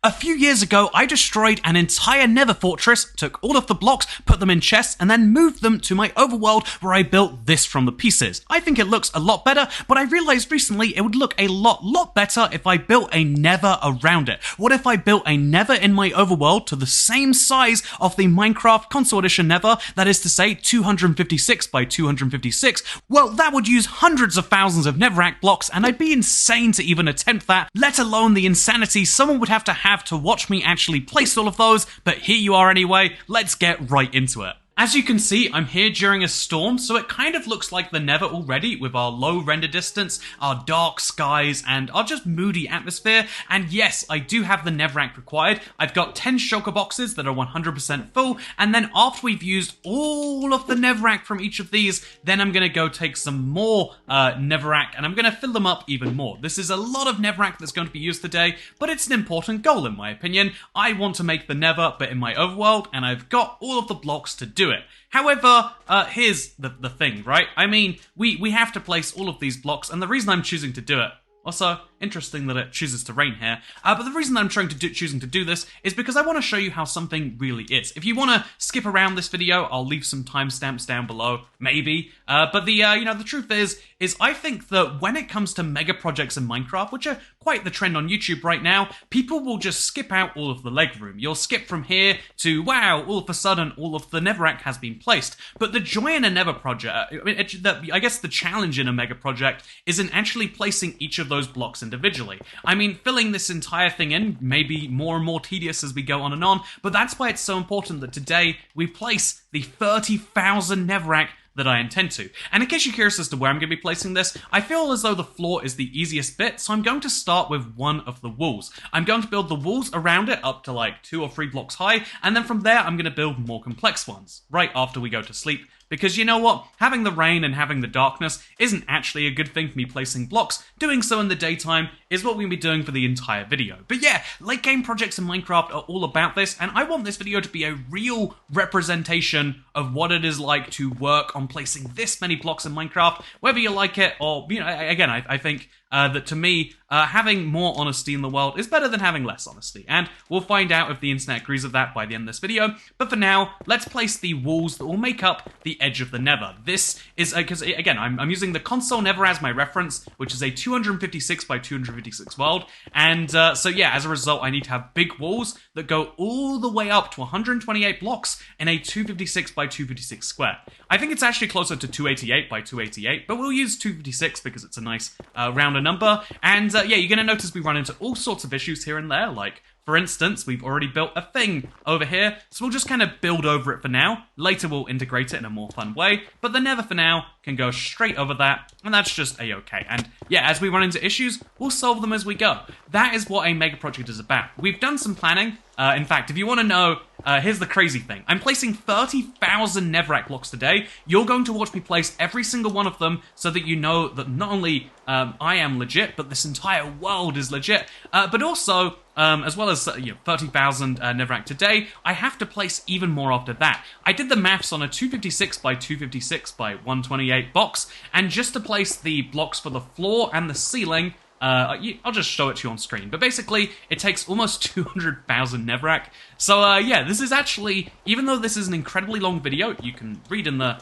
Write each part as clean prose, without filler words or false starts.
A few years ago, I destroyed an entire nether fortress, took all of the blocks, put them in chests, and then moved them to my overworld where I built this from the pieces. I think it looks a lot better, but I realized recently it would look a lot better if I built a nether around it. What if I built a nether in my overworld to the same size of the Minecraft console edition nether, that is to say 256 by 256? Well, that would use hundreds of thousands of Netherrack blocks, and I'd be insane to even attempt that, let alone the insanity someone would have to watch me actually place all of those, but here you are anyway. Let's get right into it. As you can see, I'm here during a storm, so it kind of looks like the Nether already, with our low render distance, our dark skies, and our just moody atmosphere. And yes, I do have the Netherrack required. I've got 10 shulker boxes that are 100% full, and then after we've used all of the Netherrack from each of these, then I'm gonna go take some more Netherrack, and I'm gonna fill them up even more. This is a lot of Netherrack that's going to be used today, but it's an important goal in my opinion. I want to make the Nether, but in my overworld, and I've got all of the blocks to do it. However, here's the thing, right? I mean, we have to place all of these blocks, and the reason I'm choosing to do it, also, interesting that it chooses to rain here, but the reason I'm choosing to do this is because I want to show you how something really is. If you want to skip around this video, I'll leave some timestamps down below, maybe, but the truth is I think that when it comes to mega projects in Minecraft, which are quite the trend on YouTube right now, people will just skip out all of the leg room. You'll skip from here to, wow, all of a sudden all of the Netherrack has been placed. But the joy in a Nether project, I guess the challenge in a mega project is in actually placing each of those blocks individually. I mean, filling this entire thing in may be more and more tedious as we go on, but that's why it's so important that today we place the 30,000 Netherrack that I intend to. And in case you're curious as to where I'm going to be placing this, I feel as though the floor is the easiest bit, so I'm going to start with one of the walls. I'm going to build the walls around it up to like 2 or 3 blocks high, and then from there I'm going to build more complex ones, right after we go to sleep. Because you know what? Having the rain and having the darkness isn't actually a good thing for me placing blocks. Doing so in the daytime is what we're going to be doing for the entire video. But yeah, late game projects in Minecraft are all about this, and I want this video to be a real representation of what it is like to work on placing this many blocks in Minecraft, whether you like it or, you know, again, I think that to me, having more honesty in the world is better than having less honesty, and we'll find out if the internet agrees with that by the end of this video. But for now, let's place the walls that will make up the edge of the Nether. This is, because again, I'm using the console Nether as my reference, which is a 256 by 256 world, and so yeah, as a result, I need to have big walls that go all the way up to 128 blocks in a 256 by 256 square. I think it's actually closer to 288 by 288, but we'll use 256 because it's a nice rounder number, and yeah, you're going to notice we run into all sorts of issues here and there, like, for instance, we've already built a thing over here, so we'll just kind of build over it for now. Later we'll integrate it in a more fun way, but the Nether for now can go straight over that, and that's just a-okay. And yeah, as we run into issues, we'll solve them as we go. That is what a mega project is about. We've done some planning. In fact, if you want to know, here's the crazy thing. I'm placing 30,000 Netherrack blocks today. You're going to watch me place every single one of them so that you know that not only I am legit, but this entire world is legit. But also, as well as 30,000 Netherrack today, I have to place even more after that. I did the maths on a 256 by 256 by 128 box, and just to place the blocks for the floor and the ceiling, I'll just show it to you on screen, but basically, it takes almost 200,000 Netherrack. So yeah, this is actually, even though this is an incredibly long video, you can read in the,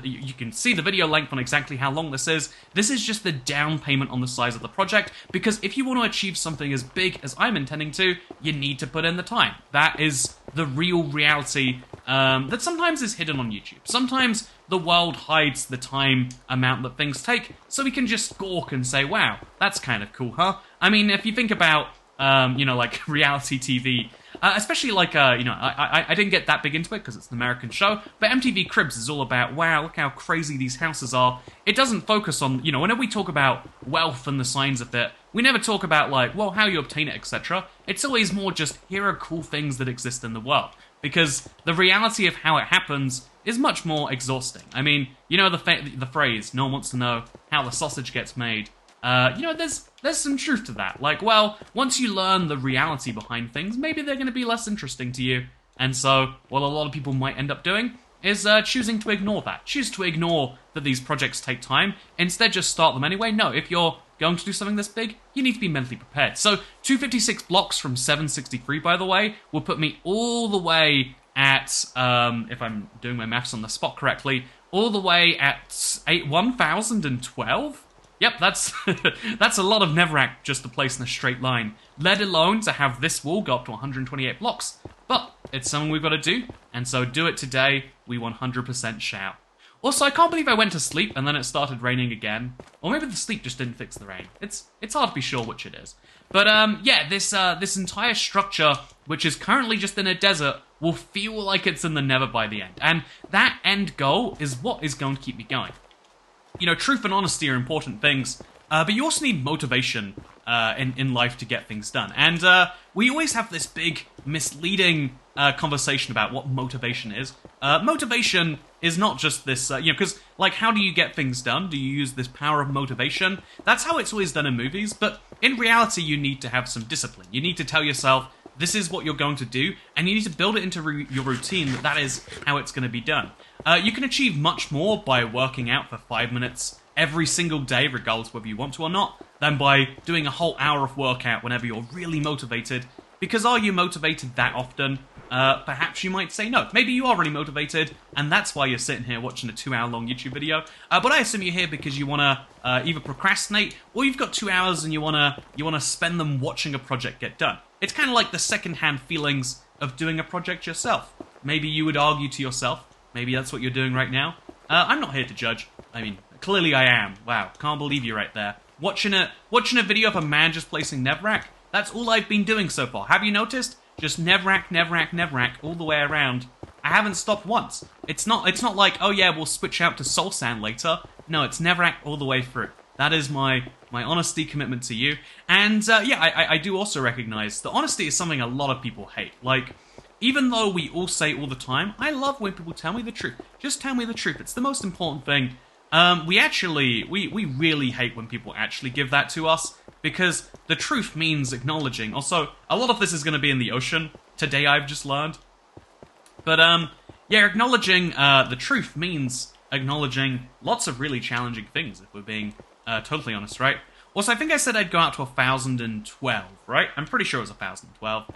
you can see the video length on exactly how long this is just the down payment on the size of the project, because if you want to achieve something as big as I'm intending to, you need to put in the time. That is the real reality that sometimes is hidden on YouTube. Sometimes the world hides the time amount that things take, so we can just gawk and say, wow, that's kind of cool, huh? I mean, if you think about, like reality TV, especially like, I didn't get that big into it because it's an American show, but MTV Cribs is all about, wow, look how crazy these houses are. It doesn't focus on, whenever we talk about wealth and the signs of it, we never talk about, like, well, how you obtain it, etc. It's always more just, here are cool things that exist in the world. Because the reality of how it happens is much more exhausting. I mean, the phrase, no one wants to know how the sausage gets made. There's some truth to that. Like, well, once you learn the reality behind things, maybe they're going to be less interesting to you. And so, what a lot of people might end up doing is choosing to ignore that. Choose to ignore that these projects take time. Instead, just start them anyway. No, if you're going to do something this big, you need to be mentally prepared. So 256 blocks from 763, by the way, will put me all the way at, if I'm doing my maths on the spot correctly, all the way at 1012? Yep, that's that's a lot of Netherrack just to place in a straight line, let alone to have this wall go up to 128 blocks. But it's something we've got to do, and so do it today, we 100% shall. Also, I can't believe I went to sleep and then it started raining again. Or maybe the sleep just didn't fix the rain. It's hard to be sure which it is. But yeah, this entire structure, which is currently just in a desert, will feel like it's in the Nether by the end. And that end goal is what is going to keep me going. You know, truth and honesty are important things, but you also need motivation in life to get things done. And we always have this big, misleading conversation about what motivation is. Motivation is not just this, you know, because, like, how do you get things done? Do you use this power of motivation? That's how it's always done in movies, but in reality, you need to have some discipline. You need to tell yourself, this is what you're going to do, and you need to build it into your routine that is how it's going to be done. You can achieve much more by working out for 5 minutes every single day, regardless whether you want to or not, than by doing a whole hour of workout whenever you're really motivated. Because are you motivated that often? Perhaps you might say no. Maybe you are really motivated, and that's why you're sitting here watching a 2-hour-long YouTube video. But I assume you're here because you want to either procrastinate, or you've got 2 hours and you want to spend them watching a project get done. It's kind of like the second-hand feelings of doing a project yourself. Maybe you would argue to yourself, maybe that's what you're doing right now. I'm not here to judge. I mean, clearly I am. Wow, can't believe you right there. Watching a video of a man just placing Netherrack, that's all I've been doing so far. Have you noticed? Just Netherrack, Netherrack, Netherrack all the way around. I haven't stopped once. It's not like, oh yeah, we'll switch out to soul sand later. No, it's Netherrack all the way through. That is my honesty commitment to you. And yeah, I do also recognize that honesty is something a lot of people hate. Like, even though we all say all the time, I love when people tell me the truth. Just tell me the truth. It's the most important thing. We really hate when people actually give that to us, because the truth means acknowledging. Also, a lot of this is going to be in the ocean, today I've just learned. But yeah, acknowledging the truth means acknowledging lots of really challenging things, if we're being totally honest, right? Also, I think I said I'd go out to 1012, right? I'm pretty sure it was 1012.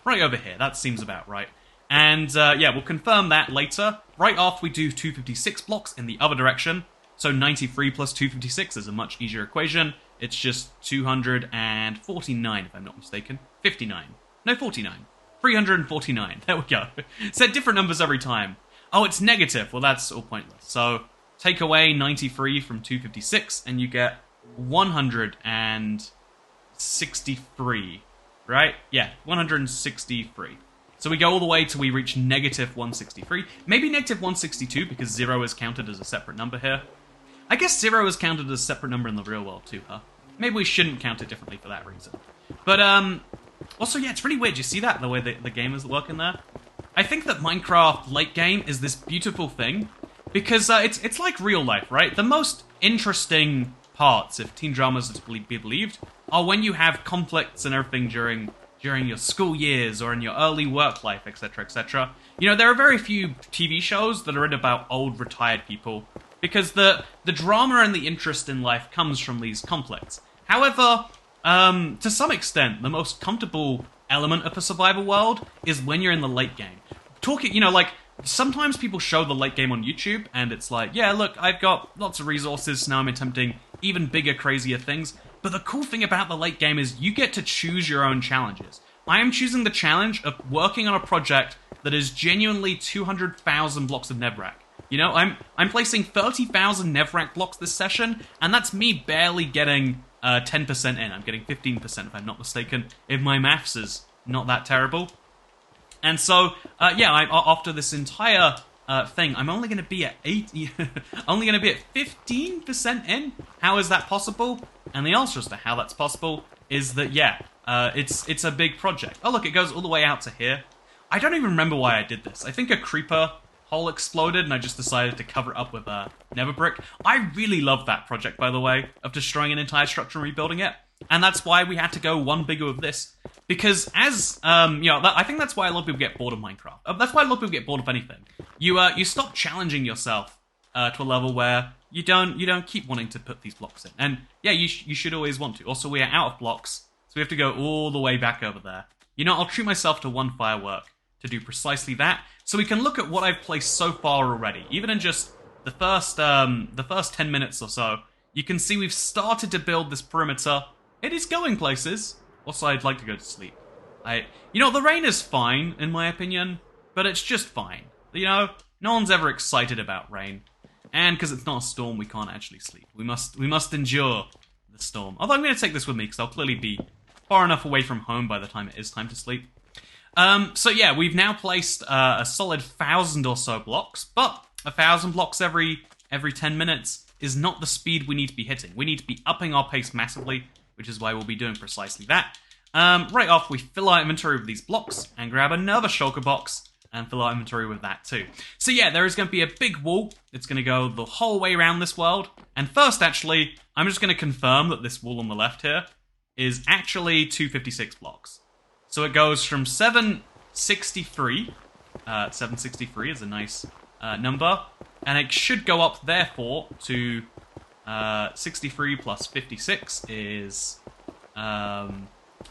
Right over here, that seems about right. And yeah, we'll confirm that later, right after we do 256 blocks in the other direction. So 93 plus 256 is a much easier equation. It's just 249, if I'm not mistaken. 59. No, 49. 349. There we go. Said different numbers every time. Oh, it's negative. Well, that's all pointless. So take away 93 from 256, and you get 163. Right? Yeah, 163. So we go all the way till we reach negative 163. Maybe negative 162, because 0 is counted as a separate number here. I guess 0 is counted as a separate number in the real world too, huh? Maybe we shouldn't count it differently for that reason. But, also, yeah, it's really weird. You see that, the way the game is working there? I think that Minecraft late game is this beautiful thing, because it's like real life, right? The most interesting parts, if teen dramas are to be believed, are when you have conflicts and everything during your school years or in your early work life, etc., etc. You know, there are very few TV shows that are about old retired people, because the drama and the interest in life comes from these conflicts. However, to some extent, the most comfortable element of a survival world is when you're in the late game. You know, like, sometimes people show the late game on YouTube, and it's like, yeah, look, I've got lots of resources, now I'm attempting even bigger, crazier things. But the cool thing about the late game is you get to choose your own challenges. I am choosing the challenge of working on a project that is genuinely 200,000 blocks of Netherrack. You know, I'm placing 30,000 Netherrack blocks this session, and that's me barely getting 10% in. I'm getting 15% if I'm not mistaken, if my maths is not that terrible. And so, yeah, after this entire thing, I'm only going to be at 15% in. How is that possible? And the answer as to how that's possible is that, yeah, it's a big project. Oh, look, it goes all the way out to here. I don't even remember why I did this. I think a creeper hole exploded, and I just decided to cover it up with a nether brick. I really love that project, by the way, of destroying an entire structure and rebuilding it. And that's why we had to go one bigger with this. Because as, you know, I think that's why a lot of people get bored of Minecraft. That's why a lot of people get bored of anything. You stop challenging yourself to a level where you don't keep wanting to put these blocks in. And yeah, you should always want to. Also, we are out of blocks, so we have to go all the way back over there. You know, I'll treat myself to one firework to do precisely that, so we can look at what I've placed so far already. Even in just the first 10 minutes or so, you can see we've started to build this perimeter. It is going places. Also, I'd like to go to sleep. You know, the rain is fine, in my opinion, but it's just fine. You know, no one's ever excited about rain. And because it's not a storm, we can't actually sleep. We must endure the storm. Although I'm going to take this with me, because I'll clearly be far enough away from home by the time it is time to sleep. So yeah, we've now placed a solid 1,000 or so blocks, but 1,000 blocks every 10 minutes is not the speed we need to be hitting. We need to be upping our pace massively, which is why we'll be doing precisely that. Right off, we fill our inventory with these blocks, and grab another shulker box, and fill our inventory with that too. So yeah, there is going to be a big wall. It's going to go the whole way around this world. And first, actually, I'm just going to confirm that this wall on the left here is actually 256 blocks. So it goes from 763, 763 is a nice number, and it should go up, therefore, to 63 plus 56 is, I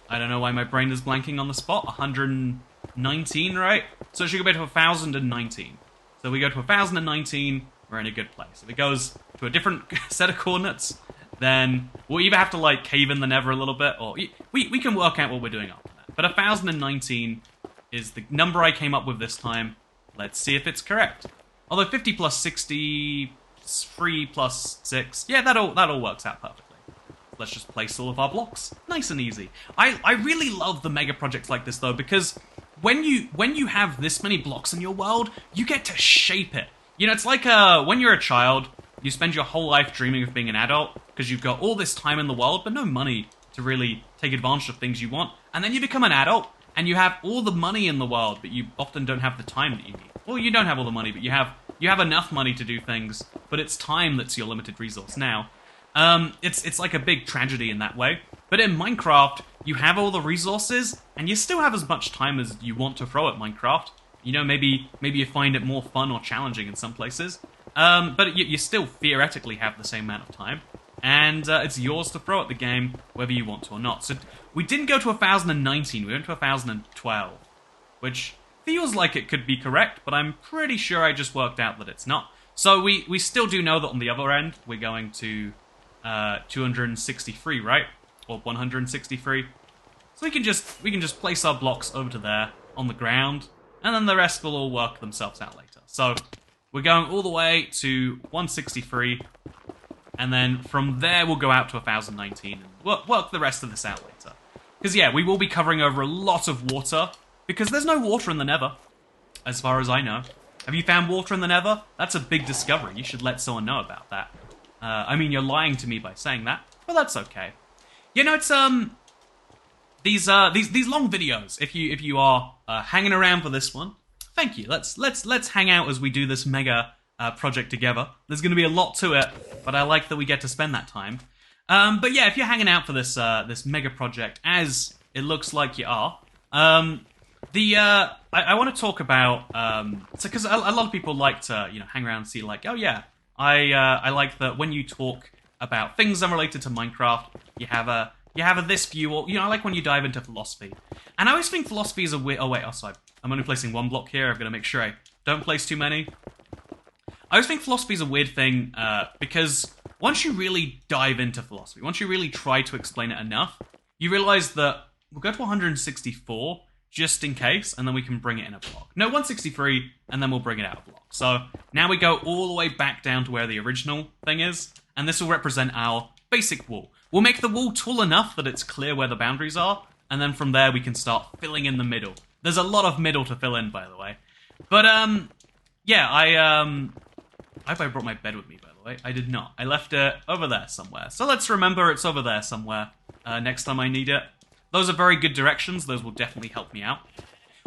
don't know why my brain is blanking on the spot, 119, right? So it should go back to 1,019. So we go to 1,019, we're in a good place. If it goes to a different set of coordinates, then we'll either have to, like, cave in the nether a little bit, or we can work out what we're doing after that. But 1,019 is the number I came up with this time. Let's see if it's correct. Although 50 plus 60, 3 plus 6, yeah, that all works out perfectly. Let's just place all of our blocks. Nice and easy. I really love the mega projects like this, though, because when you have this many blocks in your world, you get to shape it. You know, it's like when you're a child, you spend your whole life dreaming of being an adult, because you've got all this time in the world, but no money to really take advantage of things you want. And then you become an adult, and you have all the money in the world, but you often don't have the time that you need. Well, you don't have all the money, but you have enough money to do things, but it's time that's your limited resource now. It's like a big tragedy in that way. But in Minecraft, you have all the resources, and you still have as much time as you want to throw at Minecraft. You know, maybe you find it more fun or challenging in some places. But you still theoretically have the same amount of time. And it's yours to throw at the game, whether you want to or not. So we didn't go to 1,019, we went to 1,012. Which feels like it could be correct, but I'm pretty sure I just worked out that it's not. So we still do know that on the other end, we're going to 263, right? Or 163. So we can just place our blocks over to there on the ground, and then the rest will all work themselves out later. So we're going all the way to 163, and then from there we'll go out to 1,019 and work the rest of this out later. Because yeah, we will be covering over a lot of water, because there's no water in the Nether, as far as I know. Have you found water in the Nether? That's a big discovery. You should let someone know about that. I mean, you're lying to me by saying that, but that's okay. You know, it's these long videos. If you are hanging around for this one, thank you. Let's hang out as we do this mega project together. There's going to be a lot to it, but I like that we get to spend that time. But yeah, if you're hanging out for this this mega project, as it looks like you are, I want to talk about because a lot of people like to hang around and see like, oh yeah, I like that when you talk about things unrelated to Minecraft, you have a this view, or I like when you dive into philosophy. And I always think philosophy is a weird. Oh wait, sorry, I'm only placing one block here. I've got to make sure I don't place too many. I always think philosophy is a weird thing because once you really dive into philosophy, once you really try to explain it enough, you realize that we'll go to 164 just in case, and then we can bring it in a block. No, 163, and then we'll bring it out a block. So now we go all the way back down to where the original thing is, and this will represent our basic wall. We'll make the wall tall enough that it's clear where the boundaries are, and then from there we can start filling in the middle. There's a lot of middle to fill in, by the way. But, yeah, I hope I brought my bed with me, by the way. I did not. I left it over there somewhere. So let's remember it's over there somewhere next time I need it. Those are very good directions. Those will definitely help me out.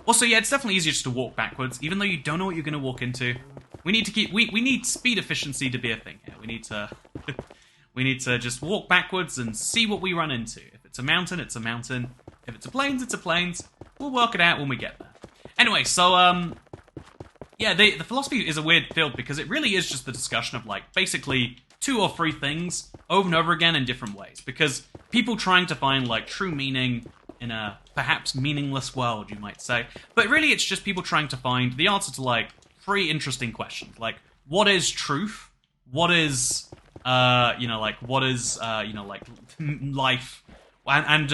Also, yeah, it's definitely easier just to walk backwards, even though you don't know what you're going to walk into. We need to keep... We need speed efficiency to be a thing here. We need to... we need to just walk backwards and see what we run into. If it's a mountain, it's a mountain. If it's a plains, it's a plains. We'll work it out when we get there. Anyway, so, yeah, the philosophy is a weird field because it really is just the discussion of, like, basically, two or three things over and over again in different ways, because people trying to find like true meaning in a perhaps meaningless world, you might say, but really it's just people trying to find the answer to like three interesting questions, like what is truth, what is what is life, and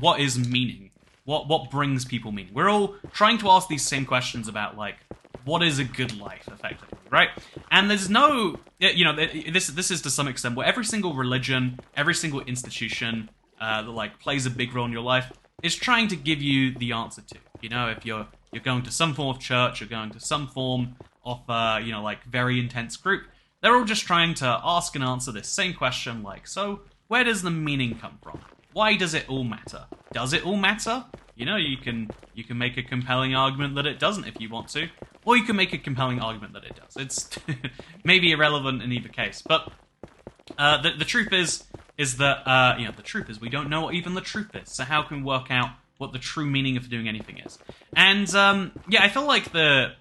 what is meaning, what brings people meaning. We're all trying to ask these same questions about like what is a good life, effectively, right? And there's no, this is to some extent where every single religion, every single institution that like plays a big role in your life is trying to give you the answer to. If you're going to some form of church, you're going to some form of very intense group, they're all just trying to ask and answer this same question, like, so where does the meaning come from? Why does it all matter? Does it all matter? You can make a compelling argument that it doesn't if you want to, or you can make a compelling argument that it does. It's maybe irrelevant in either case, but the truth is that the truth is we don't know what even the truth is. So how can we work out what the true meaning of doing anything is? And I feel like the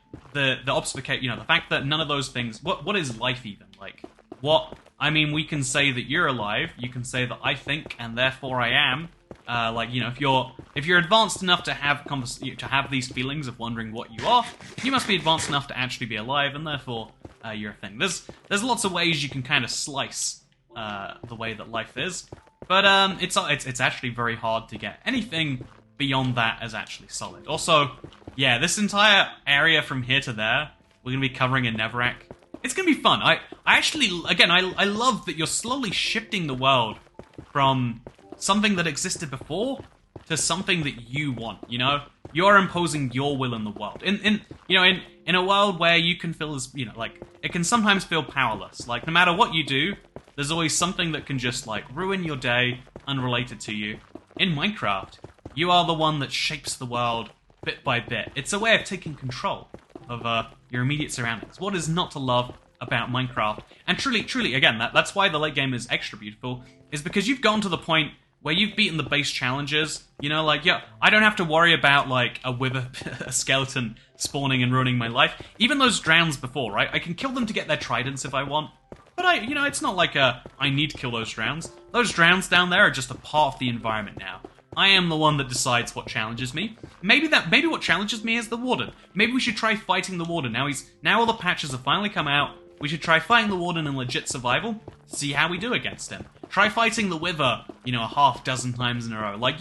obfuscation, the fact that none of those things. What is life even? Like what? I mean, we can say that you're alive. You can say that I think and therefore I am. If you're advanced enough to have these feelings of wondering what you are, you must be advanced enough to actually be alive, and therefore you're a thing. There's lots of ways you can kind of slice the way that life is, but it's actually very hard to get anything beyond that as actually solid. Also, yeah, this entire area from here to there, we're gonna be covering in Netherrack. It's gonna be fun. I actually, again, I love that you're slowly shifting the world from something that existed before to something that you want. You're imposing your will in the world. In a world where you can feel as it can sometimes feel powerless. Like no matter what you do, there's always something that can just like ruin your day unrelated to you. In Minecraft, you are the one that shapes the world bit by bit. It's a way of taking control of your immediate surroundings. What is not to love about Minecraft? And truly, again, that's why the late game is extra beautiful, is because you've gone to the point where you've beaten the base challenges. I don't have to worry about like a skeleton spawning and ruining my life. Even those drowns before, right? I can kill them to get their tridents if I want. But it's not like I need to kill those drowns. Those drowns down there are just a part of the environment now. I am the one that decides what challenges me. Maybe what challenges me is the warden. Maybe we should try fighting the warden. Now all the patches have finally come out. We should try fighting the warden in legit survival. See how we do against him. Try fighting the wither, a half dozen times in a row. Like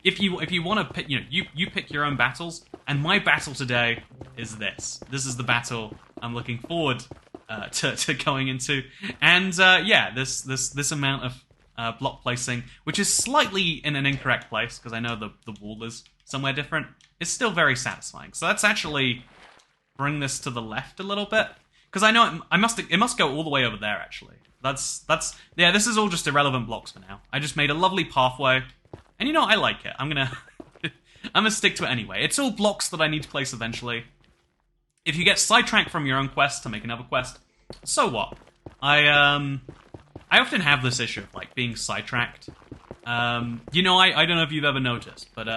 if you want to pick, you pick your own battles. And my battle today is this. This is the battle I'm looking forward to going into. And this amount of block placing, which is slightly in an incorrect place because I know the wall is somewhere different, is still very satisfying. So let's actually bring this to the left a little bit, because I know it must go all the way over there. Actually, this is all just irrelevant blocks for now. I just made a lovely pathway, and I like it. I'm gonna stick to it anyway. It's all blocks that I need to place eventually. If you get sidetracked from your own quest to make another quest, so what? I often have this issue of like being sidetracked. I don't know if you've ever noticed, but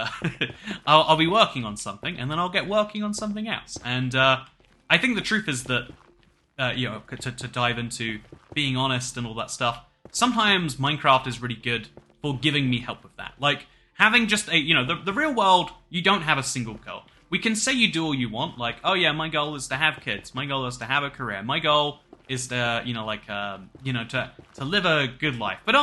I'll be working on something, and then I'll get working on something else. And I think the truth is that, to dive into being honest and all that stuff, sometimes Minecraft is really good for giving me help with that. Like, having just the real world, you don't have a single goal. We can say you do all you want, like, oh yeah, my goal is to have kids, my goal is to have a career, my goal is to, to live a good life. But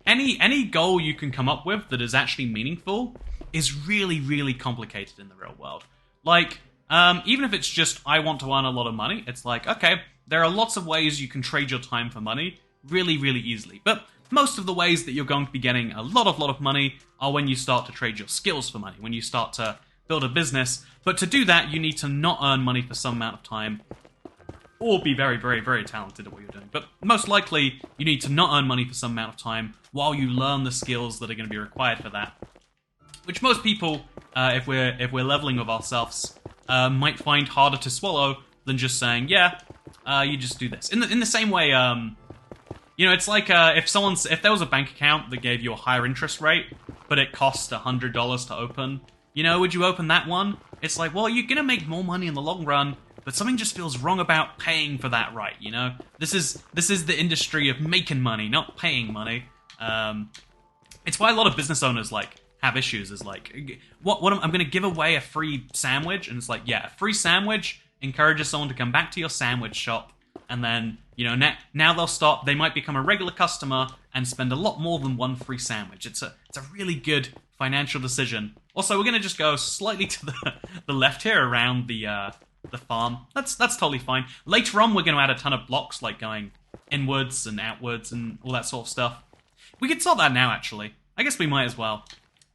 any goal you can come up with that is actually meaningful is really, really complicated in the real world. Like, even if it's just, I want to earn a lot of money, it's like, okay, there are lots of ways you can trade your time for money really, really easily. But most of the ways that you're going to be getting a lot of money are when you start to trade your skills for money, when you start to build a business. But to do that, you need to not earn money for some amount of time, or be very, very, very talented at what you're doing. But most likely, you need to not earn money for some amount of time while you learn the skills that are going to be required for that. Which most people, if we're leveling with ourselves, might find harder to swallow than just saying, yeah, you just do this. In the same way, it's like if there was a bank account that gave you a higher interest rate, but it cost $100 to open, would you open that one? It's like, well, you're gonna make more money in the long run but something just feels wrong about paying for that right, you know? This is the industry of making money, not paying money. It's why a lot of business owners, like, have issues, is like, I'm going to give away a free sandwich, and it's like, yeah, a free sandwich encourages someone to come back to your sandwich shop, and then, you know, now they'll stop, they might become a regular customer and spend a lot more than one free sandwich. It's a really good financial decision. Also, we're going to just go slightly to the left here around the farm. That's totally fine. Later on, we're going to add a ton of blocks, like going inwards and outwards and all that sort of stuff. We could sort that now, actually. I guess we might as well.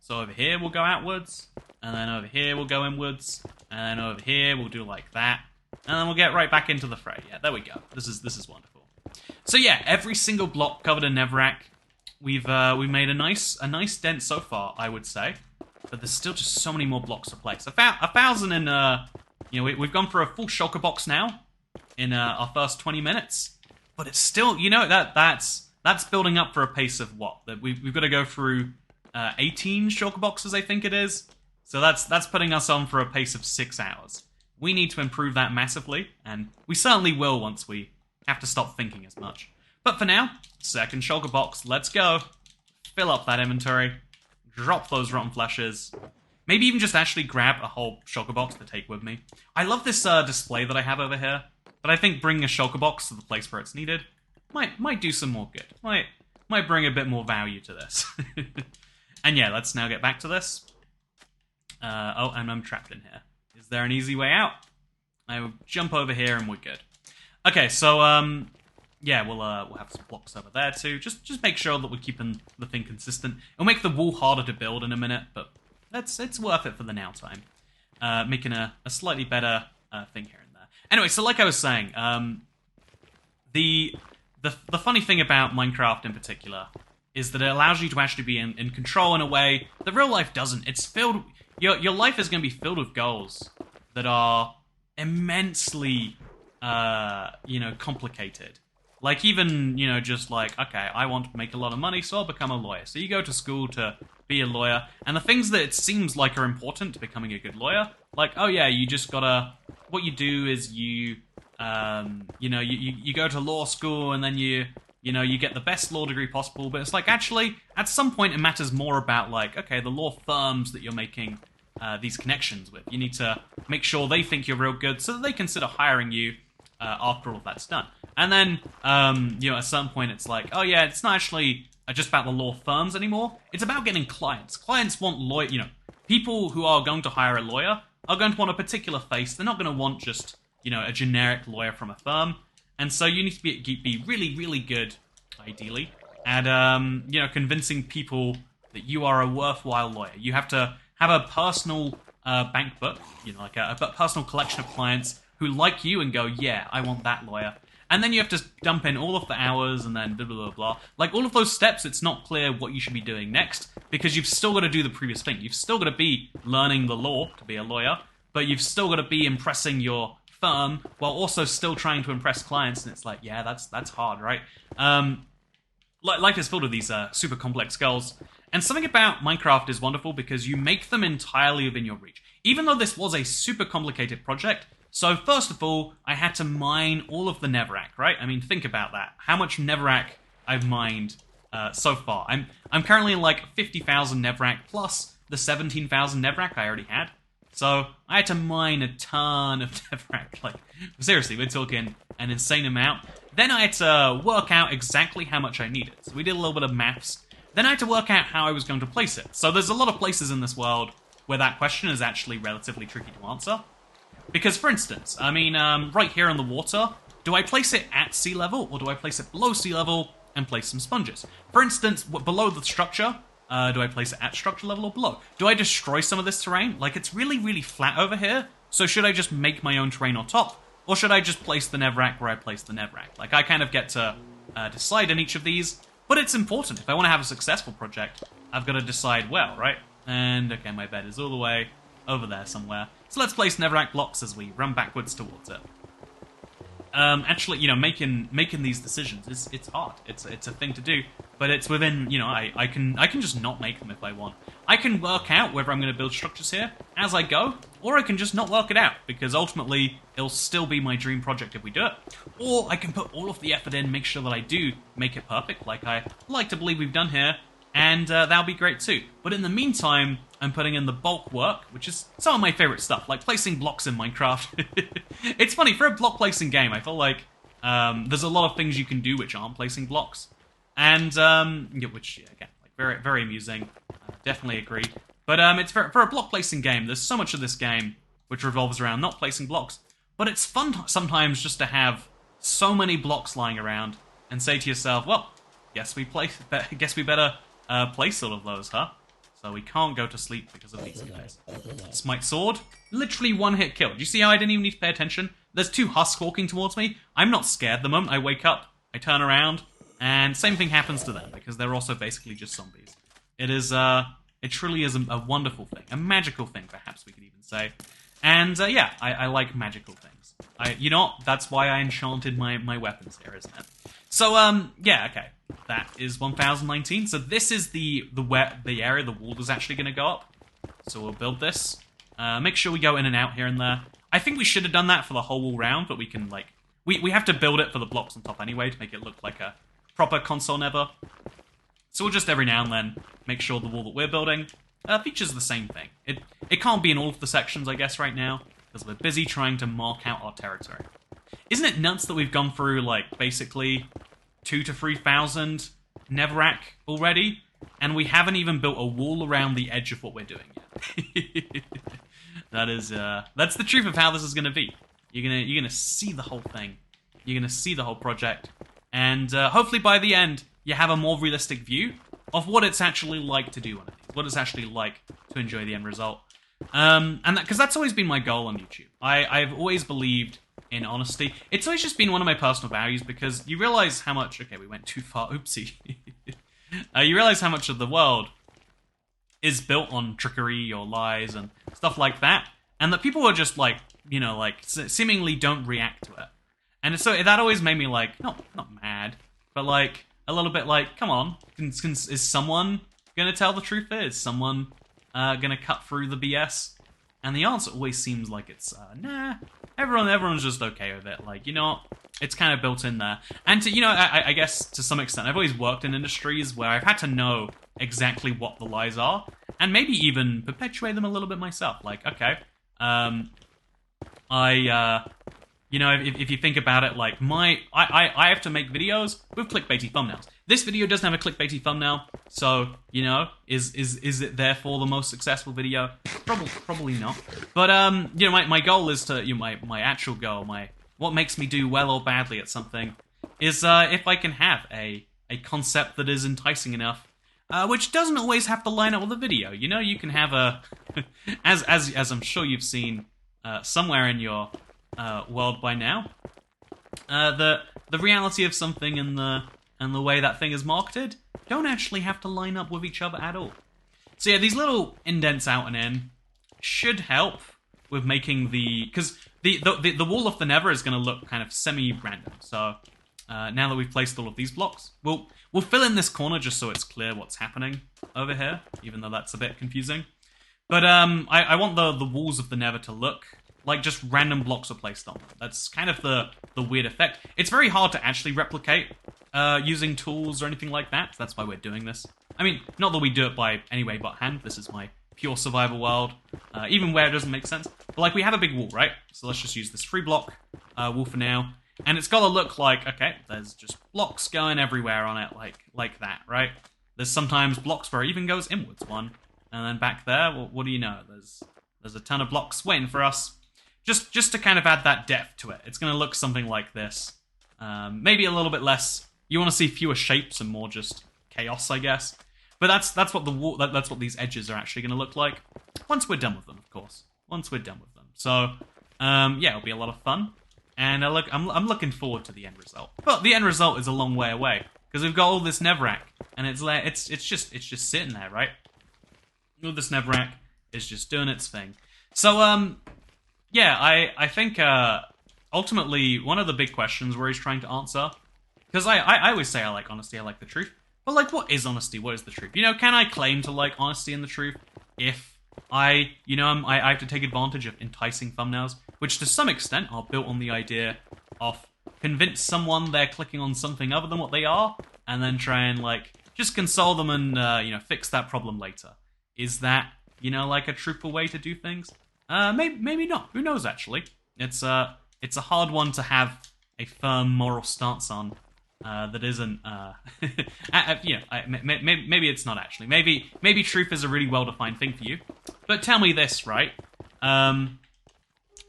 So over here, we'll go outwards, and then over here, we'll go inwards, and then over here, we'll do like that, and then we'll get right back into the fray. Yeah, there we go. This is wonderful. So yeah, every single block covered in Netherrack. We've made a nice dent so far, I would say, but there's still just so many more blocks to place. 1,000 in you know, we've gone for a full shulker box now in our first 20 minutes, but it's still, you know, that's building up for a pace of what? That we've got to go through 18 shulker boxes, I think it is. So that's putting us on for a pace of 6 hours. We need to improve that massively, and we certainly will once we have to stop thinking as much. But for now, second shulker box, let's go. Fill up that inventory, drop those rotten fleshes, maybe even just actually grab a whole shulker box to take with me. I love this display that I have over here, but I think bringing a shulker box to the place where it's needed might do some more good. Might bring a bit more value to this. And yeah, let's now get back to this. Oh, and I'm trapped in here. Is there an easy way out? I will jump over here and we're good. Okay, so yeah, we'll have some blocks over there too. Just make sure that we're keeping the thing consistent. It'll make the wall harder to build in a minute, but it's worth it for the now time. Making a slightly better thing here and there. Anyway, so like I was saying, the funny thing about Minecraft in particular is that it allows you to actually be in control in a way that real life doesn't. It's filled... Your life is going to be filled with goals that are immensely, you know, complicated. Like, even, you know, just like, okay, I want to make a lot of money, so I'll become a lawyer. So you go to school to be a lawyer, and the things that it seems like are important to becoming a good lawyer, like, oh yeah, you just gotta... What you do is you know, you go to law school, and then you get the best law degree possible, but it's like, actually, at some point it matters more about, like, okay, the law firms that you're making these connections with. You need to make sure they think you're real good so that they consider hiring you after all of that's done. And then, you know, at some point it's like, oh yeah, it's not actually just about the law firms anymore. It's about getting clients. Clients want you know, people who are going to hire a lawyer are going to want a particular face. They're not going to want just, you know, a generic lawyer from a firm. And so you need to be really, really good, ideally, at, you know, convincing people that you are a worthwhile lawyer. You have to have a personal bank book, you know, like a personal collection of clients who like you and go, yeah, I want that lawyer. And then you have to dump in all of the hours and then blah, blah, blah, blah. Like, all of those steps, it's not clear what you should be doing next, because you've still got to do the previous thing. You've still got to be learning the law to be a lawyer, but you've still got to be impressing your firm while also still trying to impress clients, and it's like, yeah, that's hard, right? Life is filled with these super complex goals, and something about Minecraft is wonderful because you make them entirely within your reach. Even though this was a super complicated project, so first of all, I had to mine all of the Netherrack, right? I mean, think about that. How much Netherrack I've mined so far. I'm currently in like 50,000 Netherrack plus the 17,000 Netherrack I already had. So I had to mine a ton of Netherrack. Like, seriously, we're talking an insane amount. Then I had to work out exactly how much I needed. So we did a little bit of maths. Then I had to work out how I was going to place it. So there's a lot of places in this world where that question is actually relatively tricky to answer. Because, for instance, I mean, right here in the water, do I place it at sea level, or do I place it below sea level and place some sponges? For instance, below the structure, do I place it at structure level or below? Do I destroy some of this terrain? Like, it's really, really flat over here, so should I just make my own terrain on top? Or should I just place the Netherrack where I place the Netherrack? Like, I kind of get to decide on each of these, but it's important. If I want to have a successful project, I've got to decide well, right? And, okay, my bed is all the way over there somewhere. So let's place Netherrack blocks as we run backwards towards it. Actually, you know, making these decisions, it's hard. It's a thing to do. but it's within, you know, I can just not make them if I want. I can work out whether I'm going to build structures here as I go, or I can just not work it out, because ultimately it'll still be my dream project if we do it. Or I can put all of the effort in, make sure that I do make it perfect, like I like to believe we've done here, and that'll be great too. But in the meantime, I'm putting in the bulk work, which is some of my favorite stuff, like placing blocks in Minecraft. It's funny, for a block placing game, I feel like there's a lot of things you can do which aren't placing blocks. And, yeah, which, yeah, again, like, very, very amusing. Definitely agree. But it's for a block placing game, there's so much of this game which revolves around not placing blocks. But it's fun sometimes just to have so many blocks lying around and say to yourself, well, guess we better place all of those, huh? So we can't go to sleep because of these guys. Smite sword, literally one hit kill. Do you see how I didn't even need to pay attention? There's two husks walking towards me. I'm not scared the moment I wake up. I turn around, and same thing happens to them, because they're also basically just zombies. It truly is a wonderful thing. A magical thing, perhaps we could even say. And, yeah, I like magical things. You know what? That's why I enchanted my weapons here, isn't it? So, yeah, okay. That is 1019. So this is the area the wall is actually going to go up. So we'll build this. Make sure we go in and out here and there. I think we should have done that for the whole wall round, but we can, like... We have to build it for the blocks on top anyway to make it look like a proper console Nether. So we'll just every now and then make sure the wall that we're building features the same thing. It can't be in all of the sections, I guess, right now, because we're busy trying to mark out our territory. Isn't it nuts that we've gone through, like, basically 2,000 to 3,000 Netherrack already, and we haven't even built a wall around the edge of what we're doing yet? That's the truth of how this is going to be. You're gonna see the whole thing. You're gonna see the whole project, and hopefully by the end you have a more realistic view of what it's actually like to do one of these, what it's actually like to enjoy the end result. And because that's always been my goal on YouTube. I've always believed in honesty. It's always just been one of my personal values, because you realize how much... Okay, we went too far. Oopsie. You realize how much of the world is built on trickery or lies and stuff like that, and that people are just like, you know, like, seemingly don't react to it. And so that always made me, like, not mad, but, like, a little bit like, come on, is someone gonna tell the truth here? Is someone gonna cut through the BS? And the answer always seems like it's, nah, everyone's just okay with it. Like, you know, it's kind of built in there. And to, you know, I guess to some extent, I've always worked in industries where I've had to know exactly what the lies are, and maybe even perpetuate them a little bit myself. Like, okay, you know, if you think about it, like, I have to make videos with clickbaity thumbnails. This video doesn't have a clickbaity thumbnail, so, you know, is it therefore the most successful video? Probably not. But, you know, my goal is to, you know, my actual goal, what makes me do well or badly at something, is if I can have a concept that is enticing enough, which doesn't always have to line up with a video. You know, you can have a, as I'm sure you've seen somewhere in your world by now, the reality of something and the way that thing is marketed don't actually have to line up with each other at all. So yeah, these little indents out and in should help with making because the wall of the Nether is going to look kind of semi-random. So now that we've placed all of these blocks, we'll fill in this corner just so it's clear what's happening over here, even though that's a bit confusing. But I want the walls of the Nether to look like just random blocks are placed on them. That's kind of the weird effect. It's very hard to actually replicate using tools or anything like that. That's why we're doing this. I mean, not that we do it by any way but hand. This is my pure survival world, even where it doesn't make sense. But, like, we have a big wall, right? So let's just use this 3-block wall for now. And it's got to look like, okay, there's just blocks going everywhere on it, like that, right? There's sometimes blocks where it even goes inwards one. And then back there, well, what do you know? There's a ton of blocks waiting for us. Just to kind of add that depth to it. It's going to look something like this. Maybe a little bit less. You want to see fewer shapes and more just chaos, I guess. But that's what that's what these edges are actually going to look like. Once we're done with them, of course. Once we're done with them. So, yeah, it'll be a lot of fun. And I'm looking forward to the end result. But the end result is a long way away, because we've got all this Netherrack, and it's just sitting there, right? All this Netherrack is just doing its thing. So, yeah, I think ultimately one of the big questions we're trying to answer, because I always say I like honesty, I like the truth, But like, what is honesty? What is the truth? You know, can I claim to like honesty and the truth if I have to take advantage of enticing thumbnails, which to some extent are built on the idea of convince someone they're clicking on something other than what they are, and then try and like just console them and fix that problem later. Is that like a truthful way to do things? Maybe not. Who knows? Actually, it's a hard one to have a firm moral stance on. That isn't, maybe it's not actually. Maybe truth is a really well-defined thing for you. But tell me this, right?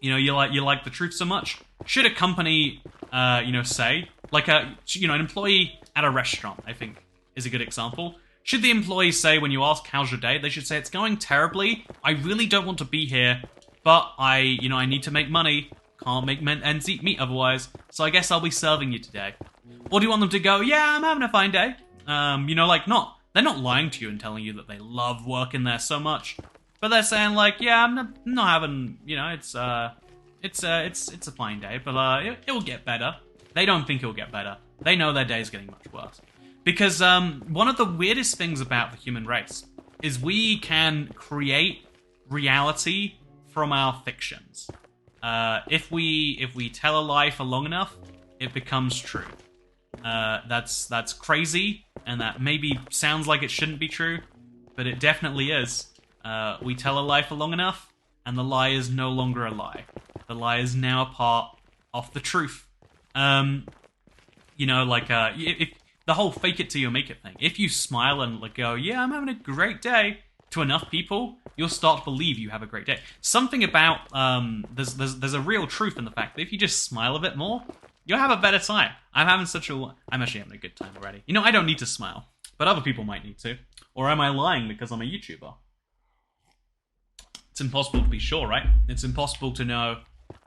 You like the truth so much. Should a company, say, like an employee at a restaurant, I think, is a good example. Should the employee say, when you ask, how's your day? They should say, it's going terribly. I really don't want to be here, but I need to make money. Can't make ends meet otherwise. So I guess I'll be serving you today. Or do you want them to go, yeah, I'm having a fine day? They're not lying to you and telling you that they love working there so much. But they're saying like, yeah, I'm not having, it's a fine day, but it will get better. They don't think it'll get better. They know their day is getting much worse. Because one of the weirdest things about the human race is we can create reality from our fictions. If we tell a lie for long enough, it becomes true. That's crazy, and that maybe sounds like it shouldn't be true, but it definitely is. We tell a lie for long enough, and the lie is no longer a lie. The lie is now a part of the truth. If the whole fake it till you make it thing. If you smile and like go, yeah, I'm having a great day, to enough people, you'll start to believe you have a great day. Something about there's a real truth in the fact that if you just smile a bit more, you'll have a better time. I'm actually having a good time already. I don't need to smile, but other people might need to. Or am I lying because I'm a YouTuber? It's impossible to be sure, right? It's impossible to know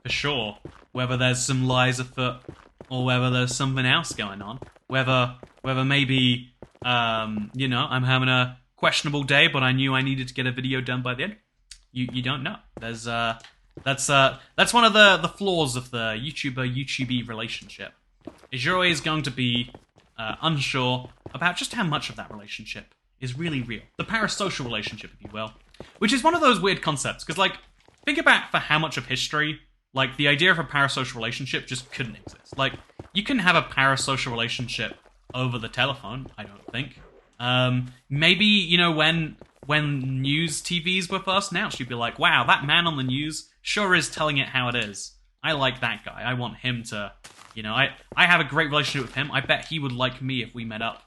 for sure whether there's some lies afoot or whether there's something else going on. Whether maybe I'm having a questionable day, but I knew I needed to get a video done by the end. You don't know. There's that's one of the flaws of the YouTuber-YouTubey relationship. Is you're always going to be unsure about just how much of that relationship is really real. The parasocial relationship, if you will. Which is one of those weird concepts, because like, think about for how much of history, like the idea of a parasocial relationship just couldn't exist. Like, you can have a parasocial relationship over the telephone, I don't think. Maybe, when news TVs were first announced, you'd be like, wow, that man on the news sure is telling it how it is. I like that guy. I want him to, I have a great relationship with him. I bet he would like me if we met up.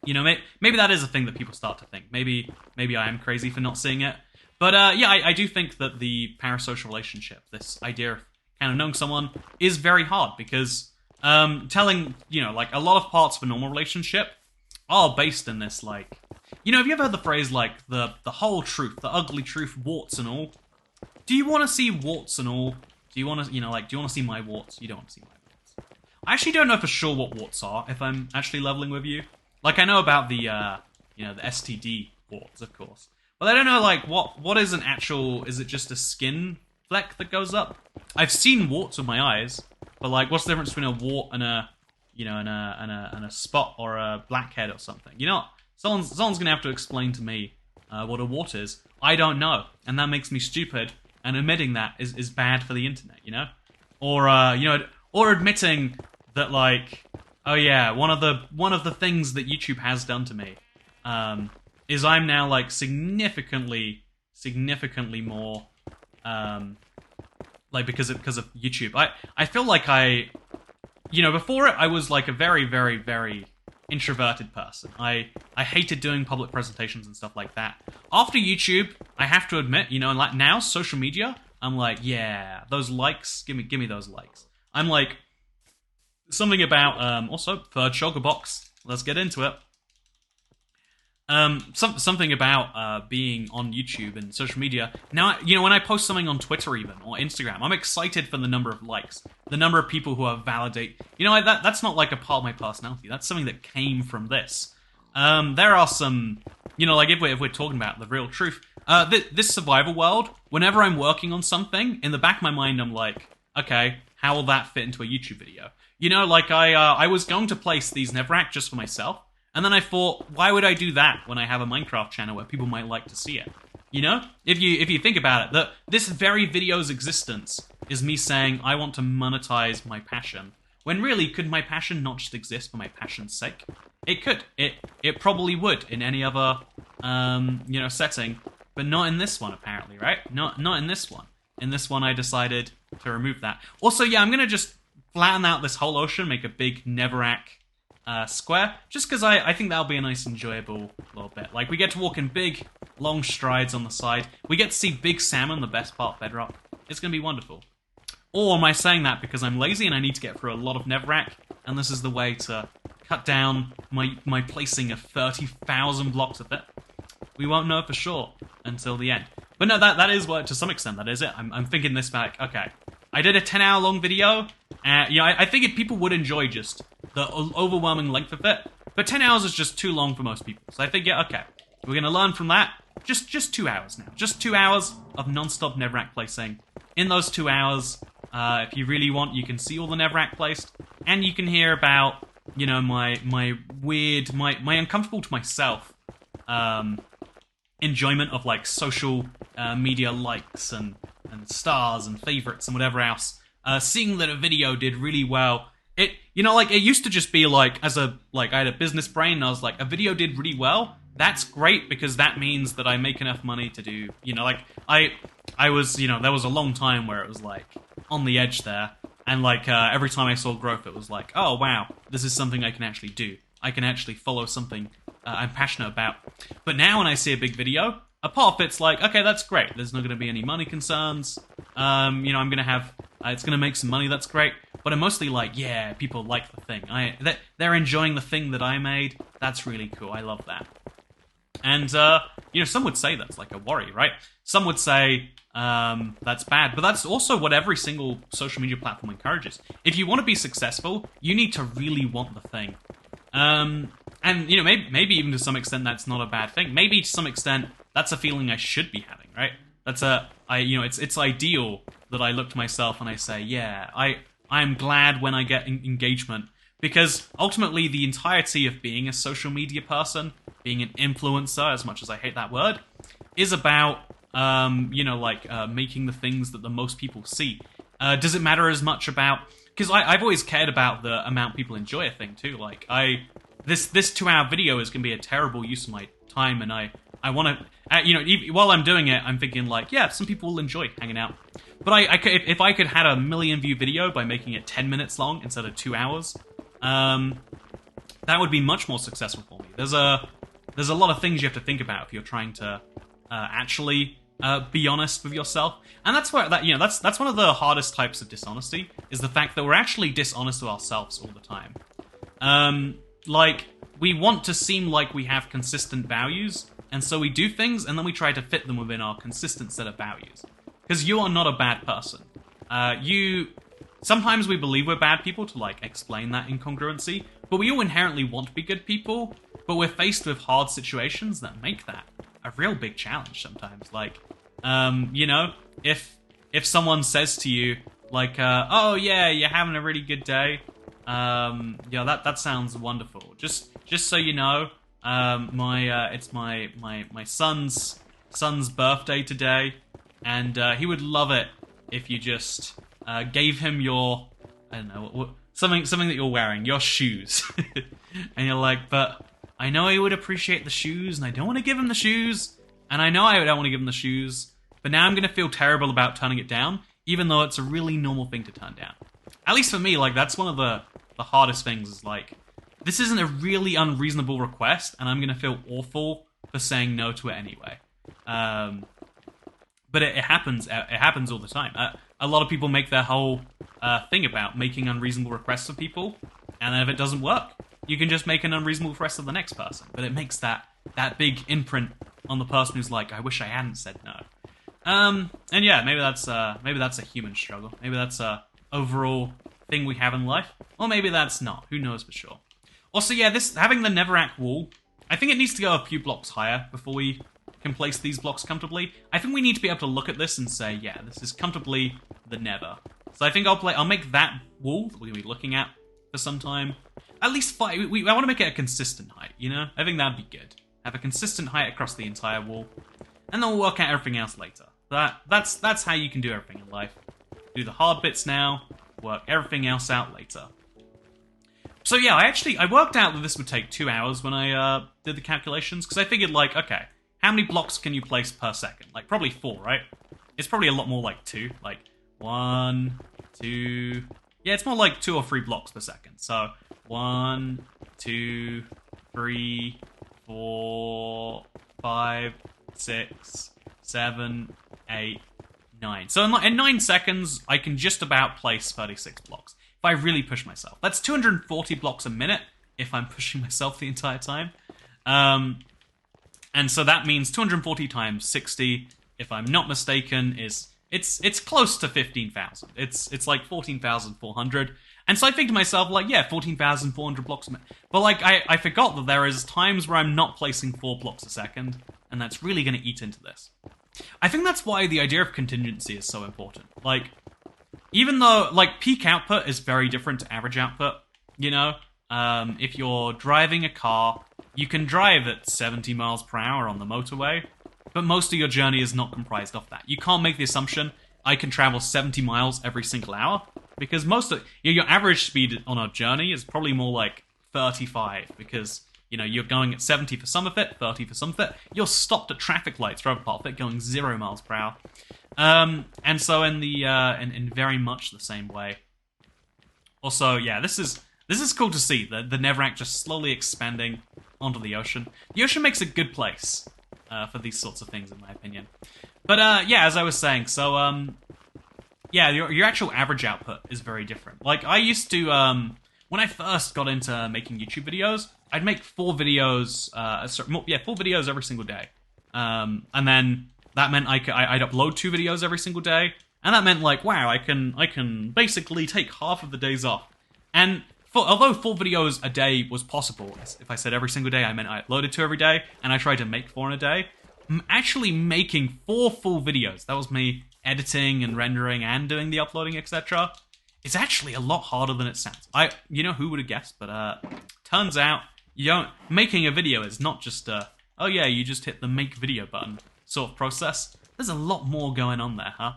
Maybe that is a thing that people start to think. Maybe I am crazy for not seeing it. But I do think that the parasocial relationship, this idea of kind of knowing someone, is very hard because telling, like a lot of parts of a normal relationship are based in this, like, have you ever heard the phrase, like, the whole truth, the ugly truth, warts and all? Do you want to see warts and all? Do you want to, do you want to see my warts? You don't want to see my warts. I actually don't know for sure what warts are, if I'm actually leveling with you. Like, I know about the, the STD warts, of course. But I don't know, like, what is an actual, is it just a skin fleck that goes up? I've seen warts with my eyes, but, like, what's the difference between a wart and a, and a spot or a blackhead or something? Someone's gonna have to explain to me what a wart is. I don't know, and that makes me stupid, and admitting that is bad for the internet, Or, or admitting that, like, oh yeah, one of the things that YouTube has done to me is I'm now like significantly more like because of YouTube. I feel like before it I was like a very, very, very introverted person. I hated doing public presentations and stuff like that. After YouTube, I have to admit, and like now social media, I'm like, yeah, those likes, give me those likes. I'm like, something about also third sugar box. Let's get into it. Something about being on YouTube and social media. Now, when I post something on Twitter even or Instagram, I'm excited for the number of likes, the number of people who are validate. That's not like a part of my personality. That's something that came from this. There are some, like if we're talking about the real truth, this survival world. Whenever I'm working on something, in the back of my mind, I'm like, okay, how will that fit into a YouTube video? You know, like I was going to place these Netherrack just for myself, and then I thought, why would I do that when I have a Minecraft channel where people might like to see it? You know, if you think about it, that this very video's existence is me saying I want to monetize my passion. When really, could my passion not just exist for my passion's sake? It could. It probably would in any other you know, setting, but not in this one apparently, right? Not in this one. In this one, I decided to remove that. Also, yeah, I'm gonna just flatten out this whole ocean, make a big Netherrack square, just because I think that'll be a nice, enjoyable little bit. Like, we get to walk in big, long strides on the side. We get to see big salmon, the best part of Bedrock. It's gonna be wonderful. Or am I saying that because I'm lazy and I need to get through a lot of Netherrack, and this is the way to cut down my placing of 30,000 blocks of it? We won't know for sure until the end. But no, that is what, to some extent, that is it. I'm thinking this back, okay. I did a 10-hour long video, and yeah, I figured people would enjoy just the overwhelming length of it, but 10 hours is just too long for most people. So I think, yeah, okay, we're gonna learn from that. Just 2 hours now. Just 2 hours of non-stop Netherrack placing. In those 2 hours, if you really want, you can see all the Netherrack placed, and you can hear about, you know, my weird, my uncomfortable to myself enjoyment of like social media likes and stars and favorites and whatever else. Seeing that a video did really well, you know, like, it used to just be like, I had a business brain and I was like, a video did really well. That's great because that means that I make enough money to do, you know, like, I was, you know, there was a long time where it was like on the edge there, and like every time I saw growth, it was like, oh wow, this is something I can actually do. I can actually follow something I'm passionate about. But now when I see a big video, a part of it's like, okay, that's great. There's not going to be any money concerns. You know, I'm going to have, it's going to make some money. That's great. But I'm mostly like, yeah, people like the thing. They're enjoying the thing that I made. That's really cool. I love that. And, you know, some would say that's like a worry, right? Some would say that's bad, but that's also what every single social media platform encourages. If you want to be successful, you need to really want the thing. And, you know, maybe even to some extent that's not a bad thing. Maybe to some extent that's a feeling I should be having, right? You know, it's ideal that I look to myself and I say, yeah, I'm glad when I get engagement, because ultimately the entirety of being a social media person, being an influencer, as much as I hate that word, is about, you know, like, making the things that the most people see. Does it matter as much about... Because I've always cared about the amount people enjoy a thing, too. Like, this 2-hour video is going to be a terrible use of my time, and I want to... you know, while I'm doing it, I'm thinking, like, yeah, some people will enjoy hanging out. But if I could had a 1 million view video by making it 10 minutes long instead of 2 hours, that would be much more successful for me. There's a lot of things you have to think about if you're trying to actually be honest with yourself, and that's where you know, that's one of the hardest types of dishonesty, is the fact that we're actually dishonest with ourselves all the time. Like, we want to seem like we have consistent values, and so we do things, and then we try to fit them within our consistent set of values. Because you are not a bad person. Sometimes we believe we're bad people to, like, explain that incongruency, but we all inherently want to be good people, but we're faced with hard situations that make that a real big challenge sometimes. Like, you know, if someone says to you, like, oh yeah, you're having a really good day, yeah, that sounds wonderful. Just so you know, it's my son's birthday today, and he would love it if you just gave him your, I don't know, something that you're wearing, your shoes. And you're like, but I know he would appreciate the shoes, and I don't want to give him the shoes, and I know I don't want to give him the shoes, but now I'm going to feel terrible about turning it down, even though it's a really normal thing to turn down. At least for me, like, that's one of the hardest things, is like, this isn't a really unreasonable request, and I'm going to feel awful for saying no to it anyway. But it happens all the time. A lot of people make their whole thing about making unreasonable requests of people, and then if it doesn't work, you can just make an unreasonable request of the next person. But it makes that big imprint on the person who's like, I wish I hadn't said no. And yeah, maybe that's a human struggle. Maybe that's a overall thing we have in life. Or maybe that's not. Who knows for sure. Also, yeah, having the Netherrack wall, I think it needs to go a few blocks higher before we can place these blocks comfortably. I think we need to be able to look at this and say, yeah, this is comfortably the Nether. So I think I'll make that wall that we're going to be looking at for some time. At least 5. I want to make it a consistent height, you know? I think that'd be good. Have a consistent height across the entire wall. And then we'll work out everything else later. That's how you can do everything in life. Do the hard bits now, work everything else out later. So yeah, I worked out that this would take 2 hours when I did the calculations, because I figured, like, okay, how many blocks can you place per second? Like, probably 4, right? It's probably a lot more like 2. Like, 1, 2... Yeah, it's more like 2 or 3 blocks per second. So, 1, 2, 3, 4, 5, 6, 7, 8, 9. So in 9 seconds, I can just about place 36 blocks. If I really push myself. That's 240 blocks a minute if I'm pushing myself the entire time. And so that means 240 times 60, if I'm not mistaken, is... It's close to 15,000. It's like 14,400. And so I think to myself, like, yeah, 14,400 blocks a minute. But, like, I forgot that there is times where I'm not placing 4 blocks a second, and that's really going to eat into this. I think that's why the idea of contingency is so important. Like, even though, like, peak output is very different to average output, you know? If you're driving a car, you can drive at 70 miles per hour on the motorway, but most of your journey is not comprised of that. You can't make the assumption, I can travel 70 miles every single hour, because most of your average speed on a journey is probably more like 35, because, you know, you're going at 70 for some of it, 30 for some of it. You're stopped at traffic lights for other part of it, going 0 miles per hour. And so in the in very much the same way. Also, yeah, this is cool to see, the Netherrack just slowly expanding onto the ocean. The ocean makes a good place for these sorts of things, in my opinion. But yeah, as I was saying, so yeah, your actual average output is very different. Like, I used to, when I first got into making YouTube videos, I'd make 4 videos, 4 videos every single day. And then that meant I'd upload 2 videos every single day, and that meant, like, wow, I can basically take half of the days off. And although 4 videos a day was possible, if I said every single day, I meant I uploaded 2 every day, and I tried to make 4 in a day. Actually making 4 full videos, that was me editing and rendering and doing the uploading, etc., it's actually a lot harder than it sounds. You know, who would have guessed, but turns out making a video is not just oh yeah, you just hit the make video button sort of process. There's a lot more going on there, huh?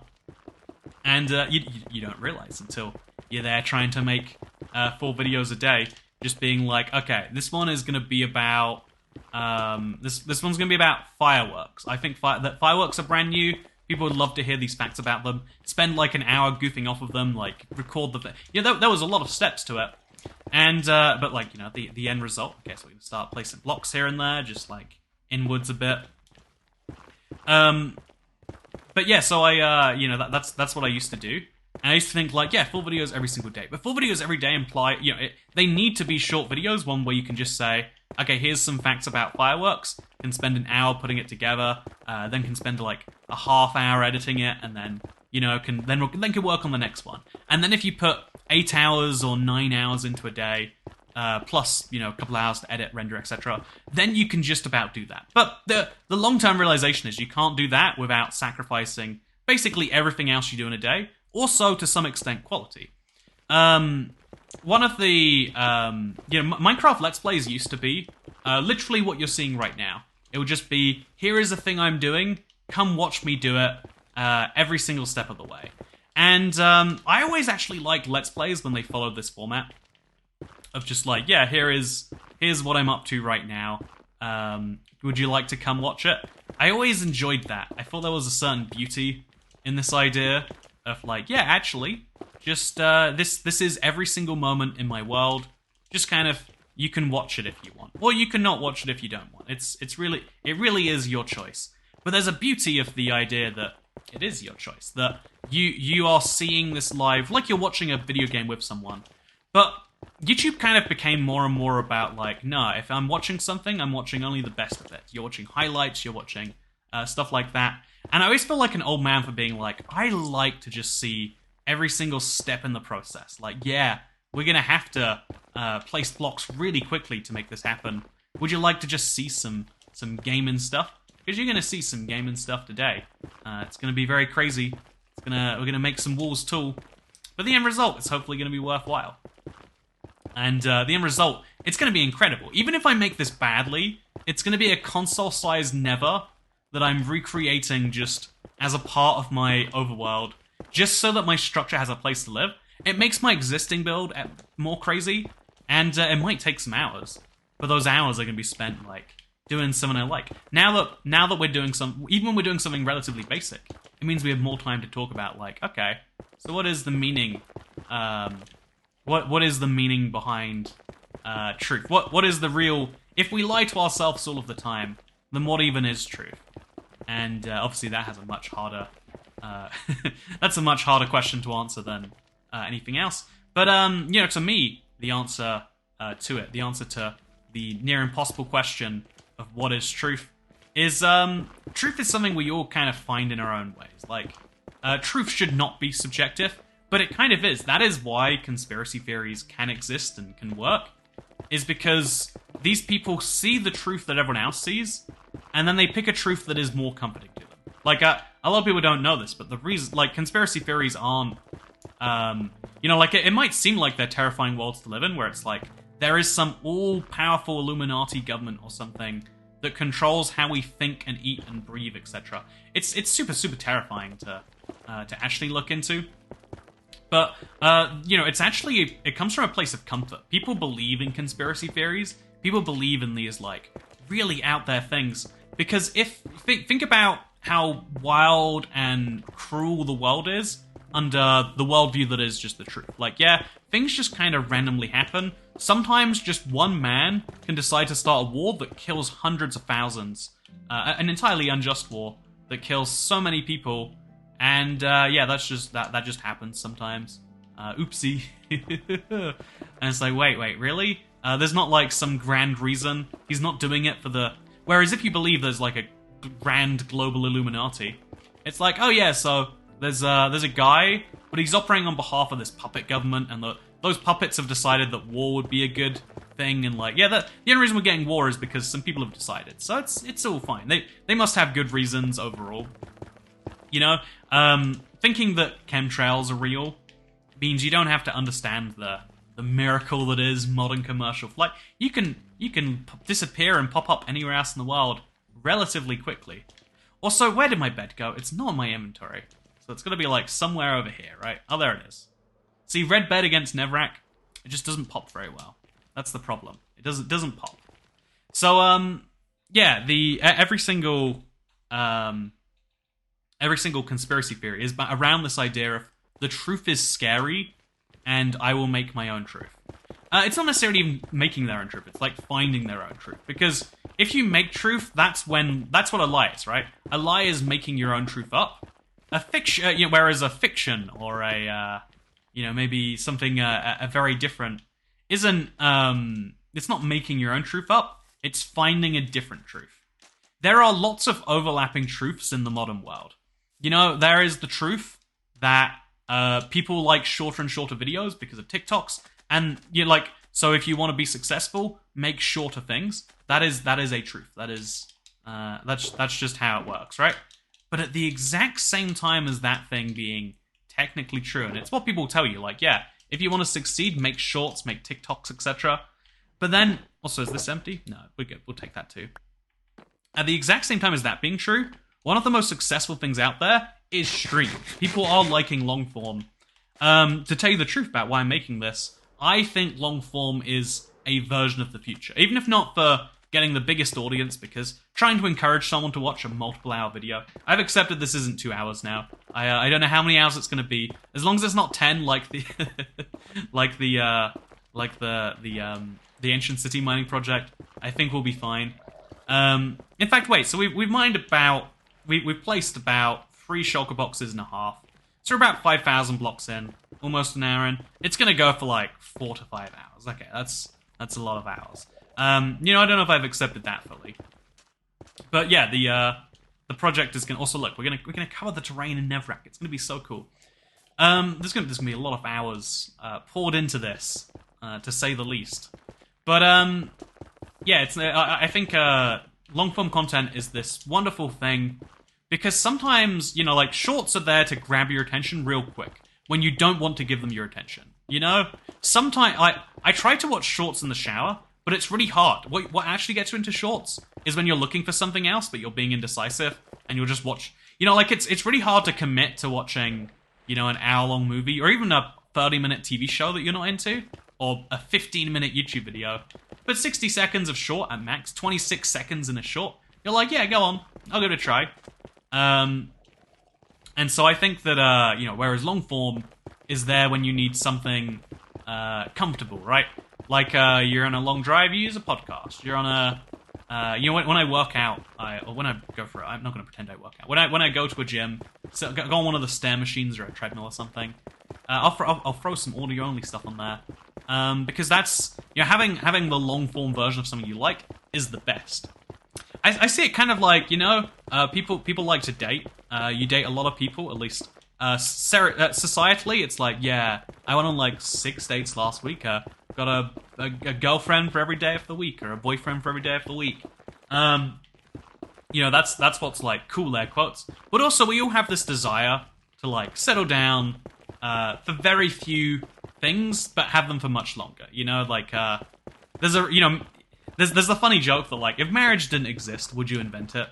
And you don't realize until you're there trying to make 4 videos a day, just being like, okay, this one is going to be about this one's going to be about fireworks. I think that fireworks are brand new. People would love to hear these facts about them. Spend like an hour goofing off of them, like record the... Yeah, there was a lot of steps to it. And, but like, you know, the end result, I guess we're going to start placing blocks here and there, just like inwards a bit. But yeah, so you know, that's what I used to do. And I used to think, like, yeah, 4 videos every single day. But 4 videos every day imply, you know, they need to be short videos, one where you can just say, okay, here's some facts about fireworks, can spend an hour putting it together, then can spend, like, a half hour editing it, and then, you know, can work on the next one. And then if you put 8 hours or 9 hours into a day, plus, you know, a couple hours to edit, render, etc., then you can just about do that. But the long-term realization is you can't do that without sacrificing basically everything else you do in a day. Also, to some extent, quality. One of the, you know, Minecraft Let's Plays used to be literally what you're seeing right now. It would just be, here is a thing I'm doing, come watch me do it every single step of the way. And I always actually liked Let's Plays when they followed this format of just like, yeah, here's what I'm up to right now. Would you like to come watch it? I always enjoyed that. I thought there was a certain beauty in this idea of like, yeah, actually, just this is every single moment in my world. Just kind of, you can watch it if you want, or you can not watch it if you don't want. It really is your choice. But there's a beauty of the idea that it is your choice, that you are seeing this live, like you're watching a video game with someone. But YouTube kind of became more and more about like, no, if I'm watching something, I'm watching only the best of it. You're watching highlights, you're watching stuff like that. And I always feel like an old man for being like, I like to just see every single step in the process. Like, yeah, we're going to have to place blocks really quickly to make this happen. Would you like to just see some gaming stuff? Because you're going to see some gaming stuff today. It's going to be very crazy. We're going to make some walls too. But the end result is hopefully going to be worthwhile. And the end result, it's going to be incredible. Even if I make this badly, it's going to be a console-sized Nether that I'm recreating just as a part of my overworld, just so that my structure has a place to live. It makes my existing build more crazy, and it might take some hours. But those hours are going to be spent, like, doing something I like. Now that we're doing even when we're doing something relatively basic, it means we have more time to talk about, like, okay, so what is the meaning, what is the meaning behind truth? What is the real... If we lie to ourselves all of the time, then what even is truth? And obviously that has a much harder... that's a much harder question to answer than anything else. But, you know, to me, the answer to it, the answer to the near impossible question of what is truth, is truth is something we all kind of find in our own ways. Like, truth should not be subjective, but it kind of is. That is why conspiracy theories can exist and can work, is because these people see the truth that everyone else sees, and then they pick a truth that is more comforting to them. Like, a lot of people don't know this, but the reason, like, conspiracy theories aren't, you know, like, it might seem like they're terrifying worlds to live in, where it's like, there is some all-powerful Illuminati government or something that controls how we think and eat and breathe, etc. It's super, super terrifying to actually look into. But, you know, it's actually, it comes from a place of comfort. People believe in conspiracy theories. People believe in these, like, really out there things. Because think about how wild and cruel the world is under the worldview that is just the truth. Like, yeah, things just kind of randomly happen. Sometimes just one man can decide to start a war that kills hundreds of thousands. An entirely unjust war that kills so many people. And, yeah, that's just, that just happens sometimes. Oopsie. And it's like, wait, really? There's not, like, some grand reason. He's not doing it for the... Whereas if you believe there's, like, a grand global Illuminati, it's like, oh, yeah, so there's a guy, but he's operating on behalf of this puppet government, and those puppets have decided that war would be a good thing, and, like, yeah, the only reason we're getting war is because some people have decided. So it's all fine. They must have good reasons overall. You know, thinking that chemtrails are real means you don't have to understand the miracle that is modern commercial flight. You can disappear and pop up anywhere else in the world relatively quickly. Also, where did my bed go? It's not in my inventory. So it's gonna be like somewhere over here, right? Oh, there it is. See, red bed against Netherrack, it just doesn't pop very well. That's the problem. It doesn't pop. So, yeah, every single conspiracy theory is around this idea of the truth is scary, and I will make my own truth. It's not necessarily even making their own truth. It's like finding their own truth. Because if you make truth, that's what a lie is, right? A lie is making your own truth up. A fiction, you know, whereas a fiction or a, you know, maybe something a very different isn't. It's not making your own truth up. It's finding a different truth. There are lots of overlapping truths in the modern world. You know, there is the truth that people like shorter and shorter videos because of TikToks, and you're like, so if you want to be successful, make shorter things. That is a truth. That's just how it works, right? But at the exact same time as that thing being technically true, and it's what people tell you, like, yeah, if you want to succeed, make shorts, make TikToks, etc. But then, also, is this empty? No, we're good. We'll take that too. At the exact same time as that being true, one of the most successful things out there is stream. People are liking long form. To tell you the truth about why I'm making this, I think long form is a version of the future. Even if not for getting the biggest audience, because trying to encourage someone to watch a multiple hour video. I've accepted this isn't 2 hours now. I don't know how many hours it's going to be. As long as it's not 10 like the the Ancient City mining project, I think we'll be fine. In fact, wait, so we've mined about... We've placed about 3 shulker boxes and a half. So we're about 5,000 blocks in, almost an hour in. It's going to go for like 4 to 5 hours. Okay, that's a lot of hours. You know, I don't know if I've accepted that fully. But yeah, the project is going to... Also, look, we're gonna cover the terrain in Netherrack. It's going to be so cool. There's going to be a lot of hours poured into this, to say the least. But, yeah, I think long-form content is this wonderful thing, because sometimes, you know, like, shorts are there to grab your attention real quick, when you don't want to give them your attention. You know? Sometimes I try to watch shorts in the shower, but it's really hard. What actually gets you into shorts is when you're looking for something else, but you're being indecisive, and you'll just watch... You know, like, it's really hard to commit to watching, you know, an hour-long movie, or even a 30-minute TV show that you're not into, or a 15-minute YouTube video. But 60 seconds of short at max, 26 seconds in a short, you're like, yeah, go on, I'll give it a try. And so I think that, you know, whereas long form is there when you need something comfortable, right? Like, you're on a long drive, you use a podcast. You're on a... you know, when I work out, or when I go for it, I'm not going to pretend I work out. When I go to a gym, so go on one of the stair machines or a treadmill or something, I'll throw some audio-only stuff on there. Because that's... You know, having the long-form version of something you like is the best. I see it kind of like, you know, people like to date. You date a lot of people, at least societally. It's like, yeah, I went on like 6 dates last week. Got a girlfriend for every day of the week, or a boyfriend for every day of the week. You know, that's what's like cool, air quotes. But also, we all have this desire to like settle down for very few things, but have them for much longer. You know, like there's a, you know. There's the funny joke that, like, if marriage didn't exist, would you invent it?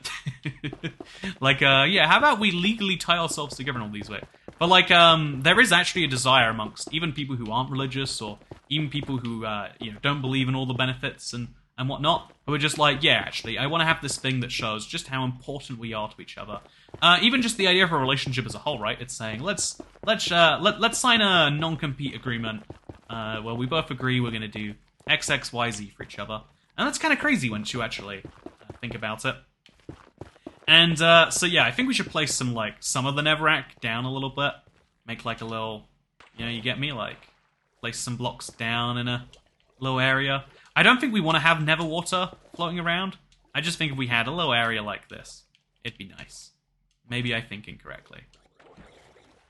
Like, yeah, how about we legally tie ourselves together in all these ways? But, like, there is actually a desire amongst even people who aren't religious, or even people who, you know, don't believe in all the benefits and whatnot, who are just like, yeah, actually, I want to have this thing that shows just how important we are to each other. Even just the idea of a relationship as a whole, right? It's saying, let's sign a non-compete agreement, where we both agree we're going to do X, X, Y, Z for each other. And that's kind of crazy once you actually think about it. And so yeah, I think we should place some of the Netherrack down a little bit. Make like a little, you know, you get me? Like, place some blocks down in a little area. I don't think we want to have nether water floating around. I just think if we had a little area like this, it'd be nice. Maybe I think incorrectly.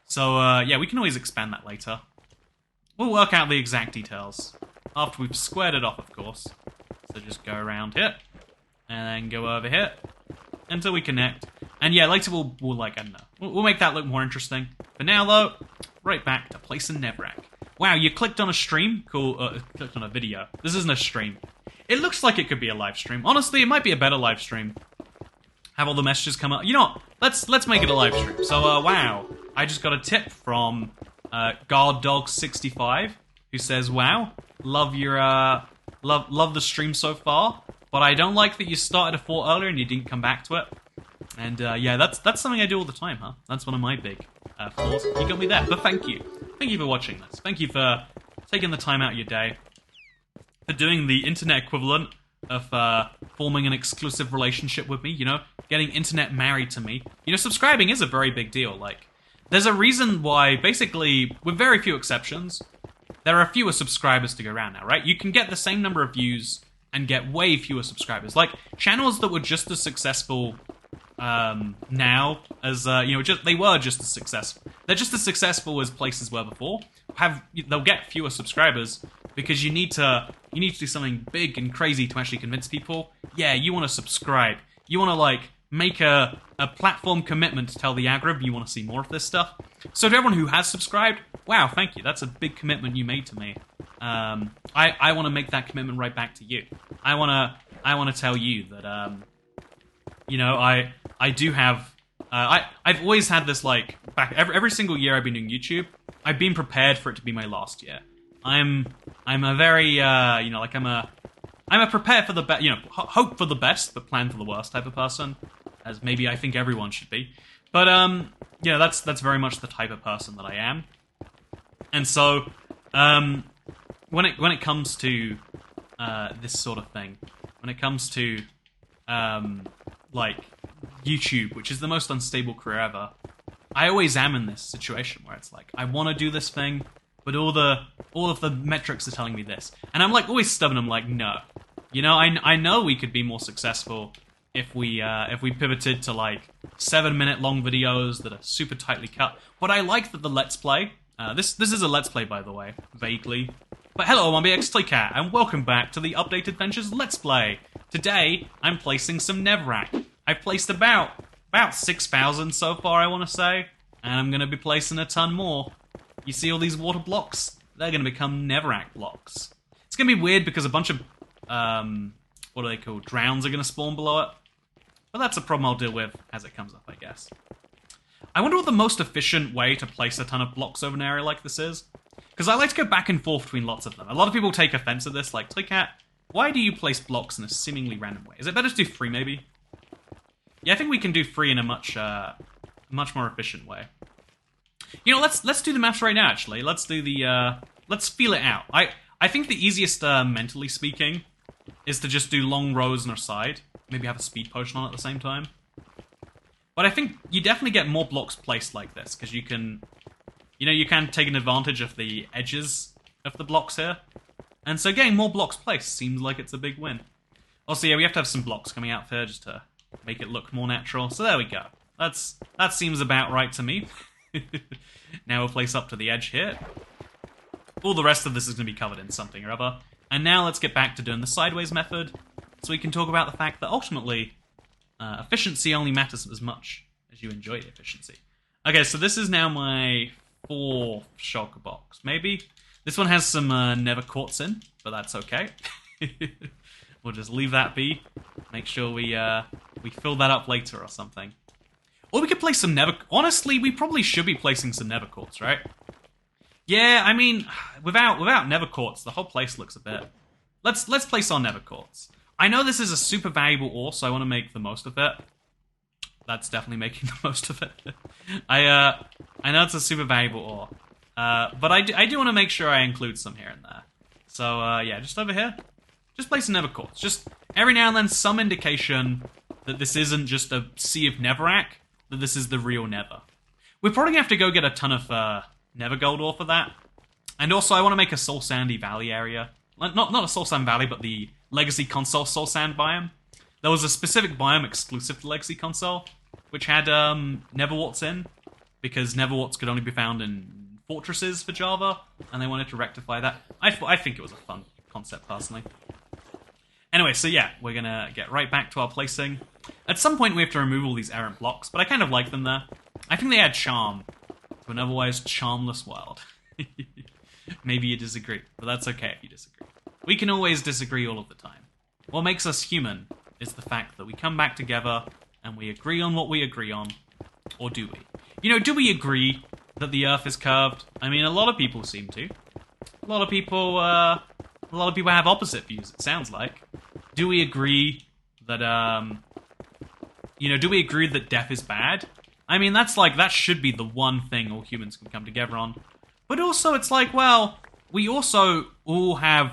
So yeah, we can always expand that later. We'll work out the exact details after we've squared it off, of course. So just go around here, and then go over here, until we connect. And yeah, later we'll like, I don't know, we'll make that look more interesting. For now, though, right back to placing Netherrack. Wow, you clicked on a stream? Cool, clicked on a video. This isn't a stream. It looks like it could be a live stream. Honestly, it might be a better live stream. Have all the messages come up. You know what? Let's make it a live stream. So, wow, I just got a tip from GuardDog65, who says, wow, love your, Love the stream so far, but I don't like that you started a fort earlier and you didn't come back to it. And yeah, that's something I do all the time, huh? That's one of my big flaws. You got me there, but thank you. Thank you for watching this. Thank you for taking the time out of your day, for doing the internet equivalent of forming an exclusive relationship with me, you know, getting internet married to me. You know, subscribing is a very big deal. Like, there's a reason why, basically, with very few exceptions, there are fewer subscribers to go around now, right? You can get the same number of views and get way fewer subscribers. Like, channels that were just as successful now as, you know, they were just as successful. They're just as successful as places were before. They'll get fewer subscribers because you need to do something big and crazy to actually convince people. Yeah, you want to subscribe. You want to, like, make a platform commitment to tell the algorithm you want to see more of this stuff. So to everyone who has subscribed, wow, thank you. That's a big commitment you made to me. I want to make that commitment right back to you. I want to tell you that, you know, I do have, I've always had this, like, every single year I've been doing YouTube, I've been prepared for it to be my last year. I'm a very, you know, like, I'm a prepare for the best, you know, hope for the best, but plan for the worst type of person, as maybe I think everyone should be. But, you know, that's very much the type of person that I am. And so, when it comes to this sort of thing, when it comes to like YouTube, which is the most unstable career ever, I always am in this situation where it's like, I want to do this thing, but all of the metrics are telling me this, and I'm like always stubborn. I'm like, no, you know, I know we could be more successful if we pivoted to like 7-minute long videos that are super tightly cut. But I like that the Let's Play. This is a Let's Play, by the way, vaguely. But hello, I'm BXToyCat, and welcome back to the Update Adventures Let's Play. Today, I'm placing some Netherrack. I've placed about 6,000 so far, I want to say, and I'm going to be placing a ton more. You see all these water blocks? they're going to become Netherrack blocks. It's going to be weird because a bunch of, what are they called? Drowns are going to spawn below it. But that's a problem I'll deal with as it comes up, I guess. I wonder what the most efficient way to place a ton of blocks over an area like this is. Because I like to go back and forth between lots of them. A lot of people take offense at this, like, Toycat, why do you place blocks in a seemingly random way? Is it better to do 3, maybe? Yeah, I think we can do 3 in a much more efficient way. You know, let's do the maths right now, actually. Let's do the, let's feel it out. I think the easiest, mentally speaking, is to just do long rows on our side. Maybe have a speed potion on at the same time. But I think you definitely get more blocks placed like this, because you can, you know, you can take an advantage of the edges of the blocks here. And so getting more blocks placed seems like it's a big win. Also, yeah, we have to have some blocks coming out here just to make it look more natural. So there we go. That seems about right to me. Now we'll place up to the edge here. All the rest of this is going to be covered in something or other. And now let's get back to doing the sideways method, so we can talk about the fact that ultimately, efficiency only matters as much as you enjoy efficiency. Okay, so this is now my 4th shulker box, maybe? This one has some never quartz in, but that's okay. We'll just leave that be. Make sure we fill that up later or something. Or we could place some never... Honestly, we probably should be placing some never quartz, right? Yeah, I mean, without never quartz, the whole place looks a bit... Let's place our never quartz. I know this is a super valuable ore, so I want to make the most of it. That's definitely making the most of it. I know it's a super valuable ore. But I do want to make sure I include some here and there. So, yeah, just over here. Just place a never quartz. Just every now and then some indication that this isn't just a sea of Netherrack, that this is the real Nether. We're probably going to have to go get a ton of Nether gold ore for that. And also, I want to make a Soul Sandy Valley area. Not a Soul Sand Valley, but the Legacy Console Soul Sand biome. There was a specific biome exclusive to Legacy Console, which had Neverwarts in, because Neverwarts could only be found in fortresses for Java, and they wanted to rectify that. I think it was a fun concept, personally. Anyway, so yeah, we're gonna get right back to our placing. At some point we have to remove all these errant blocks, but I kind of like them there. I think they add charm to an otherwise charmless world. Maybe you disagree, but that's okay if you disagree. We can always disagree all of the time. What makes us human is the fact that we come back together and we agree on what we agree on. Or do we? You know, do we agree that the Earth is curved? I mean, a lot of people seem to. A lot of people have opposite views, it sounds like. Do we agree that, you know, do we agree that death is bad? I mean, that should be the one thing all humans can come together on. But also, it's like, well, we also all have...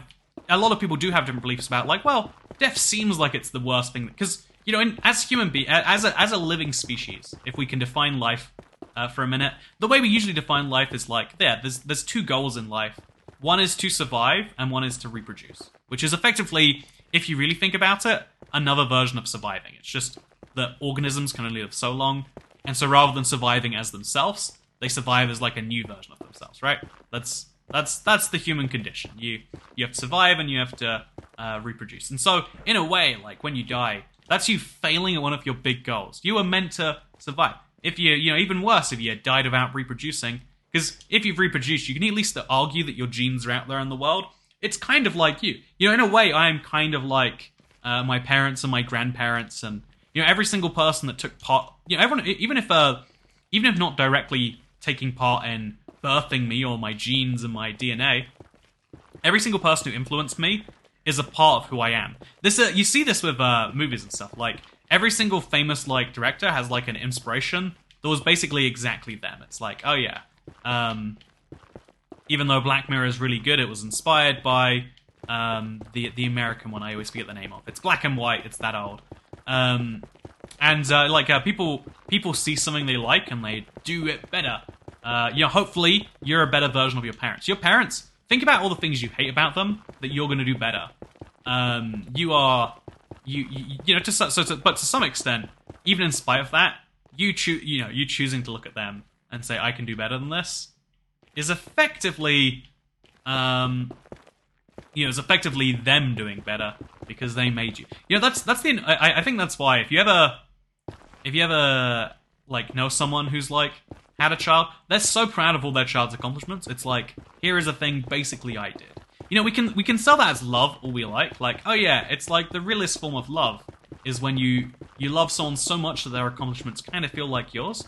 A lot of people do have different beliefs about, like, well, death seems like it's the worst thing. Because, you know, as a living species, if we can define life for a minute, the way we usually define life is like, there's 2 goals in life. One is to survive, and one is to reproduce. Which is effectively, if you really think about it, another version of surviving. It's just that organisms can only live so long, and so rather than surviving as themselves, they survive as like a new version of themselves, right? That's the human condition. You have to survive and you have to reproduce. And so, in a way, like when you die, that's you failing at one of your big goals. You were meant to survive. If you know, even worse, if you died without reproducing, because if you've reproduced, you can at least argue that your genes are out there in the world. It's kind of like you. You know, in a way, I am kind of like my parents and my grandparents, and you know, every single person that took part. You know, everyone, even if not directly taking part in birthing me or my genes and my DNA, every single person who influenced me is a part of who I am. This you see this with movies and stuff. Like every single famous like director has like an inspiration that was basically exactly them. It's like, oh yeah, even though Black Mirror is really good, it was inspired by the American one. I always forget the name of. It's black and white. It's that old. People see something they like and they do it better. You know, hopefully you're a better version of your parents. Your parents, think about all the things you hate about them that you're going to do better. You know, but to some extent, even in spite of that, you choosing to look at them and say, I can do better than this, is effectively, is effectively them doing better because they made you. You know, I think that's why if you ever like know someone who's like had a child, they're so proud of all their child's accomplishments. It's like here is a thing basically I did. You know, we can sell that as love all we like, oh yeah, it's like the realist form of love is when you love someone so much that their accomplishments kind of feel like yours.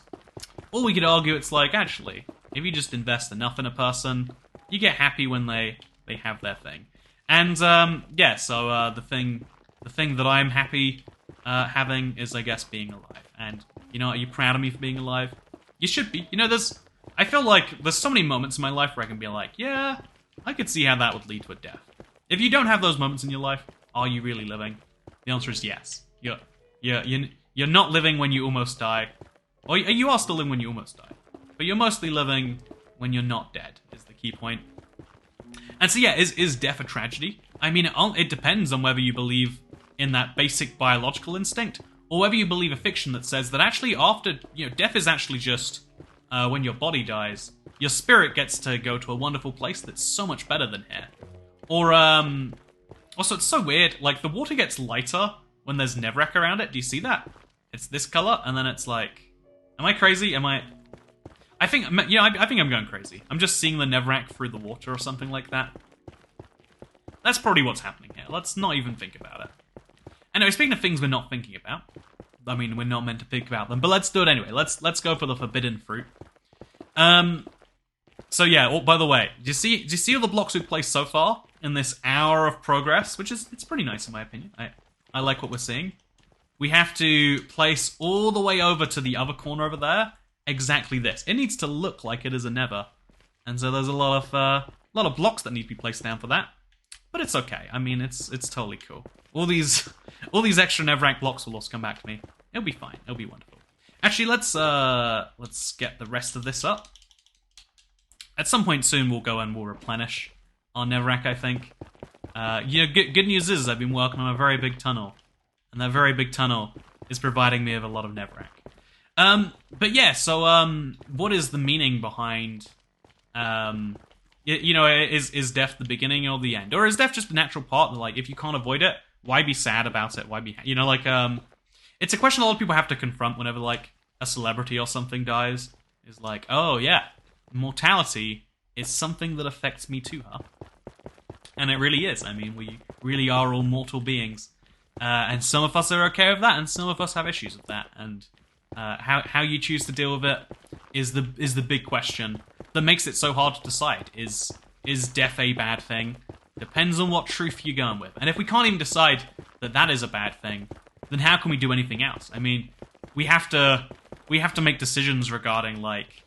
Or we could argue it's like, actually, if you just invest enough in a person, you get happy when they have their thing. And yeah, so the thing that I'm happy having is, I guess, being alive. And you know, are you proud of me for being alive? You should be. You know, I feel like there's so many moments in my life where I can be like, yeah, I could see how that would lead to a death. If you don't have those moments in your life, are you really living? The answer is yes. You're not living when you almost die. Or you are still living when you almost die. But you're mostly living when you're not dead, is the key point. And so yeah, is death a tragedy? I mean, it depends on whether you believe in that basic biological instinct, or whether you believe a fiction that says that actually after, you know, death is actually just when your body dies, your spirit gets to go to a wonderful place that's so much better than here. Or, also it's so weird, like the water gets lighter when there's Netherrack around it. Do you see that? It's this color, and then it's like, am I crazy? I think I'm going crazy. I'm just seeing the Netherrack through the water or something like that. That's probably what's happening here. Let's not even think about it. Anyway, speaking of things we're not thinking about, I mean, we're not meant to think about them, but let's do it anyway. Let's go for the forbidden fruit. So yeah, oh, by the way, do you see all the blocks we've placed so far in this hour of progress? Which is, it's pretty nice in my opinion. I like what we're seeing. We have to place all the way over to the other corner over there exactly this. It needs to look like it is a nether. And so there's a lot of blocks that need to be placed down for that. But it's okay. I mean, it's totally cool. All these extra Netherrack blocks will also come back to me. It'll be fine. It'll be wonderful. Actually, let's get the rest of this up. At some point soon, we'll go and we'll replenish our Netherrack, I think. You know, good news is I've been working on a very big tunnel. And that very big tunnel is providing me with a lot of Netherrack. But yeah, so, what is the meaning behind, you know, is death the beginning or the end? Or is death just a natural part that, like, if you can't avoid it, why be sad about it? Why be, you know, like, it's a question a lot of people have to confront whenever, like, a celebrity or something dies. Is like, oh, yeah, mortality is something that affects me too, huh? And it really is. I mean, we really are all mortal beings. And some of us are okay with that, and some of us have issues with that. And how you choose to deal with it is the big question that makes it so hard to decide. Is death a bad thing? Depends on what truth you're going with. And if we can't even decide that that is a bad thing, then how can we do anything else? I mean, we have to make decisions regarding, like,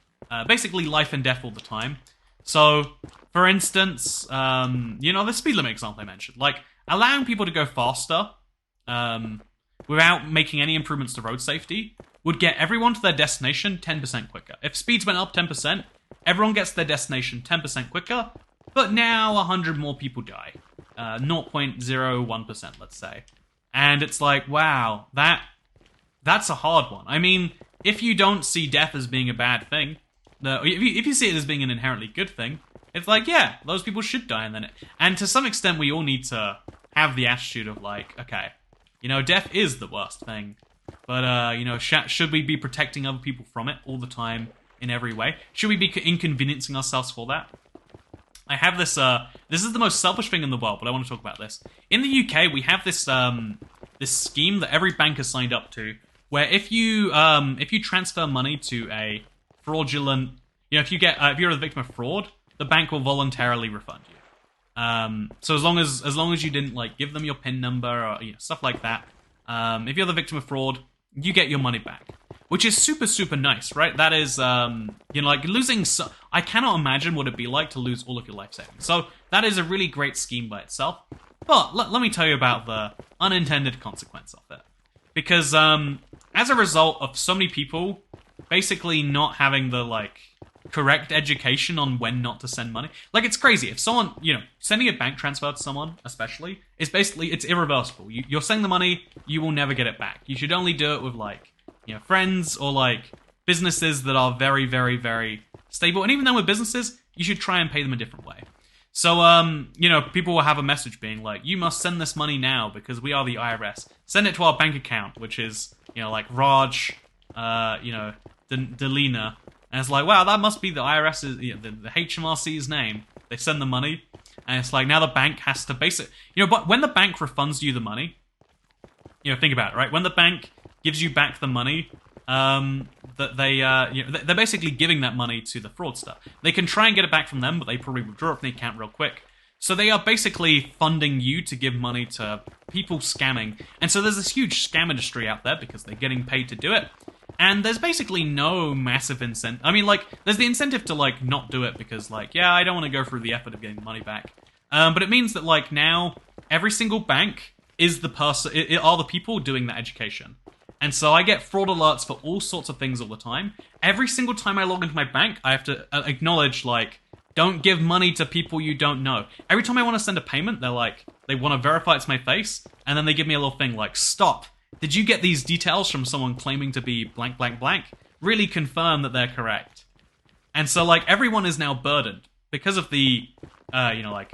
basically life and death all the time. So, for instance, you know, the speed limit example I mentioned, like, allowing people to go faster without making any improvements to road safety would get everyone to their destination 10% quicker. If speeds went up 10%, everyone gets to their destination 10% quicker, but now 100 more people die. 0.01%, let's say. And it's like, wow, that's a hard one. I mean, if you don't see death as being a bad thing, if you see it as being an inherently good thing, it's like, yeah, those people should die, and to some extent we all need to have the attitude of like, okay, you know, death is the worst thing, but you know, should we be protecting other people from it all the time in every way? Should we be inconveniencing ourselves for that? I have this, this is the most selfish thing in the world, but I want to talk about this. In the UK, we have this, this scheme that every bank has signed up to, where if you transfer money to a fraudulent, you know, if you're the victim of fraud, the bank will voluntarily refund you. So as long as you didn't, like, give them your PIN number or, you know, stuff like that, if you're the victim of fraud, you get your money back, which is super, super nice, right? That is, you know, like, losing, I cannot imagine what it'd be like to lose all of your life savings. So that is a really great scheme by itself. But let me tell you about the unintended consequence of it. Because, as a result of so many people basically not having the, like, correct education on when not to send money. Like, it's crazy. If someone, you know, sending a bank transfer to someone, especially, is basically, it's irreversible. You're sending the money, you will never get it back. You should only do it with, like, you know, friends or, like, businesses that are very, very, very stable. And even then with businesses, you should try and pay them a different way. So, you know, people will have a message being like, you must send this money now because we are the IRS. Send it to our bank account, which is, you know, like Raj, you know, Delina. And it's like, wow, that must be the IRS's, you know, the HMRC's name. They send the money, and it's like now the bank has to but when the bank refunds you the money, think about it, right? When the bank gives you back the money, they're basically giving that money to the fraudster. They can try and get it back from them, but they probably withdraw it from the account real quick. So they are basically funding you to give money to people scamming. And so there's this huge scam industry out there because they're getting paid to do it. And there's basically no massive incentive. I mean, there's the incentive to, not do it because, I don't want to go through the effort of getting the money back. But it means that, now, every single bank is are the people doing that education. And so I get fraud alerts for all sorts of things all the time. Every single time I log into my bank, I have to acknowledge, don't give money to people you don't know. Every time I want to send a payment, they want to verify it's my face, and then they give me a little thing stop. Did you get these details from someone claiming to be blank, blank, blank? Really confirm that they're correct. And so, everyone is now burdened because of the, what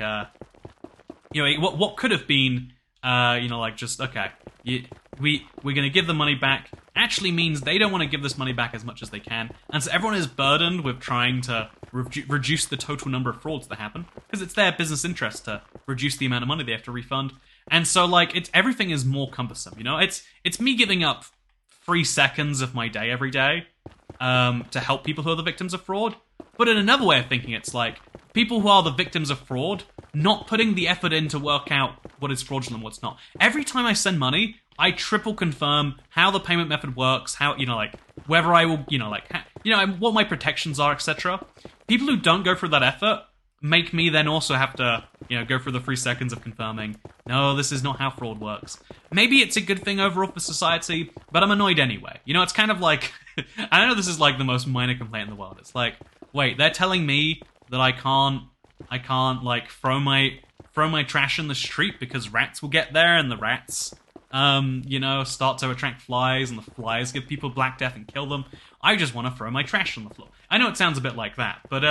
could have been, just, okay, we're going to give the money back, actually means they don't want to give this money back as much as they can. And so everyone is burdened with trying to reduce the total number of frauds that happen, because it's their business interest to reduce the amount of money they have to refund. And so, everything is more cumbersome, It's me giving up 3 seconds of my day every day to help people who are the victims of fraud. But in another way of thinking, it's people who are the victims of fraud not putting the effort in to work out what is fraudulent and what's not. Every time I send money, I triple confirm how the payment method works, how, whether I will, what my protections are, etc. People who don't go through that effort make me then also have to, go through the 3 seconds of confirming, no, this is not how fraud works. Maybe it's a good thing overall for society, but I'm annoyed anyway. It's kind of I know this is the most minor complaint in the world. It's wait, they're telling me that I can't throw my trash in the street because rats will get there, and the rats, start to attract flies, and the flies give people Black Death and kill them. I just want to throw my trash on the floor. I know it sounds a bit like that, but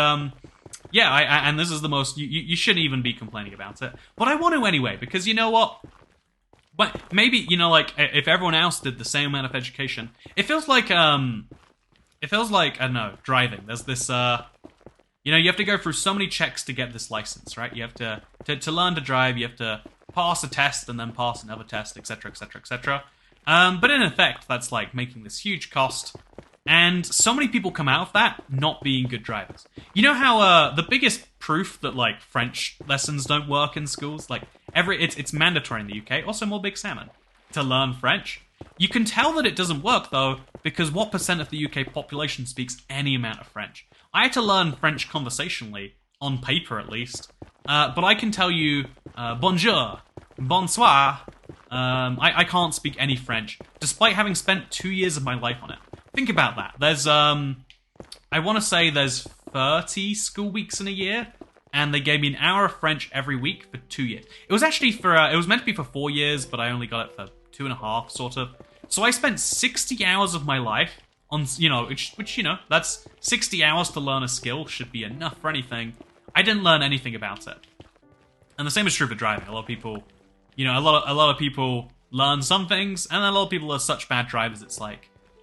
yeah, and this is the most, you shouldn't even be complaining about it. But I want to anyway, because you know what? But maybe, if everyone else did the same amount of education, it feels like, I don't know, driving. There's this, you have to go through so many checks to get this license, right? You have to learn to drive, you have to pass a test and then pass another test, etc., etc., etc. But in effect, that's making this huge cost. And so many people come out of that not being good drivers. You know how the biggest proof that French lessons don't work in schools, it's mandatory in the UK, also more Big Salmon, to learn French. You can tell that it doesn't work though, because what percent of the UK population speaks any amount of French? I had to learn French conversationally, on paper at least, but I can tell you bonjour, bonsoir. I can't speak any French, despite having spent 2 years of my life on it. Think about that. There's, I want to say there's 30 school weeks in a year, and they gave me an hour of French every week for 2 years. It was actually it was meant to be for 4 years, but I only got it for 2.5, sort of. So I spent 60 hours of my life on, which that's 60 hours to learn a skill should be enough for anything. I didn't learn anything about it. And the same is true for driving. A lot of people, a lot of people learn some things, and then a lot of people are such bad drivers, it's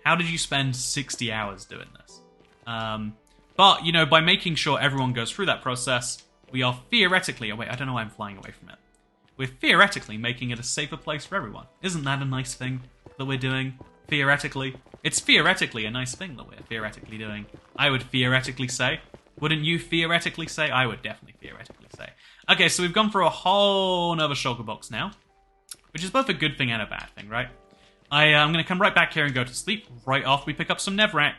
how did you spend 60 hours doing this? But, by making sure everyone goes through that process, we are theoretically, I don't know why I'm flying away from it. We're theoretically making it a safer place for everyone. Isn't that a nice thing that we're doing? Theoretically. It's theoretically a nice thing that we're theoretically doing. I would theoretically say. Wouldn't you theoretically say? I would definitely theoretically say. Okay, so we've gone through a whole nother shulker box now, which is both a good thing and a bad thing, right? I'm going to come right back here and go to sleep right after we pick up some Netherrack,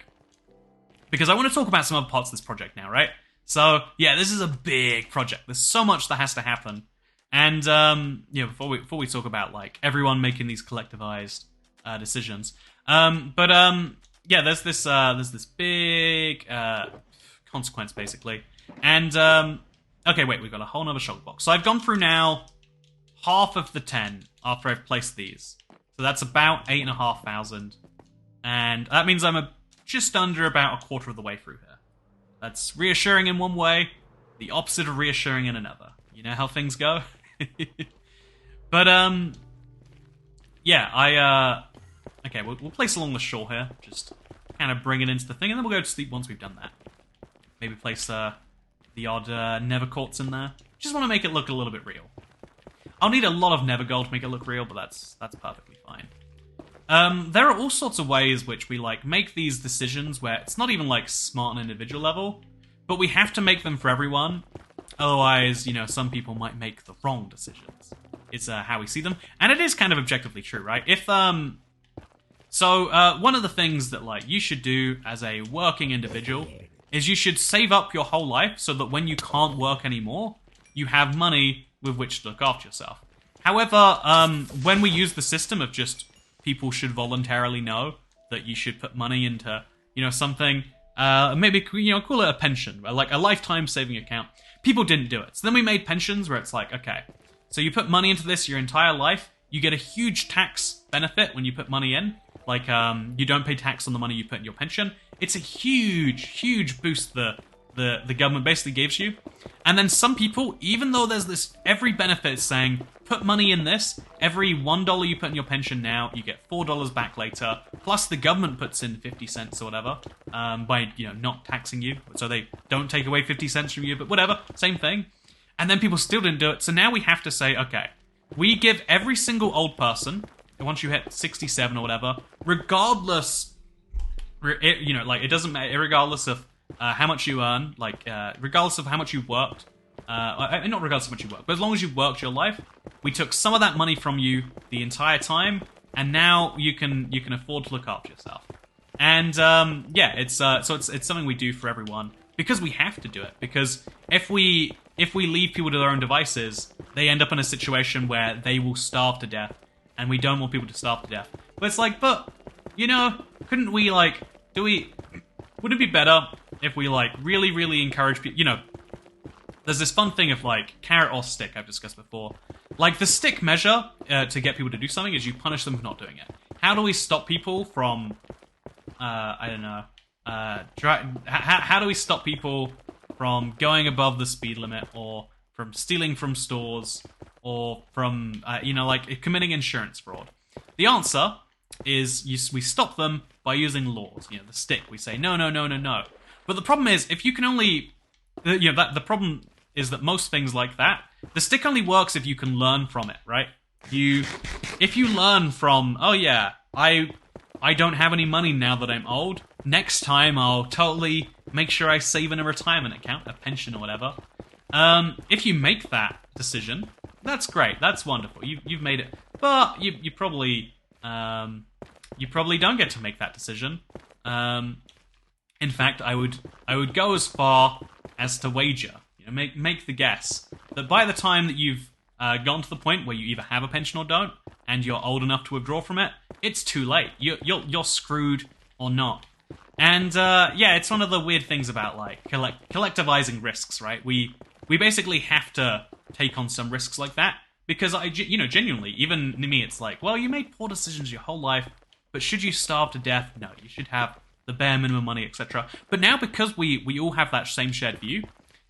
because I want to talk about some other parts of this project now, right? So, yeah, this is a big project. There's so much that has to happen. And, before we talk about, everyone making these collectivized decisions. Yeah, there's this big consequence, basically. And, okay, wait, we've got a whole nother shulker box. So I've gone through now half of the 10 after I've placed these. So that's about 8,500. And that means I'm just under about a quarter of the way through here. That's reassuring in one way, the opposite of reassuring in another. You know how things go? But, yeah, okay, we'll place along the shore here. Just kind of bring it into the thing, and then we'll go to sleep once we've done that. Maybe place, the odd Never Quartz in there. Just want to make it look a little bit real. I'll need a lot of Never Gold to make it look real, but that's perfectly fine. There are all sorts of ways which we like make these decisions where it's not even like smart on an individual level, but we have to make them for everyone. Otherwise, you know, some people might make the wrong decisions. It's how we see them, and it is kind of objectively true, right? If one of the things that like you should do as a working individual is you should save up your whole life so that when you can't work anymore, you have money with which to look after yourself. However, when we use the system of just people should voluntarily know that you should put money into, you know, something, maybe, you know, call it a pension, like a lifetime saving account, people didn't do it. So then we made pensions where it's like, okay, so you put money into this your entire life, you get a huge tax benefit when you put money in, like you don't pay tax on the money you put in your pension. It's a huge boost the government basically gives you. And then some people, even though there's this, every benefit is saying, put money in this, every $1 you put in your pension now, you get $4 back later, plus the government puts in 50 cents or whatever, by, you know, not taxing you, so they don't take away 50 cents from you, but whatever, same thing. And then people still didn't do it, so now we have to say, okay, we give every single old person, once you hit 67 or whatever, regardless, you know, like, it doesn't matter, regardless of how much you earn, like, regardless of how much you've worked, not regardless of how much you work, but as long as you've worked your life, we took some of that money from you the entire time, and now you can afford to look after yourself. And yeah, it's something we do for everyone because we have to do it. Because if we leave people to their own devices, they end up in a situation where they will starve to death, and we don't want people to starve to death. But it's like, but you know, couldn't we like? Would it be better if we like really encourage people? You know, there's this fun thing of like carrot or stick I've discussed before. Like the stick measure to get people to do something is you punish them for not doing it. How do we stop people from, I don't know, how do we stop people from going above the speed limit or from stealing from stores or from, you know, like committing insurance fraud? The answer is we stop them by using laws. You know, the stick, we say, no. But the problem is, if you can only, you know, the problem is that most things like that, the stick only works if you can learn from it, right? If you learn from, oh yeah, I don't have any money now that I'm old, next time I'll totally make sure I save in a retirement account, a pension or whatever. If you make that decision, that's great, that's wonderful, you've made it, but you probably don't get to make that decision. In fact, I would go as far as to wager, you know, make the guess that by the time that you've gone to the point where you either have a pension or don't, and you're old enough to withdraw from it, it's too late. You're screwed or not. And yeah, it's one of the weird things about like collectivizing risks, right? We basically have to take on some risks like that because you know, genuinely, even to me, it's like, well, you made poor decisions your whole life, but should you starve to death? No, you should have the bare minimum money, etc. But now, because we all have that same shared view,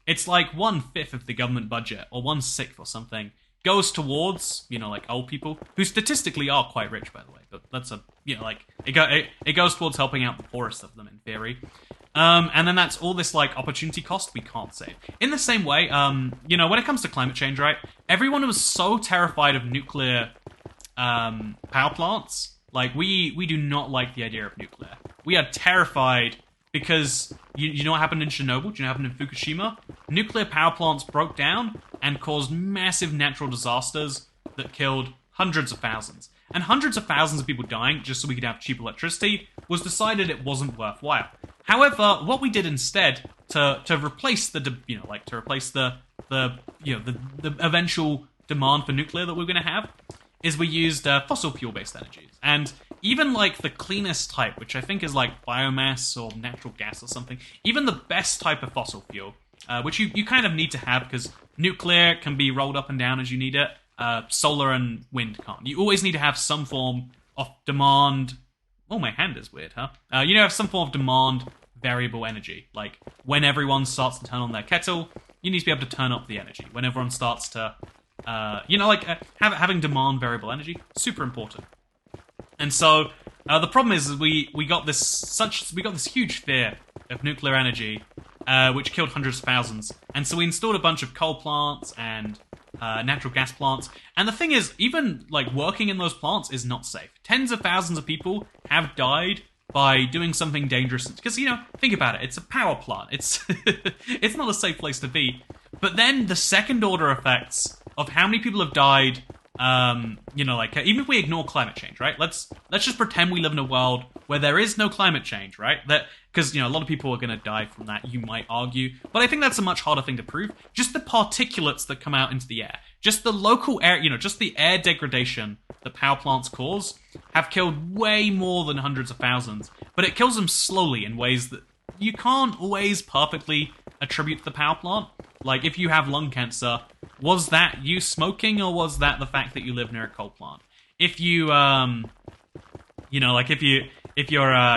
it's like 1/5 of the government budget, or 1/6 or something, goes towards, you know, like old people, who statistically are quite rich, by the way. But that's a, you know, like, it goes towards helping out the poorest of them, in theory. And then that's all this, like, opportunity cost we can't save. In the same way, you know, when it comes to climate change, right, everyone was so terrified of nuclear power plants. Like, we do not like the idea of nuclear. We are terrified because, you know what happened in Chernobyl? Do you know what happened in Fukushima? Nuclear power plants broke down and caused massive natural disasters that killed hundreds of thousands. And hundreds of thousands of people dying just so we could have cheap electricity was decided it wasn't worthwhile. However, what we did instead to replace the eventual demand for nuclear that we're going to have is we used fossil fuel-based energies. And even like the cleanest type, which I think is like biomass or natural gas or something, even the best type of fossil fuel, which you kind of need to have because nuclear can be rolled up and down as you need it, solar and wind can't. You always need to have some form of demand. Oh, my hand is weird, huh? You know, have some form of demand variable energy. Like, when everyone starts to turn on their kettle, you need to be able to turn up the energy. When everyone starts to, you know, like, having demand variable energy, super important. And so, the problem is we got this huge fear of nuclear energy, which killed hundreds of thousands. And so we installed a bunch of coal plants and natural gas plants. And the thing is, even like working in those plants is not safe. Tens of thousands of people have died by doing something dangerous. Because, you know, think about it. It's a power plant. It's it's not a safe place to be. But then the second order effects of how many people have died, you know, like even if we ignore climate change, right? Let's just pretend we live in a world where there is no climate change, right? That because, you know, a lot of people are going to die from that, you might argue. But I think that's a much harder thing to prove. Just the particulates that come out into the air. Just the local air, you know, just the air degradation that power plants cause have killed way more than hundreds of thousands. But it kills them slowly in ways that you can't always perfectly attribute to the power plant. Like, if you have lung cancer, was that you smoking, or was that the fact that you live near a coal plant? If you, you know, like if you're,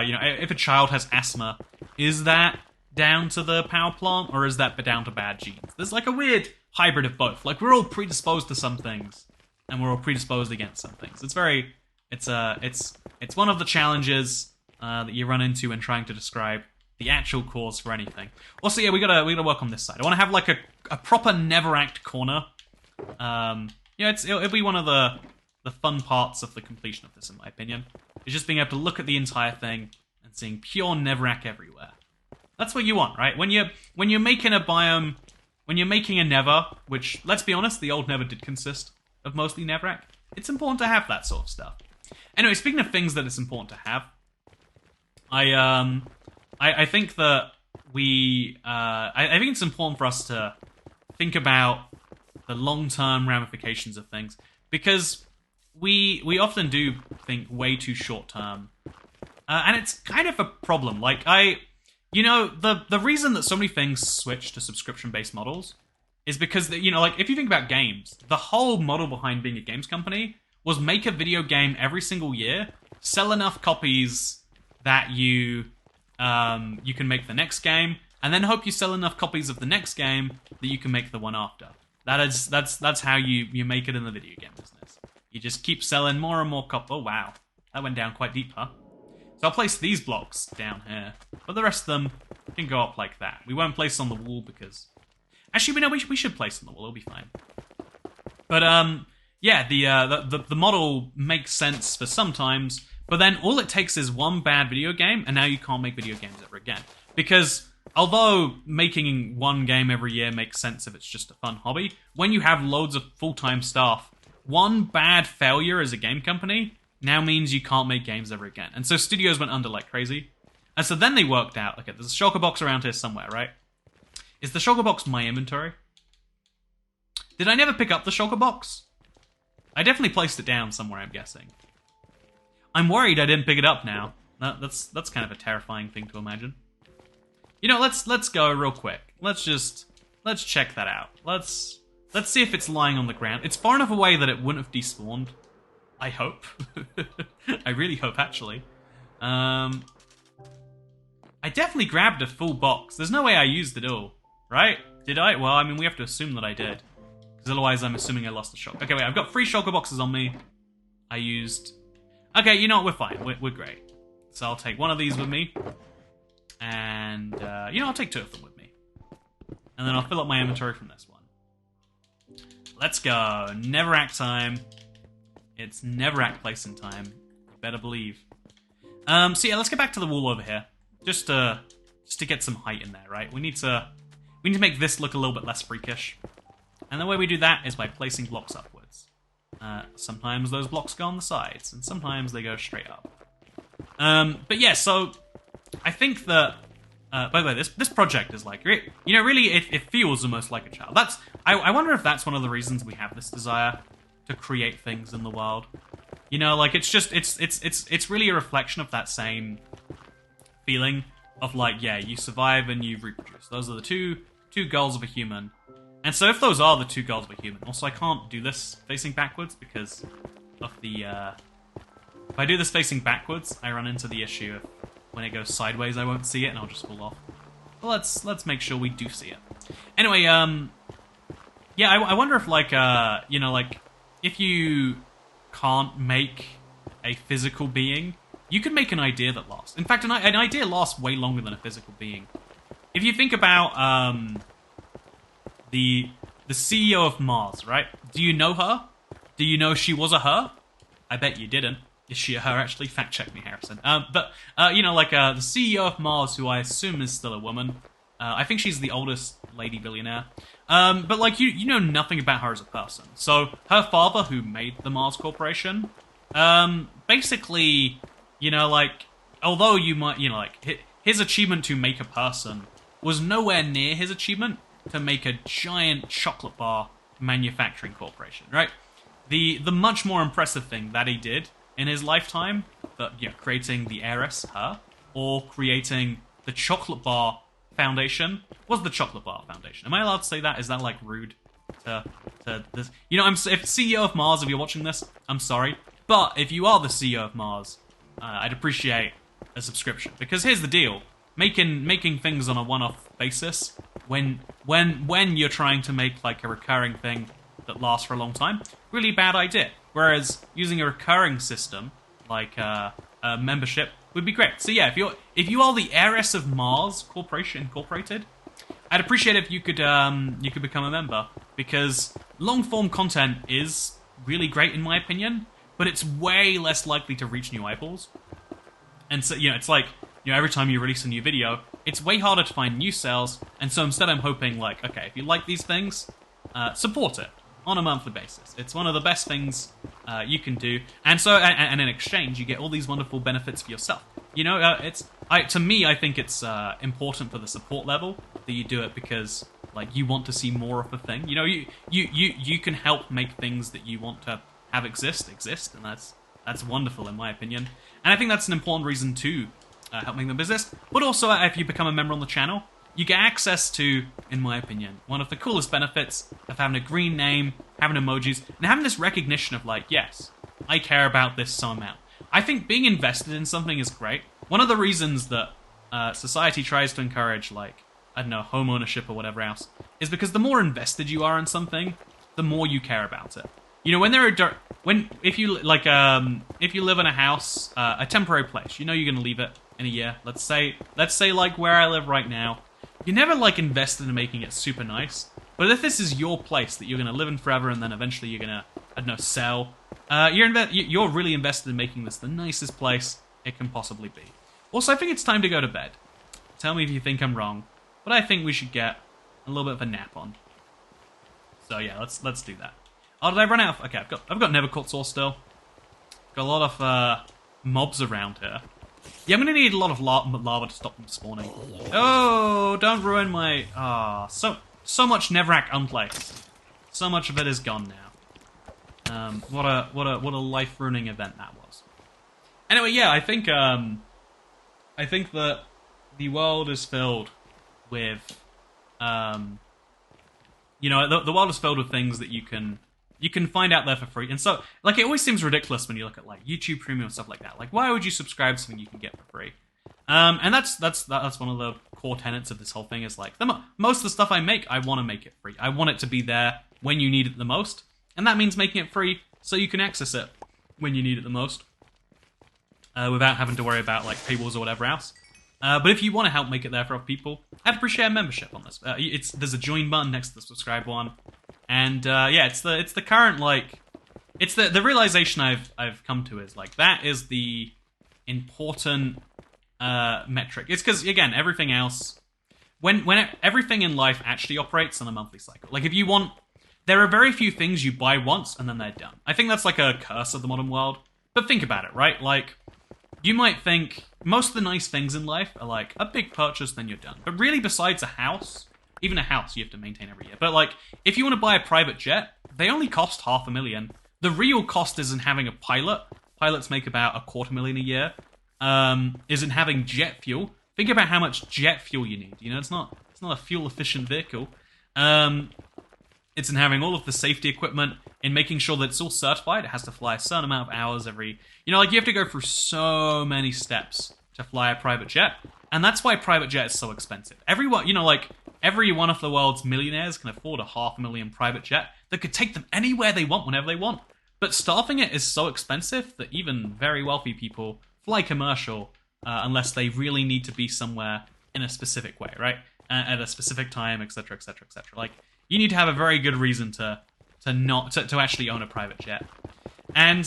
you know, if a child has asthma, is that down to the power plant, or is that down to bad genes? There's like a weird hybrid of both. Like, we're all predisposed to some things, and we're all predisposed against some things. It's very, it's one of the challenges that you run into when trying to describe the actual cause for anything. Also, yeah, we gotta work on this side. I want to have like a proper Netherrack corner. You know, it'll be one of the fun parts of the completion of this, in my opinion. Is just being able to look at the entire thing and seeing pure Netherrack everywhere. That's what you want, right? When you're making a biome, when you're making a Nether, which, let's be honest, the old Nether did consist of mostly Netherrack. It's important to have that sort of stuff. Anyway, speaking of things that it's important to have, I think that I think it's important for us to think about the long-term ramifications of things, because we often do think way too short-term, and it's kind of a problem. Like, you know, the reason that so many things switch to subscription-based models is because, you know, like, if you think about games, the whole model behind being a games company was make a video game every single year, sell enough copies that you can make the next game, and then hope you sell enough copies of the next game that you can make the one after. That's how you make it in the video game business. You just keep selling more and more copies. Oh, wow. That went down quite deep, huh? So I'll place these blocks down here, but the rest of them can go up like that. We won't place on the wall because... Actually, we should place on the wall. It'll be fine. But, yeah, the model makes sense for sometimes, but then all it takes is one bad video game, and now you can't make video games ever again. Because although making one game every year makes sense if it's just a fun hobby, when you have loads of full-time staff, one bad failure as a game company now means you can't make games ever again. And so studios went under like crazy. And so then they worked out, okay, there's a shulker box around here somewhere, right? Is the shulker box my inventory? Did I never pick up the shulker box? I definitely placed it down somewhere, I'm guessing. I'm worried I didn't pick it up now. That's kind of a terrifying thing to imagine. You know, let's go real quick. Let's check that out. Let's see if it's lying on the ground. It's far enough away that it wouldn't have despawned. I hope. I really hope, actually. I definitely grabbed a full box. There's no way I used it all, right? Did I? Well, I mean, we have to assume that I did. Because otherwise I'm assuming I lost the shulker. Okay, wait, I've got 3 shulker boxes on me. I used... Okay, you know what, we're fine. We're great. So I'll take one of these with me. And, you know, I'll take 2 of them with me. And then I'll fill up my inventory from this one. Let's go. Netherrack time. It's Netherrack placing time. You better believe. So yeah, let's get back to the wall over here. Just to get some height in there, right? We need to make this look a little bit less freakish. And the way we do that is by placing blocks upwards. Sometimes those blocks go on the sides, and sometimes they go straight up. But yeah, so I think that... by the way, this project is like... You know, really, it feels almost like a child. I wonder if that's one of the reasons we have this desire to create things in the world. You know, like, it's really a reflection of that same feeling of, like, yeah, you survive and you reproduce. Those are the two goals of a human. And so if those are the 2 goals of a human... Also, I can't do this facing backwards because of the... If I do this facing backwards, I run into the issue of when it goes sideways, I won't see it and I'll just fall off. But let's make sure we do see it. Anyway, yeah, I wonder if, like, you know, like, if you can't make a physical being, you can make an idea that lasts. In fact, an idea lasts way longer than a physical being. if you think about the CEO of Mars, right? Do you know her? Do you know she was a her? I bet you didn't. Is she a her, actually? Fact check me, Harrison. You know, like the CEO of Mars, who I assume is still a woman. I think she's the oldest lady billionaire. But like, you know nothing about her as a person. So her father, who made the Mars Corporation, basically, you know, like, although you might, you know, like, his achievement to make a person was nowhere near his achievement to make a giant chocolate bar manufacturing corporation, right? The much more impressive thing that he did in his lifetime, you know, creating the heiress, her, or creating the chocolate bar foundation, was the chocolate bar foundation. Am I allowed to say that? Is that, like, rude to this? You know, if CEO of Mars, if you're watching this, I'm sorry. But if you are the CEO of Mars, I'd appreciate a subscription. Because here's the deal. Making things on a one-off basis, when you're trying to make, like, a recurring thing that lasts for a long time, really bad idea. Whereas using a recurring system, like a membership, would be great. So yeah, if you are the heiress of Mars Corporation Incorporated, I'd appreciate if you could become a member, because long form content is really great in my opinion, but it's way less likely to reach new eyeballs. And so, you know, it's like, you know, every time you release a new video, it's way harder to find new sales. And so instead, I'm hoping, like, okay, if you like these things, support it on a monthly basis. It's one of the best things you can do, and so and in exchange you get all these wonderful benefits for yourself. You know, to me, I think it's important for the support level that you do it, because like you want to see more of a thing. You know, you can help make things that you want to have exist, and that's wonderful in my opinion. And I think that's an important reason to help make the business. But also, if you become a member on the channel, you get access to, in my opinion, one of the coolest benefits of having a green name, having emojis, and having this recognition of, like, yes, I care about this some amount. I think being invested in something is great. One of the reasons that society tries to encourage, like, I don't know, home ownership or whatever else, is because the more invested you are in something, the more you care about it. You know, if you live in a house, a temporary place, you know you're gonna leave it in a year. Let's say like where I live right now. You're never, like, invested in making it super nice. But if this is your place that you're going to live in forever and then eventually you're going to, I don't know, sell, you're really invested in making this the nicest place it can possibly be. Also, I think it's time to go to bed. Tell me if you think I'm wrong, but I think we should get a little bit of a nap on. So yeah, let's do that. Oh, did I run out of... Okay, I've got never caught source still. Got a lot of mobs around here. Yeah, I'm gonna need a lot of lava to stop them spawning. Oh, don't ruin my... so much Netherrack unplaced. So much of it is gone now. What a life-ruining event that was. Anyway, yeah, I think that the world is filled with, you know, the world is filled with things that you can find out there for free. And so, like, it always seems ridiculous when you look at, like, YouTube Premium and stuff like that. Like, why would you subscribe to something you can get for free? And that's one of the core tenets of this whole thing, is, like, most of the stuff I make, I want to make it free. I want it to be there when you need it the most. And that means making it free so you can access it when you need it the most. Without having to worry about, like, paywalls or whatever else. But if you want to help make it there for other people, I'd appreciate a membership on this. There's a join button next to the subscribe one. And yeah, it's the current, like, it's the realization I've come to is, like, that is the important metric. It's because, again, everything else, when everything in life actually operates on a monthly cycle. Like, if you want, there are very few things you buy once and then they're done. I think that's like a curse of the modern world. But think about it, right? Like, you might think most of the nice things in life are like a big purchase, then you're done. But really, besides a house, even a house you have to maintain every year. But, like, if you want to buy a private jet, they only cost $500,000. The real cost isn't having a pilot. Pilots make about $250,000 a year. Isn't having jet fuel. Think about how much jet fuel you need. You know, it's not a fuel efficient vehicle. It's in having all of the safety equipment, in making sure that it's all certified. It has to fly a certain amount of hours every... You know, like, you have to go through so many steps to fly a private jet. And that's why private jet is so expensive. Everyone, you know, like, every one of the world's millionaires can afford a $500,000 private jet that could take them anywhere they want, whenever they want. But staffing it is so expensive that even very wealthy people fly commercial unless they really need to be somewhere in a specific way, right? at a specific time, etc., etc., etc. Like, you need to have a very good reason to actually own a private jet. And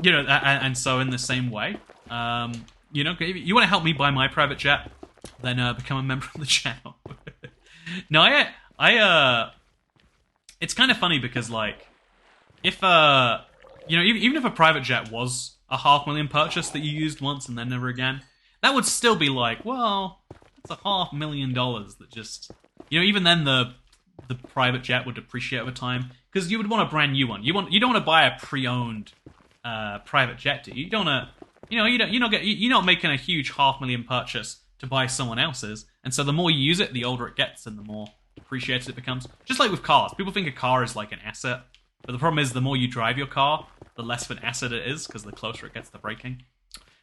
you know, and so in the same way, you know, if you want to help me buy my private jet, then become a member of the channel. No, I it's kind of funny because, like, if you know, even if a private jet was a $500,000 purchase that you used once and then never again, that would still be like, well, it's $500,000 that just, you know, even then the private jet would depreciate over time because you would want a brand new one. You don't want to buy a pre-owned private jet, do you? You don't want to, you know, you're not making a huge $500,000 purchase to buy someone else's, and so the more you use it, the older it gets and the more depreciated it becomes. Just like with cars, people think a car is like an asset, but the problem is the more you drive your car, the less of an asset it is because the closer it gets to breaking.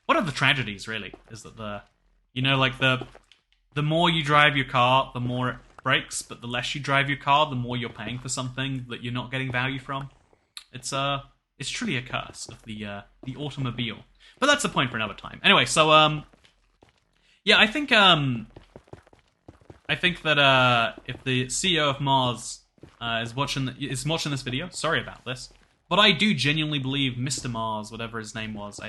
One of the tragedies, really, is that you know, like the more you drive your car, the more it breaks, but the less you drive your car, the more you're paying for something that you're not getting value from. It's truly a curse of the automobile. But that's the point for another time. Anyway, so yeah, I think that if the CEO of Mars is watching this video, sorry about this, but I do genuinely believe Mr. Mars, whatever his name was,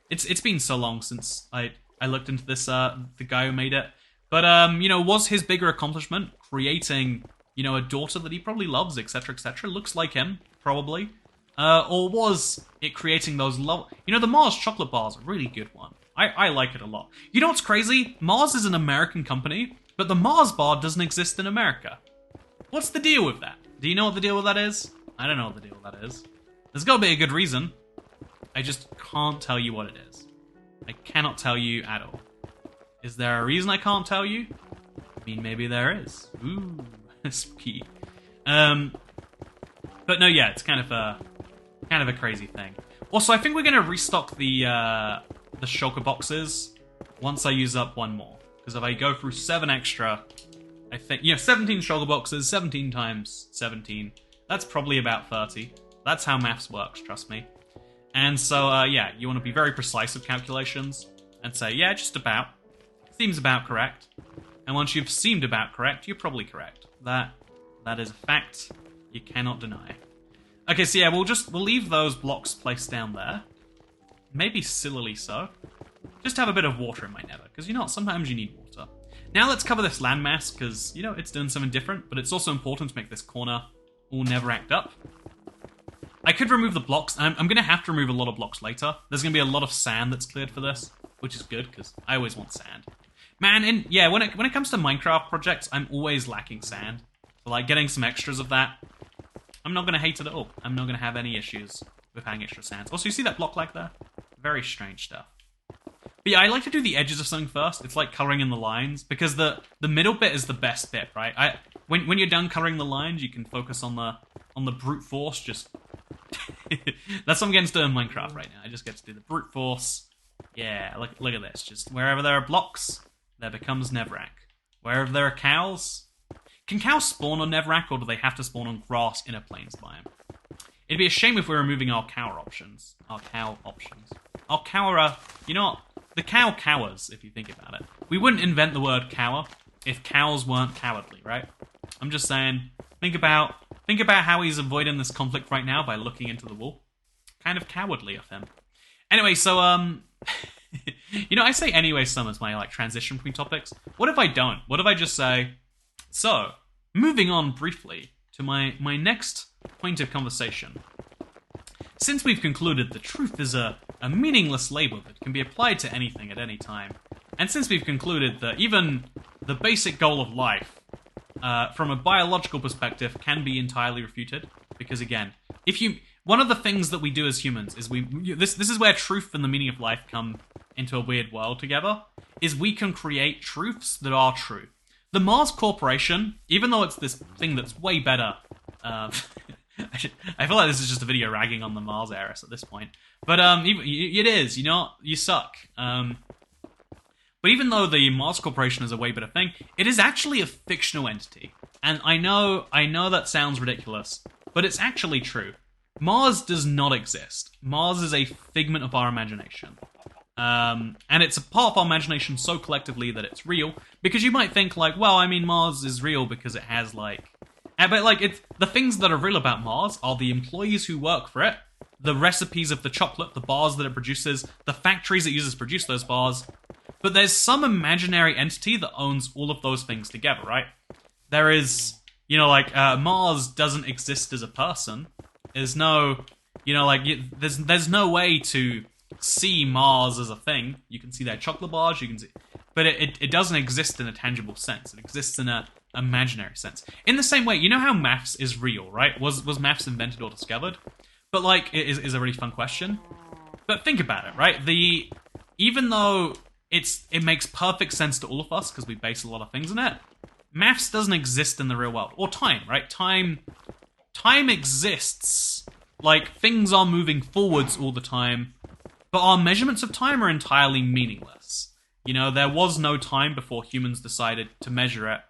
it's been so long since I looked into this, the guy who made it. But you know, was his bigger accomplishment creating, you know, a daughter that he probably loves, etc., etc., looks like him, probably, or was it creating those you know, the Mars chocolate bars are a really good one. I like it a lot. You know what's crazy? Mars is an American company, but the Mars bar doesn't exist in America. What's the deal with that? Do you know what the deal with that is? I don't know what the deal with that is. There's got to be a good reason. I just can't tell you what it is. I cannot tell you at all. Is there a reason I can't tell you? I mean, maybe there is. Ooh, spooky. But no, yeah, it's kind of a crazy thing. Also, I think we're gonna restock the shulker boxes once I use up one more. Because if I go through 7 extra, I think, you know, 17 shulker boxes, 17 times 17, that's probably about 30. That's how maths works, trust me. And so, yeah, you want to be very precise with calculations and say, yeah, just about. Seems about correct. And once you've seemed about correct, you're probably correct. That is a fact you cannot deny. Okay, so yeah, we'll leave those blocks placed down there. Maybe sillily so. Just have a bit of water in my nether, because, you know, sometimes you need water. Now let's cover this landmass, because, you know, it's doing something different, but it's also important to make this corner all Netherracked up. I could remove the blocks. I'm going to have to remove a lot of blocks later. There's going to be a lot of sand that's cleared for this, which is good, because I always want sand. Man, and yeah, when it comes to Minecraft projects, I'm always lacking sand. So, like, getting some extras of that, I'm not going to hate it at all. I'm not going to have any issues with having extra sands. Also, you see that block like there? Very strange stuff. But yeah, I like to do the edges of something first. It's like coloring in the lines, because the middle bit is the best bit, right? When you're done coloring the lines, you can focus on the brute force. Just that's what I'm getting to do in Minecraft right now. I just get to do the brute force. Yeah, look at this. Just wherever there are blocks, there becomes Netherrack. Wherever there are cows, can cows spawn on Netherrack, or do they have to spawn on grass in a plains biome? It'd be a shame if we're removing our cow options. Our cower, you know what? The cow cowers, if you think about it. We wouldn't invent the word cower if cows weren't cowardly, right? I'm just saying, think about how he's avoiding this conflict right now by looking into the wall. Kind of cowardly of him. Anyway, so, you know, I say anyway some as my, like, transition between topics. What if I don't? What if I just say, so, moving on briefly to my next point of conversation. Since we've concluded that truth is a meaningless label that can be applied to anything at any time, and since we've concluded that even the basic goal of life, from a biological perspective, can be entirely refuted, because again, one of the things that we do as humans is this is where truth and the meaning of life come into a weird world together, is we can create truths that are true. The Mars Corporation, even though it's this thing that's way better, I feel like this is just a video ragging on the Mars heiress at this point. But it is, you know, you suck. But even though the Mars Corporation is a way better thing, it is actually a fictional entity. And I know that sounds ridiculous, but it's actually true. Mars does not exist. Mars is a figment of our imagination. And it's a part of our imagination so collectively that it's real. Because you might think, like, well, I mean, Mars is real because it has, like... But, like, it's the things that are real about Mars are the employees who work for it, the recipes of the chocolate, the bars that it produces, the factories it uses to produce those bars. But there's some imaginary entity that owns all of those things together, right? There is, you know, like, Mars doesn't exist as a person. There's no, you know, like, there's no way to see Mars as a thing. You can see their chocolate bars, you can see... But it doesn't exist in a tangible sense. It exists in a imaginary sense. In the same way, you know how maths is real, right? Was maths invented or discovered? But, like, it is a really fun question. But think about it, right? Even though it makes perfect sense to all of us, because we base a lot of things on it, maths doesn't exist in the real world. Or time, right? Time exists. Like, things are moving forwards all the time, but our measurements of time are entirely meaningless. You know, there was no time before humans decided to measure it.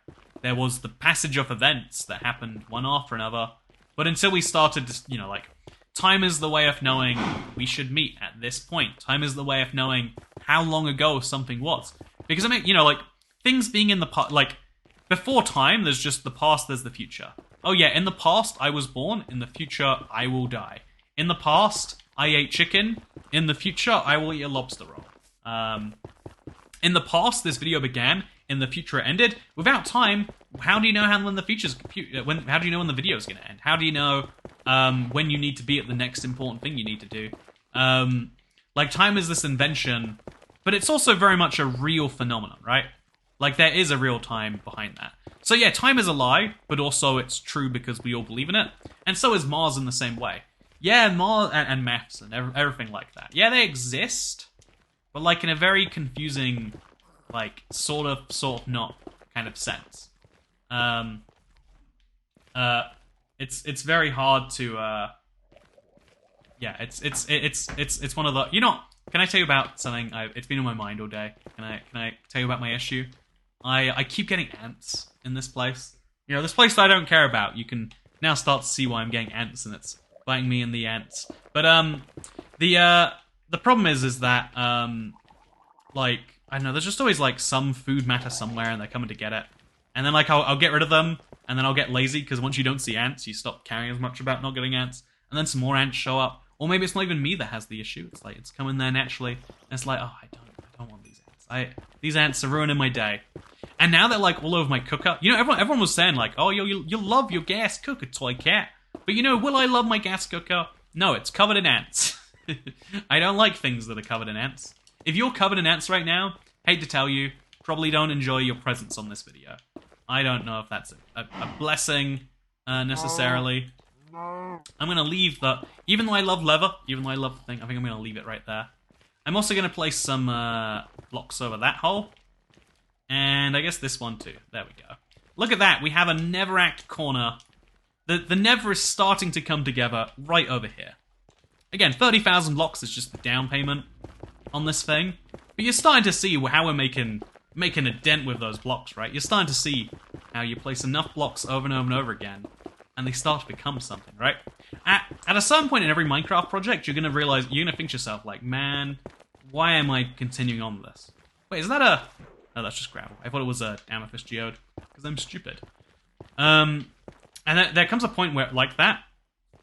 There was the passage of events that happened one after another. But until we started to, you know, like, time is the way of knowing we should meet at this point. Time is the way of knowing how long ago something was. Because, I mean, you know, like, things being in the past, like, before time, there's just the past, there's the future. Oh yeah, in the past, I was born. In the future, I will die. In the past, I ate chicken. In the future, I will eat a lobster roll. In the past, this video began. In the future, it ended. Without time, how do you know when the future's how do you know when the video's going to end? How do you know when you need to be at the next important thing you need to do? Like, time is this invention, but it's also very much a real phenomenon, right? Like, there is a real time behind that. So yeah, time is a lie, but also it's true because we all believe in it. And so is Mars in the same way. Yeah, Mars and maths and everything like that. Yeah, they exist, but, like, in a very confusing, like, sort of not kind of sense. It's very hard to, yeah, it's one of the, you know, can I tell you about something? It's been on my mind all day. Can I tell you about my issue? I keep getting ants in this place. You know, this place that I don't care about. You can now start to see why I'm getting ants, and it's biting me in the ants. But the problem is that like, I don't know, there's just always, like, some food matter somewhere, and they're coming to get it. And then, like, I'll get rid of them, and then I'll get lazy, because once you don't see ants, you stop caring as much about not getting ants. And then some more ants show up. Or maybe it's not even me that has the issue. It's like, it's coming there naturally. And it's like, oh, I don't want these ants. These ants are ruining my day. And now they're, like, all over my cooker. You know, everyone was saying, like, oh, you'll love your gas cooker, toy cat. But, you know, will I love my gas cooker? No, it's covered in ants. I don't like things that are covered in ants. If you're covered in ants right now, hate to tell you, probably don't enjoy your presence on this video. I don't know if that's a blessing, necessarily. I'm going to leave the... Even though I love leather, even though I love the thing, I think I'm going to leave it right there. I'm also going to place some blocks over that hole. And I guess this one too. There we go. Look at that. We have a Netherrack corner. The Nether is starting to come together right over here. Again, 30,000 blocks is just the down payment on this thing. But you're starting to see how we're making a dent with those blocks, right? You're starting to see how you place enough blocks over and over and over again, and they start to become something, right? At a certain point in every Minecraft project, you're going to realize, you're going to think to yourself, like, man, why am I continuing on with this? Wait, is that a... No, that's just gravel. I thought it was a amethyst geode, because I'm stupid. And there comes a point where, like that,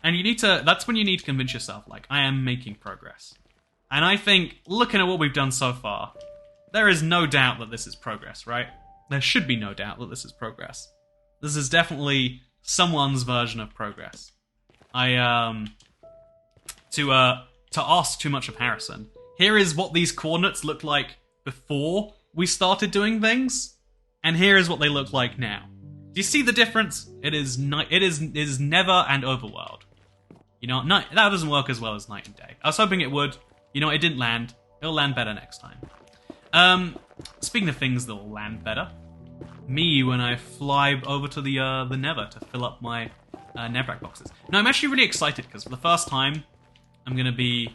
and you need to... That's when you need to convince yourself, like, I am making progress. And I think, looking at what we've done so far, there is no doubt that this is progress, right? There should be no doubt that this is progress. This is definitely someone's version of progress. To ask too much of Harrison, here is what these coordinates looked like before we started doing things, and here is what they look like now. Do you see the difference? It is Nether and Overworld. You know, that doesn't work as well as night and day. I was hoping it would. You know, it didn't land. It'll land better next time. Speaking of things that'll land better, me when I fly over to the Nether to fill up my Netherrack boxes. No, I'm actually really excited because for the first time, I'm gonna be,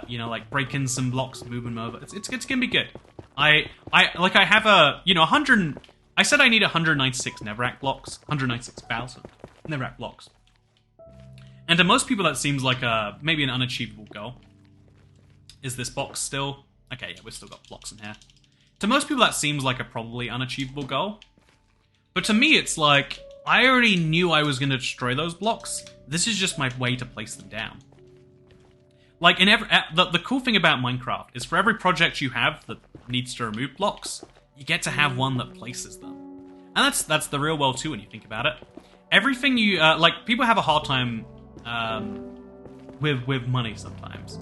you know, like breaking some blocks, moving them over. It's gonna be good. I have a, you know, 100. I said I need 196 Netherrack blocks, 196,000 Netherrack blocks. And to most people, that seems like maybe an unachievable goal. Is this box still... Okay, yeah, we've still got blocks in here. To most people, that seems like a probably unachievable goal. But to me, it's like, I already knew I was going to destroy those blocks. This is just my way to place them down. Like, in the cool thing about Minecraft is for every project you have that needs to remove blocks, you get to have one that places them. And that's the real world too when you think about it. Everything you... like, people have a hard time with money sometimes.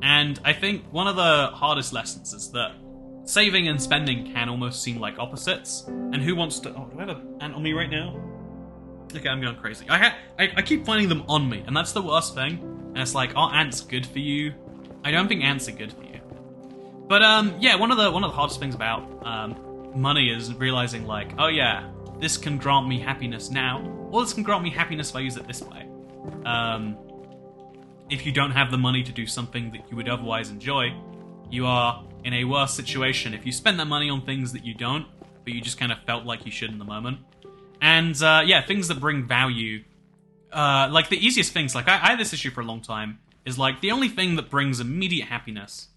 And I think one of the hardest lessons is that saving and spending can almost seem like opposites. And who wants to... Oh, do I have an ant on me right now? Okay, I'm going crazy. I keep finding them on me, and that's the worst thing. And it's like, are ants good for you? I don't think ants are good for you. But yeah, one of the hardest things about money is realizing like, oh yeah, this can grant me happiness now, or this can grant me happiness if I use it this way. If you don't have the money to do something that you would otherwise enjoy, you are in a worse situation if you spend that money on things that you don't, but you just kind of felt like you should in the moment. And yeah, things that bring value, like the easiest things, like I had this issue for a long time, is like the only thing that brings immediate happiness,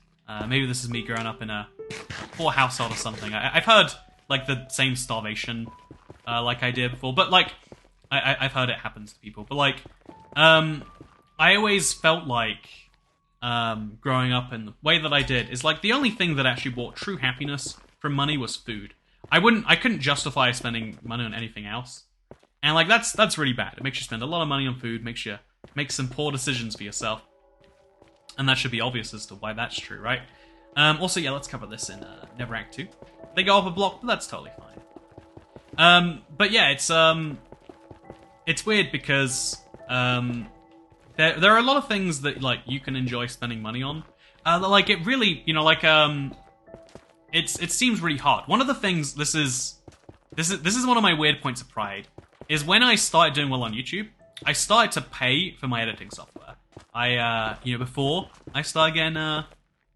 maybe this is me growing up in a poor household or something, I've heard like the same starvation like I did before, but like, I've heard it happens to people, but like, I always felt like growing up in the way that I did is like the only thing that actually brought true happiness from money was food. I couldn't justify spending money on anything else. And like that's really bad. It makes you spend a lot of money on food, makes you make some poor decisions for yourself. And that should be obvious as to why that's true, right? Also, yeah, let's cover this in Netherrack 2. They go up a block, but that's totally fine. But yeah, it's weird because there are a lot of things that like you can enjoy spending money on. Like it really, you know, like it seems really hard. One of the things this is one of my weird points of pride is when I started doing well on YouTube, I started to pay for my editing software. You know, before I started getting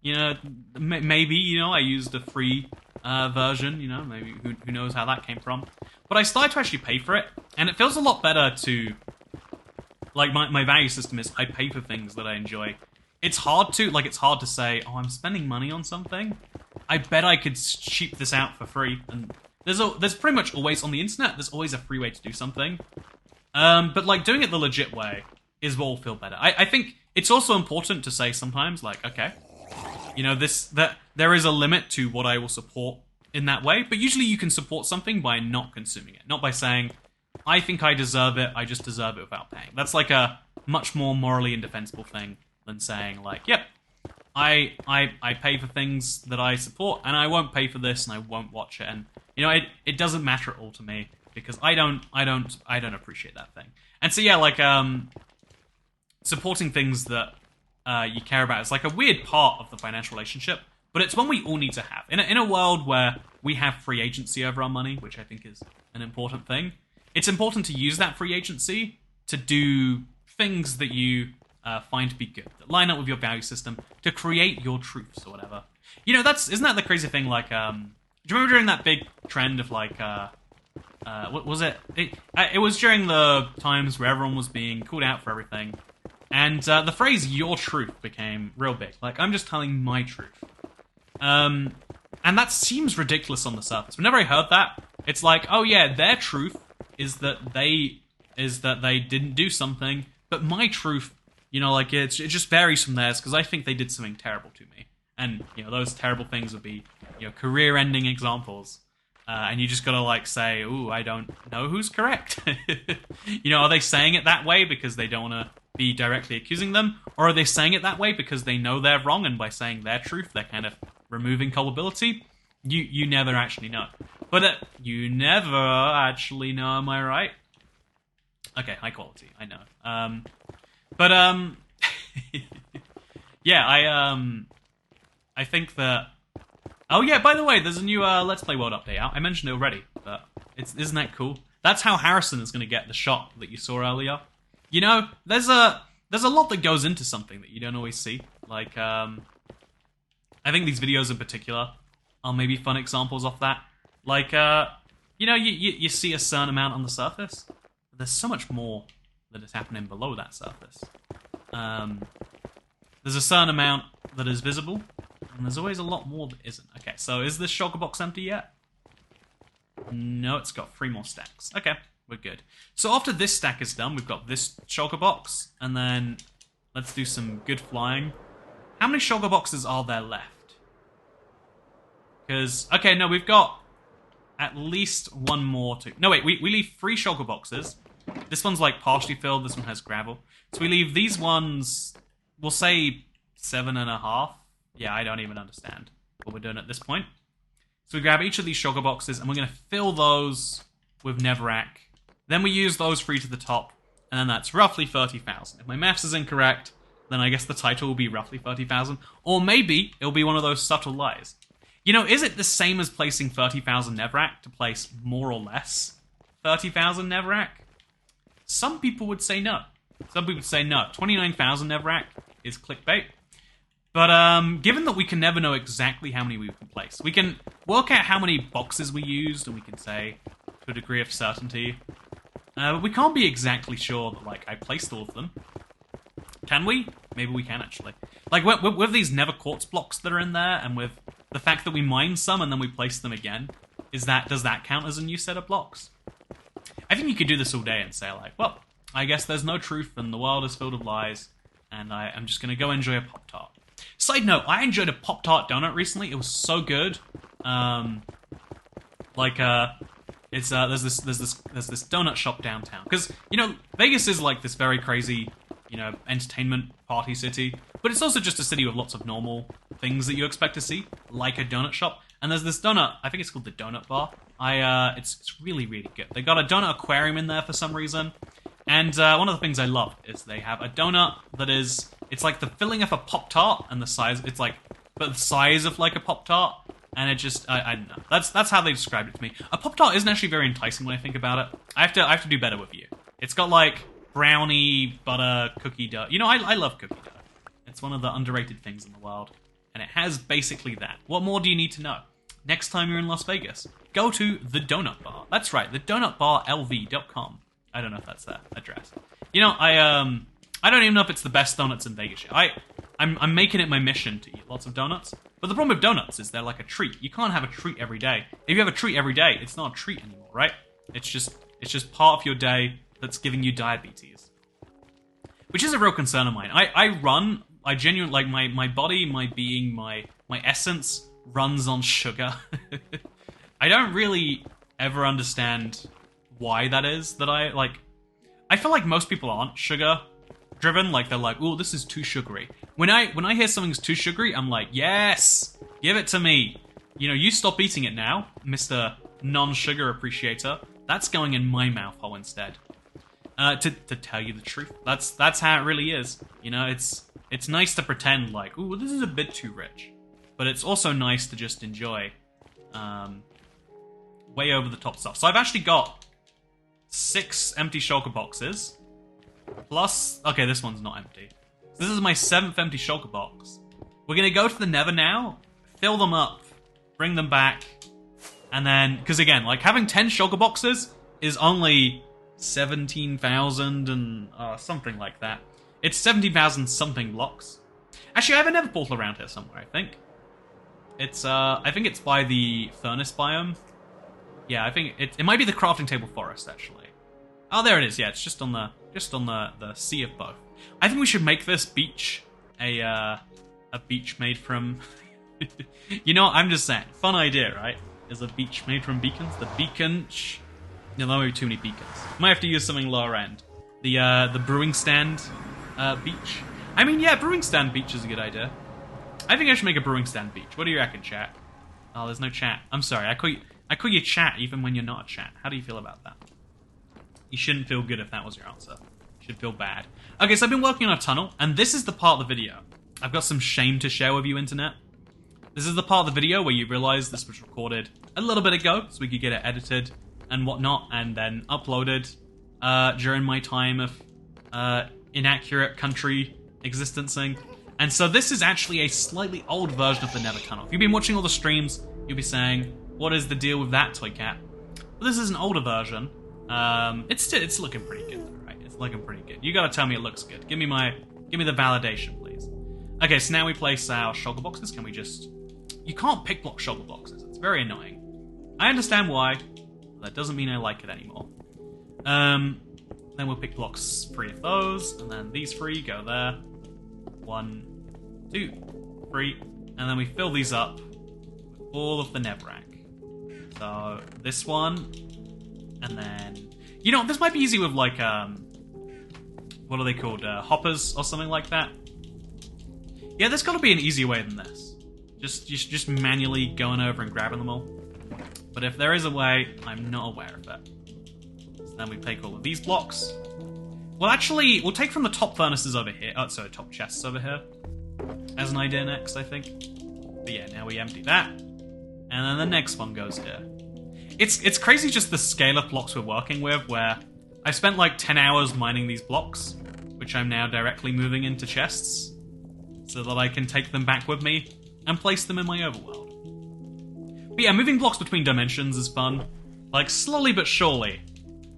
you know, maybe, you know, I used a free version, you know, maybe who knows how that came from. But I started to actually pay for it, and it feels a lot better to, like, my value system is I pay for things that I enjoy. It's hard to say, oh, I'm spending money on something. I bet I could cheap this out for free. And there's pretty much always, on the internet, there's always a free way to do something. But, like, doing it the legit way is what will feel better. I think it's also important to say sometimes, like, okay, you know, that there is a limit to what I will support in that way, but usually you can support something by not consuming it, not by saying, I think I deserve it, I just deserve it without paying. That's like a much more morally indefensible thing than saying, like, yep, I pay for things that I support, and I won't pay for this, and I won't watch it, and, you know, it doesn't matter at all to me, because I don't appreciate that thing. And so, yeah, like, supporting things that you care about is like a weird part of the financial relationship, but it's one we all need to have. In a world where we have free agency over our money, which I think is an important thing, it's important to use that free agency to do things that you find to be good, that line up with your value system, to create your truths or whatever. You know, isn't that the crazy thing? Like, do you remember during that big trend of like, what was it? It was during the times where everyone was being called out for everything, and the phrase "your truth" became real big. Like, I'm just telling my truth. And that seems ridiculous on the surface. Whenever I heard that, it's like, oh yeah, their truth is that they didn't do something, but my truth, you know, like it just varies from theirs because I think they did something terrible to me, and you know those terrible things would be, you know, career-ending examples, and you just gotta like say, ooh, I don't know who's correct. You know, are they saying it that way because they don't want to be directly accusing them, or are they saying it that way because they know they're wrong, and by saying their truth, they're kind of removing culpability? You never actually know. But you never actually know, am I right? Okay, high quality, I know. Yeah, I think that... Oh yeah, by the way, there's a new Let's Play World update out. I mentioned it already, but isn't that cool? That's how Harrison is going to get the shot that you saw earlier. You know, there's a lot that goes into something that you don't always see. Like, I think these videos in particular are maybe fun examples of that. Like, you know, you see a certain amount on the surface, but there's so much more that is happening below that surface. There's There's a certain amount that is visible, and there's always a lot more that isn't. Okay, so is this shulker box empty yet? No, it's got 3 more stacks. Okay, we're good. So after this stack is done, we've got this shulker box, and then let's do some good flying. How many shulker boxes are there left? Because, okay, no, we've got at least 1 more to... No, wait, we leave 3 shulker boxes. This one's like partially filled, this one has gravel. So we leave these ones, we'll say 7.5. Yeah, I don't even understand what we're doing at this point. So we grab each of these shulker boxes, and we're going to fill those with Netherrack. Then we use those 3 to the top, and then that's roughly 30,000. If my maths is incorrect, then I guess the title will be roughly 30,000. Or maybe it'll be one of those subtle lies. You know, is it the same as placing 30,000 Netherrack to place more or less 30,000 Netherrack? Some people would say no. Some people would say no. 29,000 Netherrack is clickbait. But given that we can never know exactly how many we can place, we can work out how many boxes we used, and we can say, to a degree of certainty. But we can't be exactly sure that, like, I placed all of them. Can we? Maybe we can, actually. Like, with these Nether quartz blocks that are in there, and with the fact that we mine some and then we place them again, does that count as a new set of blocks? I think you could do this all day and say, like, well, I guess there's no truth and the world is filled with lies, and I'm just going to go enjoy a Pop-Tart. Side note, I enjoyed a Pop-Tart donut recently. It was so good. There's this donut shop downtown. Because, you know, Vegas is like this very crazy, you know, entertainment party city, but it's also just a city with lots of normal things that you expect to see, like a donut shop. And there's this donut, I think it's called the Donut Bar. It's really, really good. They got a donut aquarium in there for some reason. And one of the things I love is they have a donut that is, it's like the filling of a Pop-Tart, and the size, it's like, but the size of like a Pop-Tart, and it just, I don't know. That's how they described it to me. A Pop-Tart isn't actually very enticing when I think about it. I have to do better with you. It's got like brownie, butter, cookie dough. You know, I love cookie dough. It's one of the underrated things in the world. And it has basically that. What more do you need to know? Next time you're in Las Vegas, go to the Donut Bar. That's right, the donutbarlv.com. I don't know if that's their address. You know, I don't even know if it's the best donuts in Vegas yet. I'm making it my mission to eat lots of donuts. But the problem with donuts is they're like a treat. You can't have a treat every day. If you have a treat every day, it's not a treat anymore, right? It's just part of your day that's giving you diabetes. Which is a real concern of mine. I genuinely, like, my body, my being, my essence runs on sugar. I don't really ever understand why that is, that I feel like most people aren't sugar driven, like they're like, oh, this is too sugary. When I hear something's too sugary, I'm like, yes, give it to me. You know, you stop eating it now, Mr. Non-sugar appreciator. That's going in my mouth hole instead. To tell you the truth, that's how it really is. You know, it's nice to pretend like, ooh, this is a bit too rich, but it's also nice to just enjoy way over the top stuff. So I've actually got 6 empty shulker boxes, plus, okay, this one's not empty. So this is my 7th empty shulker box. We're gonna go to the Nether now, fill them up, bring them back, and then, because again, like having 10 shulker boxes is only 17,000 and something like that. It's 17,000 something blocks. Actually, I have a nether portal around here somewhere, I think. It's, I think it's by the furnace biome. Yeah, I think it might be the crafting table forest, actually. Oh, there it is, yeah, it's just on the sea of both. I think we should make this beach a beach made from... You know, I'm just saying, fun idea, right? Is a beach made from beacons? The beacon... No, there might be too many beacons. Might have to use something lower end. The brewing stand beach. I mean, yeah, brewing stand beach is a good idea. I think I should make a brewing stand beach. What do you reckon, chat? Oh, there's no chat. I'm sorry, I call you chat even when you're not a chat. How do you feel about that? You shouldn't feel good if that was your answer. You should feel bad. Okay, so I've been working on a tunnel, and this is the part of the video. I've got some shame to share with you, internet. This is the part of the video where you realize this was recorded a little bit ago, so we could get it edited and whatnot, and then uploaded during my time of inaccurate country existencing. And so this is actually a slightly old version of the Nether Tunnel. If you've been watching all the streams, you'll be saying, what is the deal with that, Toy Cat? Well, this is an older version. It's looking pretty good, right? It's looking pretty good. You gotta tell me it looks good. Give me the validation, please. Okay, so now we place our shulker boxes. Can we just... You can't pick block shulker boxes. It's very annoying. I understand why, but that doesn't mean I like it anymore. Then we'll pick blocks 3 of those, and then these 3 go there. 1, 2, 3, and then we fill these up with all of the Netherrack. So this one, and then... You know, this might be easy with, like, what are they called? Hoppers or something like that. Yeah, there's got to be an easier way than this. Just manually going over and grabbing them all. But if there is a way, I'm not aware of it. So then we take all of these blocks. Well, actually, we'll take from the top furnaces over here. Oh, sorry, top chests over here. As an idea next, I think. But yeah, now we empty that. And then the next one goes here. It's crazy just the scale of blocks we're working with, where I've spent like 10 hours mining these blocks, which I'm now directly moving into chests, so that I can take them back with me and place them in my overworld. But yeah, moving blocks between dimensions is fun. Like, slowly but surely.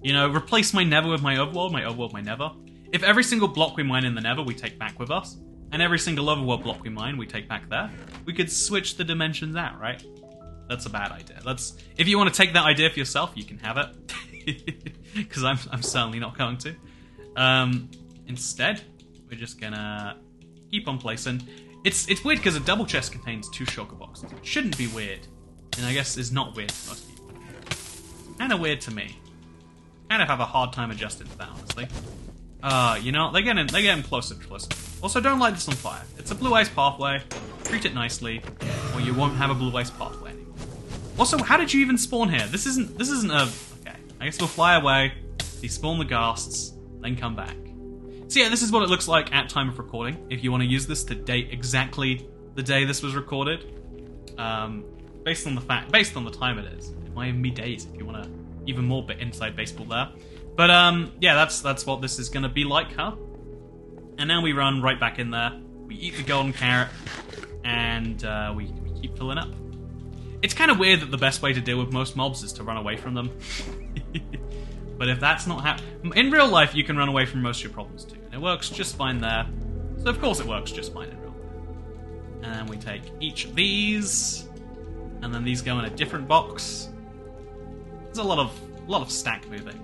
You know, replace my Nether with my overworld my Nether. If every single block we mine in the Nether we take back with us, and every single overworld block we mine we take back there, we could switch the dimensions out, right? That's a bad idea. If you want to take that idea for yourself, you can have it. Because I'm certainly not going to. Instead, we're just gonna keep on placing. It's weird because a double chest contains 2 shulker boxes. It shouldn't be weird. And I guess it's not weird to most people. Kinda weird to me. Kind of have a hard time adjusting to that, honestly. You know, they're getting closer and closer. Also, don't light this on fire. It's a blue ice pathway. Treat it nicely, or you won't have a blue ice pathway anymore. Also, how did you even spawn here? This isn't a... Okay, I guess we'll fly away, despawn the ghasts, then come back. So yeah, this is what it looks like at time of recording. If you want to use this to date exactly the day this was recorded, based on the time it is. It might even be days if you want to even more bit inside baseball there. But yeah, that's what this is going to be like, huh? And now we run right back in there. We eat the golden carrot, and we keep filling up. It's kind of weird that the best way to deal with most mobs is to run away from them. But if that's not happening... In real life, you can run away from most of your problems too. And it works just fine there. So of course it works just fine in real life. And then we take each of these, and then these go in a different box. There's a lot of stack moving.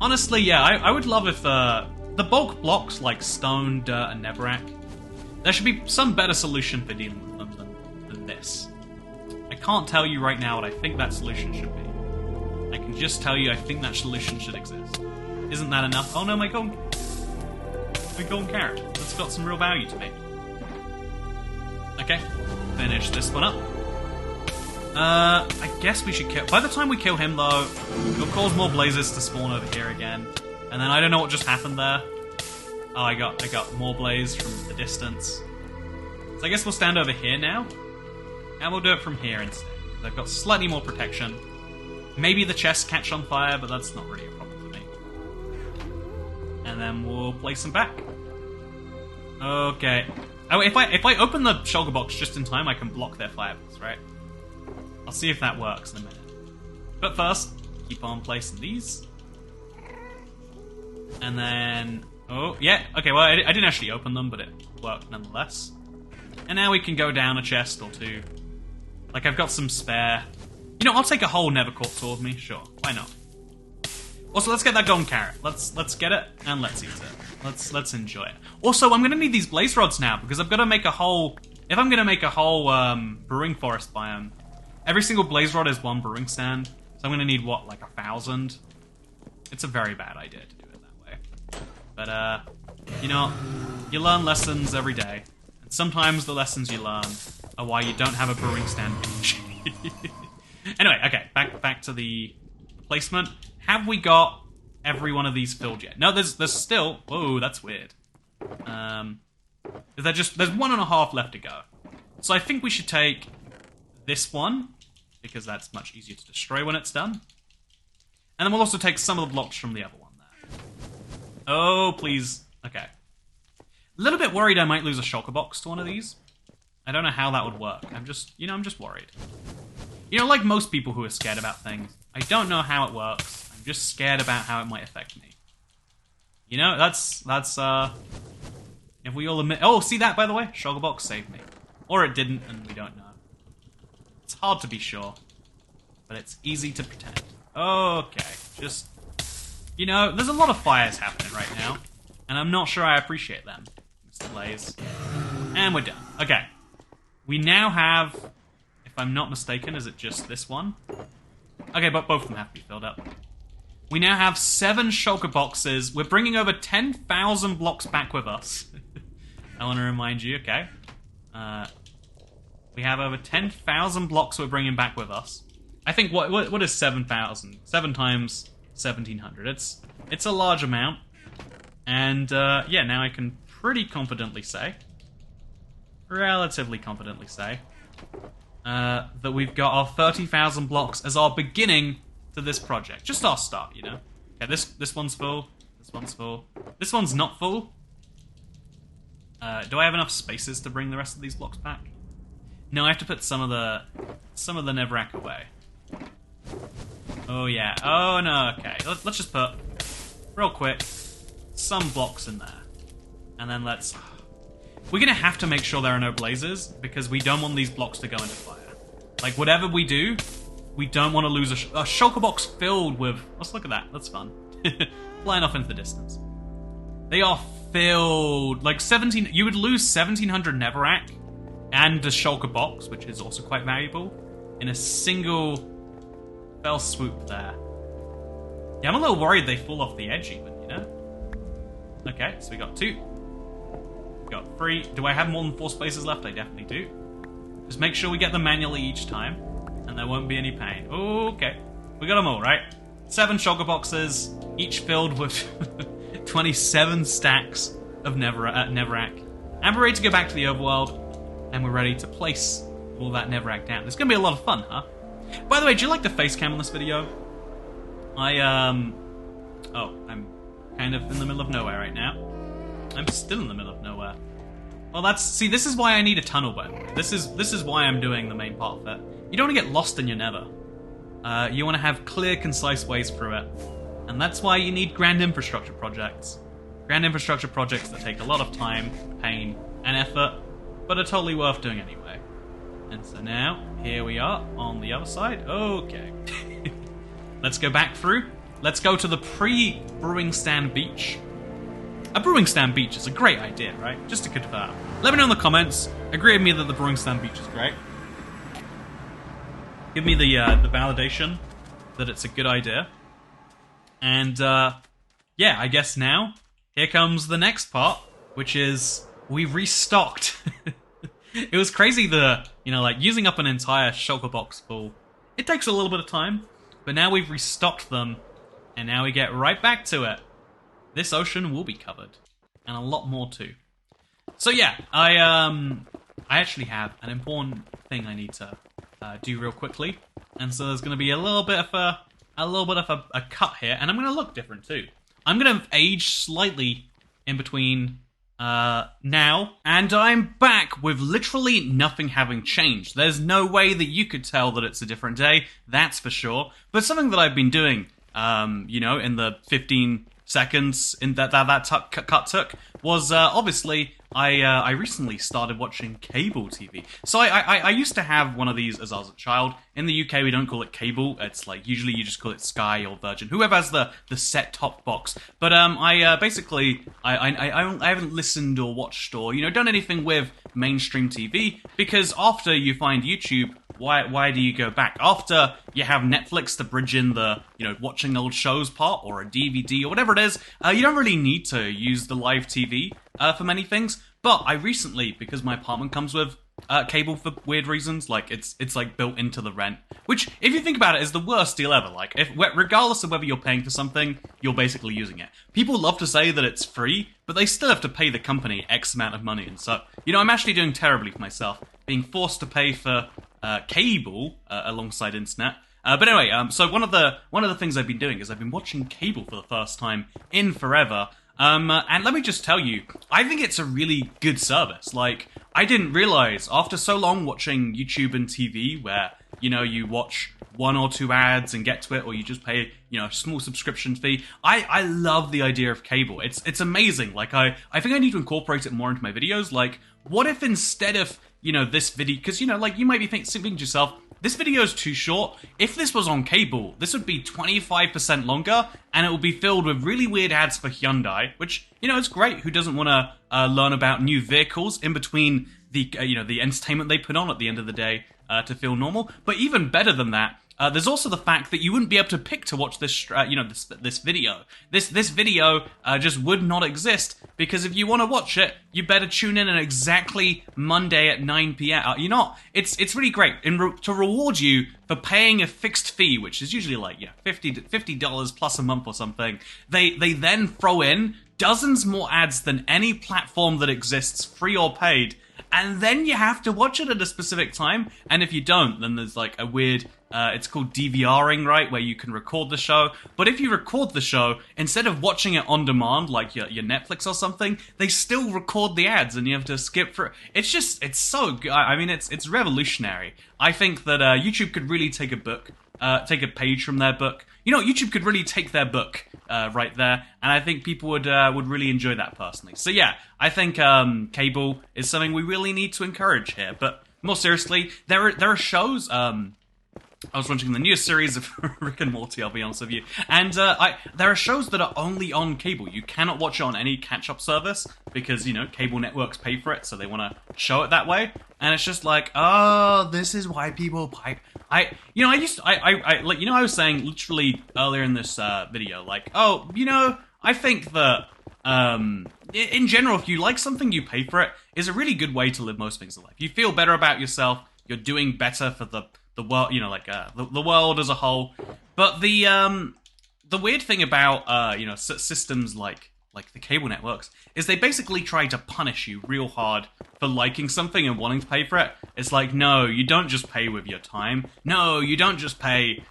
Honestly, yeah, I would love if the bulk blocks like stone, dirt, and Netherrack, there should be some better solution for dealing with them than this. I can't tell you right now what I think that solution should be. I can just tell you I think that solution should exist. Isn't that enough? Oh no, my golden carrot. That's got some real value to me. Okay, finish this one up. I guess we should kill... By the time we kill him, though, it'll cause more blazes to spawn over here again. And then I don't know what just happened there. Oh, I got more blaze from the distance. So I guess we'll stand over here now. And we'll do it from here instead. They've got slightly more protection. Maybe the chests catch on fire, but that's not really a problem for me. And then we'll place them back. Okay. Oh, if I open the shulker box just in time, I can block their fireballs, right? I'll see if that works in a minute. But first, keep on placing these. And then... Oh, yeah. Okay, well, I didn't actually open them, but it worked nonetheless. And now we can go down a chest or two. Like, I've got some spare... You know, I'll take a whole nether quartz with me. Sure, why not? Also, let's get that golden carrot. Let's get it, and let's eat it. Let's enjoy it. Also, I'm gonna need these blaze rods now, because I've got to make a whole... If I'm gonna make a whole brewing forest biome, every single blaze rod is 1 brewing stand. So I'm gonna need, what, like 1,000? It's a very bad idea to do it that way. But, you know, you learn lessons every day. And sometimes the lessons you learn are why you don't have a brewing stand. Anyway, okay, back to the placement. Have we got every one of these filled yet? No, there's still... Whoa, that's weird. There's 1.5 left to go. So I think we should take this one, because that's much easier to destroy when it's done. And then we'll also take some of the blocks from the other one there. Oh, please. Okay. A little bit worried I might lose a shulker box to one of these. I don't know how that would work. I'm just worried. You know, like most people who are scared about things, I don't know how it works. I'm just scared about how it might affect me. You know, that's If we all admit... Oh, see that, by the way? Shulkerbox saved me. Or it didn't, and we don't know. It's hard to be sure. But it's easy to pretend. Okay, just... You know, there's a lot of fires happening right now. And I'm not sure I appreciate them, Mr. Blaze. And we're done. Okay. We now have... If I'm not mistaken, is it just this one? Okay, but both of them have to be filled up. We now have 7 shulker boxes. We're bringing over 10,000 blocks back with us. I want to remind you, okay. We have over 10,000 blocks we're bringing back with us. I think, what is 7,000? 7 times 1,700. It's a large amount. And, yeah, now I can pretty confidently say, relatively confidently say, that we've got our 30,000 blocks as our beginning to this project. Just our start, you know? Okay, this one's full. This one's full. This one's not full. Do I have enough spaces to bring the rest of these blocks back? No, I have to put some of the Netherrack away. Oh yeah. Oh no. Okay. Let's just put real quick some blocks in there, and then let's. We're gonna have to make sure there are no blazes because we don't want these blocks to go into fire. Like whatever we do, we don't want to lose a shulker box filled with. Let's look at that. That's fun. Flying off into the distance. They are filled like 17. You would lose 1,700 Netherrack and the shulker box, which is also quite valuable, in a single fell swoop there. Yeah, I'm a little worried they fall off the edge even, you know? Okay, so we got 2. We got 3. Do I have more than 4 spaces left? I definitely do. Just make sure we get them manually each time, and there won't be any pain. Okay. We got them all, right? 7 shulker boxes, each filled with 27 stacks of Netherrack. And we're ready to go back to the overworld, and we're ready to place all that Netherrack down. It's gonna be a lot of fun, huh? By the way, do you like the face cam on this video? I'm kind of in the middle of nowhere right now. I'm still in the middle of nowhere. Well, this is why I need a tunnel web. This is why I'm doing the main part of it. You don't want to get lost in your nether. You want to have clear, concise ways through it. And that's why you need grand infrastructure projects. Grand infrastructure projects that take a lot of time, pain, and effort, but are totally worth doing anyway. And so now, here we are on the other side. Okay. Let's go back through. Let's go to the pre-brewing stand beach. A brewing stand beach is a great idea, right? Just to confirm. Let me know in the comments. Agree with me that the brewing stand beach is great. Give me the validation that it's a good idea. And, yeah, I guess now, here comes the next part, which is we restocked. It was crazy like using up an entire shulker box full. It takes a little bit of time, but now we've restocked them, and now we get right back to it. This ocean will be covered, and a lot more too. So yeah, I actually have an important thing I need to do real quickly, and so there's going to be a little bit of a cut here, and I'm going to look different too. I'm going to age slightly in between now, and I'm back with literally nothing having changed. There's no way that you could tell that it's a different day, that's for sure. But something that I've been doing, in the 15 seconds in that cut took was obviously I recently started watching cable TV. So I used to have one of these as I was a child. In the UK, we don't call it cable. It's like usually you just call it Sky or Virgin, whoever has the set top box. But I haven't listened or watched or done anything with mainstream TV because after you find YouTube, why do you go back? After you have Netflix to bridge in the, watching old shows part or a DVD or whatever it is, you don't really need to use the live TV for many things. But I recently, because my apartment comes with cable for weird reasons, like it's like built into the rent, which if you think about it is the worst deal ever. Like regardless of whether you're paying for something, you're basically using it. People love to say that it's free, but they still have to pay the company X amount of money. And so, I'm actually doing terribly for myself, being forced to pay for cable alongside internet. But anyway, so one of the things I've been doing is I've been watching cable for the first time in forever. And let me just tell you, I think it's a really good service. Like, I didn't realize after so long watching YouTube and TV where you know, you watch 1 or 2 ads and get to it, or you just pay, you know, a small subscription fee. I love the idea of cable. It's amazing. Like, I think I need to incorporate it more into my videos. Like, what if instead of, you know, this video, because, you know, like, you might be thinking to yourself, this video is too short. If this was on cable, this would be 25% longer, and it would be filled with really weird ads for Hyundai, which, you know, is great. Who doesn't want to learn about new vehicles in between the, you know, the entertainment they put on at the end of the day to feel normal? But even better than that, there's also the fact that you wouldn't be able to pick to watch this, you know, this video. This video just would not exist, because if you want to watch it, you better tune in at exactly Monday at 9 p.m. You're not. It's really great to reward you for paying a fixed fee, which is usually like, you know, $50 plus a month or something. They then throw in dozens more ads than any platform that exists, free or paid. And then you have to watch it at a specific time, and if you don't, then there's like a weird, it's called DVRing, right, where you can record the show. But if you record the show, instead of watching it on demand, like your Netflix or something, they still record the ads, and you have to skip through. It's just, it's so good. I mean, it's revolutionary. I think that YouTube could really take a page from their book. You know, YouTube could really take their book right there, and I think people would really enjoy that personally. So yeah, I think cable is something we really need to encourage here. But more seriously, there are shows. I was watching the newest series of Rick and Morty, I'll be honest with you, and there are shows that are only on cable. You cannot watch it on any catch-up service because, you know, cable networks pay for it, so they want to show it that way. And it's just like, oh, this is why people pipe. I was saying literally earlier in this video, like, oh, you know, I think that in general, if you like something, you pay for it, is a really good way to live most things in life. You feel better about yourself. You're doing better for the world, you know, like the world as a whole. But the weird thing about you know, systems like the cable networks is they basically try to punish you real hard for liking something and wanting to pay for it. It's like, no, you don't just pay with your time. No, you don't just pay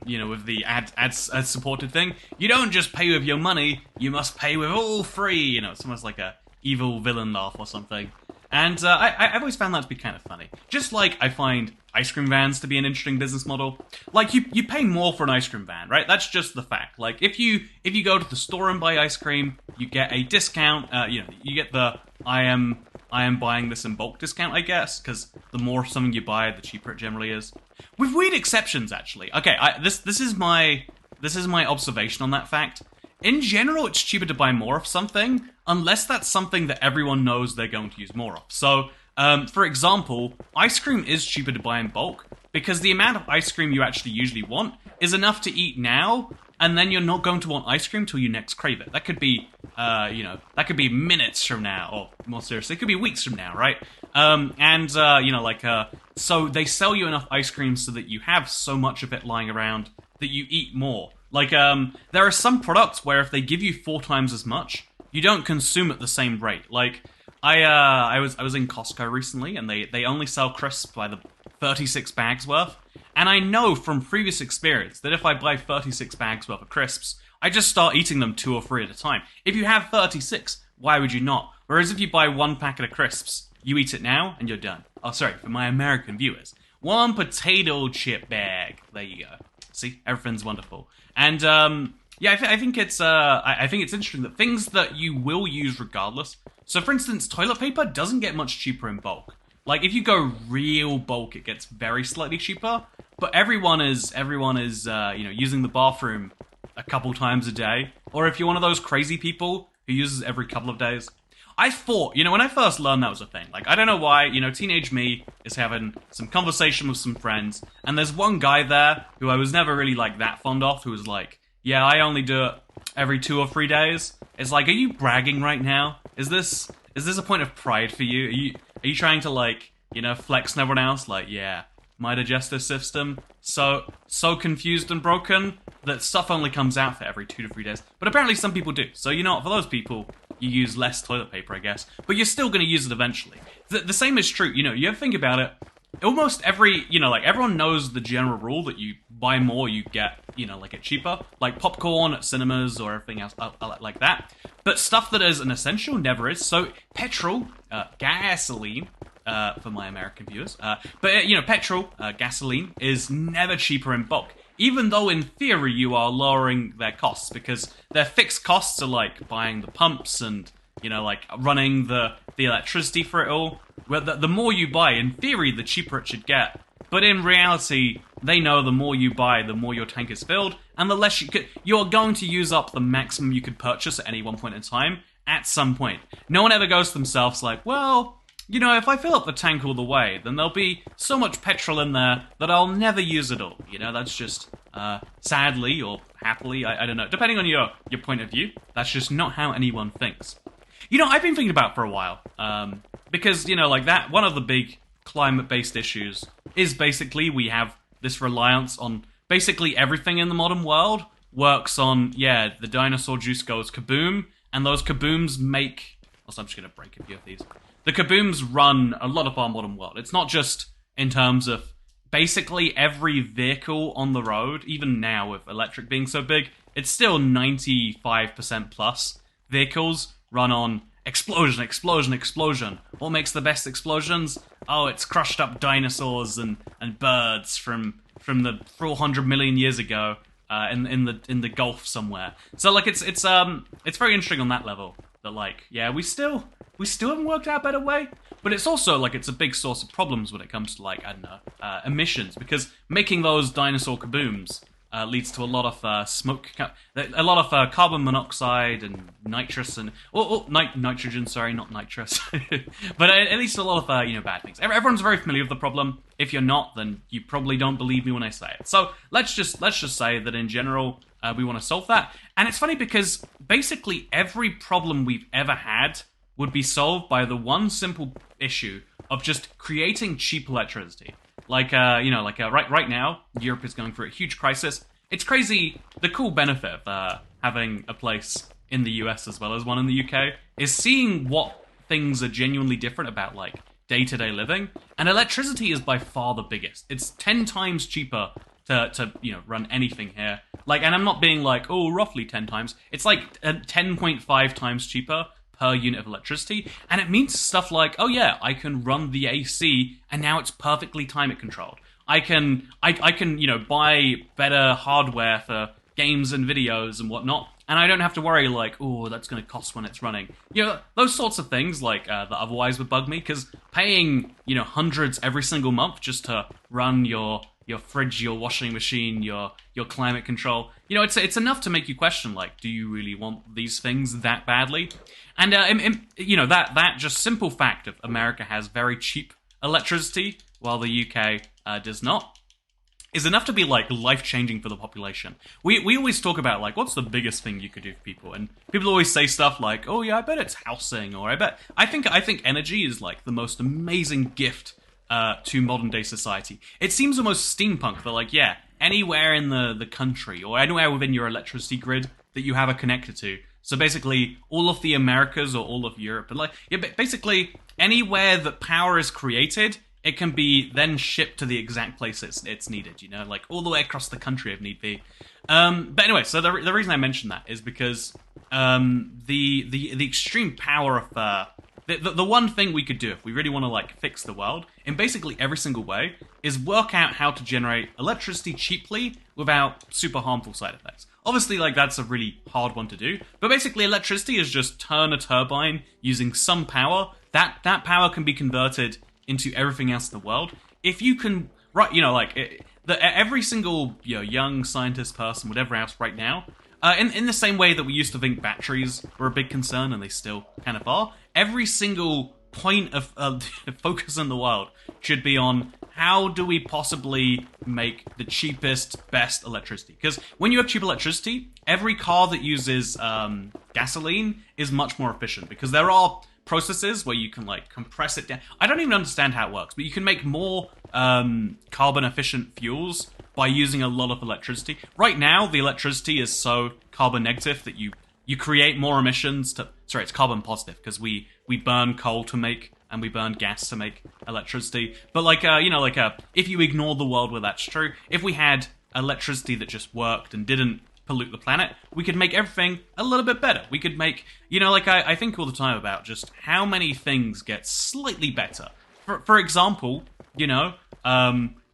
you know, with the ad supported thing. You don't just pay with your money. You must pay with all free. You know, it's almost like a evil villain laugh or something. And I've always found that to be kind of funny. Just like I find ice cream vans to be an interesting business model. Like, you pay more for an ice cream van, right? That's just the fact. Like, if you go to the store and buy ice cream, you get a discount. You know, you get the I am buying this in bulk discount, I guess, because the more something you buy, the cheaper it generally is. With weird exceptions, actually. Okay, this is my observation on that fact. In general, it's cheaper to buy more of something, unless that's something that everyone knows they're going to use more of. So, for example, ice cream is cheaper to buy in bulk, because the amount of ice cream you actually usually want is enough to eat now, and then you're not going to want ice cream till you next crave it. That could be, you know, that could be minutes from now, or more seriously, it could be weeks from now, right? You know, like, so they sell you enough ice cream so that you have so much of it lying around that you eat more. Like, there are some products where if they give you 4 times as much, you don't consume at the same rate. Like, I was in Costco recently, and they only sell crisps by the 36 bags worth. And I know from previous experience that if I buy 36 bags worth of crisps, I just start eating them 2 or 3 at a time. If you have 36, why would you not? Whereas if you buy 1 packet of crisps, you eat it now, and you're done. Oh, sorry, for my American viewers. 1 potato chip bag. There you go. See, everything's wonderful. And yeah, I think it's interesting that things that you will use regardless. So, for instance, toilet paper doesn't get much cheaper in bulk. Like, if you go real bulk, it gets very slightly cheaper. But everyone is you know, using the bathroom a couple times a day. Or if you're one of those crazy people who uses it every couple of days. I thought, you know, when I first learned that was a thing, like, I don't know why, you know, teenage me is having some conversation with some friends, and there's one guy there who I was never really, like, that fond of, who was like, yeah, I only do it every 2 or 3 days. It's like, are you bragging right now? Is this a point of pride for you? Are you trying to, like, you know, flex on everyone else? Like, yeah, my digestive system, so confused and broken that stuff only comes out for every 2 to 3 days. But apparently some people do. So, you know, for those people, you use less toilet paper, I guess. But you're still going to use it eventually. The same is true. You know, you ever think about it, almost every, you know, like, everyone knows the general rule that you buy more, you get, you know, like, it cheaper. Like popcorn at cinemas or everything else like that. But stuff that is an essential never is. So petrol, gasoline, for my American viewers. But you know, petrol, gasoline is never cheaper in bulk. Even though in theory you are lowering their costs, because their fixed costs are like buying the pumps and, you know, like running the electricity for it all. Well, the more you buy, in theory, the cheaper it should get. But in reality, they know the more you buy, the more your tank is filled, and the less you're going to use up the maximum you could purchase at any one point in time at some point. No one ever goes to themselves like, well, you know, if I fill up the tank all the way, then there'll be so much petrol in there that I'll never use it all. You know, that's just, sadly or happily, I don't know, depending on your point of view, that's just not how anyone thinks. You know, I've been thinking about it for a while, because, you know, like that, one of the big climate-based issues is basically we have this reliance on basically everything in the modern world works on, yeah, the dinosaur juice goes kaboom, and those kabooms make... Also, I'm just going to break a few of these. The kabooms run a lot of our modern world. It's not just in terms of basically every vehicle on the road, even now with electric being so big, it's still 95% plus vehicles run on explosion, explosion, explosion. What makes the best explosions? Oh, it's crushed up dinosaurs and birds from the 400 million years ago in the Gulf somewhere. So like it's very interesting on that level that like, yeah, we still haven't worked out a better way, but it's also like it's a big source of problems when it comes to like, I don't know, emissions, because making those dinosaur kabooms leads to a lot of smoke, a lot of carbon monoxide and nitrous and nitrogen. Sorry, not nitrous, but at least a lot of you know, bad things. Everyone's very familiar with the problem. If you're not, then you probably don't believe me when I say it. So let's just say that in general, we want to solve that. And it's funny because basically every problem we've ever had would be solved by the one simple issue of just creating cheap electricity. Like, you know, like right now, Europe is going through a huge crisis. It's crazy. The cool benefit of having a place in the US as well as one in the UK is seeing what things are genuinely different about, like, day-to-day living. And electricity is by far the biggest. It's 10 times cheaper to you know, run anything here. Like, and I'm not being like, oh, roughly 10 times. It's like 10.5 times cheaper per unit of electricity, and it means stuff like, oh yeah, I can run the AC, and now it's perfectly climate controlled. I can, you know, buy better hardware for games and videos and whatnot, and I don't have to worry like, oh, that's going to cost when it's running. You know, those sorts of things like that otherwise would bug me, because paying, you know, hundreds every single month just to run your fridge, your washing machine, your climate control, you know, it's enough to make you question, like, do you really want these things that badly? And, you know, that just simple fact of America has very cheap electricity, while the UK does not, is enough to be, like, life-changing for the population. We always talk about, like, what's the biggest thing you could do for people? And people always say stuff like, oh, yeah, I bet it's housing, or I think energy is, like, the most amazing gift to modern-day society. It seems almost steampunk. They're like, yeah, anywhere in the country, or anywhere within your electricity grid that you have a connector to. So basically, all of the Americas or all of Europe, and like, yeah, basically anywhere that power is created, it can be then shipped to the exact place it's needed. You know, like all the way across the country if need be. But anyway, so the reason I mention that is because the extreme power of the one thing we could do if we really want to like fix the world in basically every single way is work out how to generate electricity cheaply without super harmful side effects. Obviously, like, that's a really hard one to do, but basically electricity is just turn a turbine using some power. That power can be converted into everything else in the world. If you can, right, you know, like, every single, you know, young scientist person, whatever else right now, in the same way that we used to think batteries were a big concern, and they still kind of are, every single point of focus in the world should be on how do we possibly make the cheapest, best electricity? Because when you have cheap electricity, every car that uses gasoline is much more efficient, because there are processes where you can like compress it down. I don't even understand how it works, but you can make more carbon efficient fuels by using a lot of electricity. Right now, the electricity is so carbon negative that you create more emissions to... Sorry, it's carbon positive, because we burn coal to make, and we burn gas to make electricity. But like, you know, like, if you ignore the world where that's true, if we had electricity that just worked and didn't pollute the planet, we could make everything a little bit better. We could make, you know, like, I think all the time about just how many things get slightly better for example,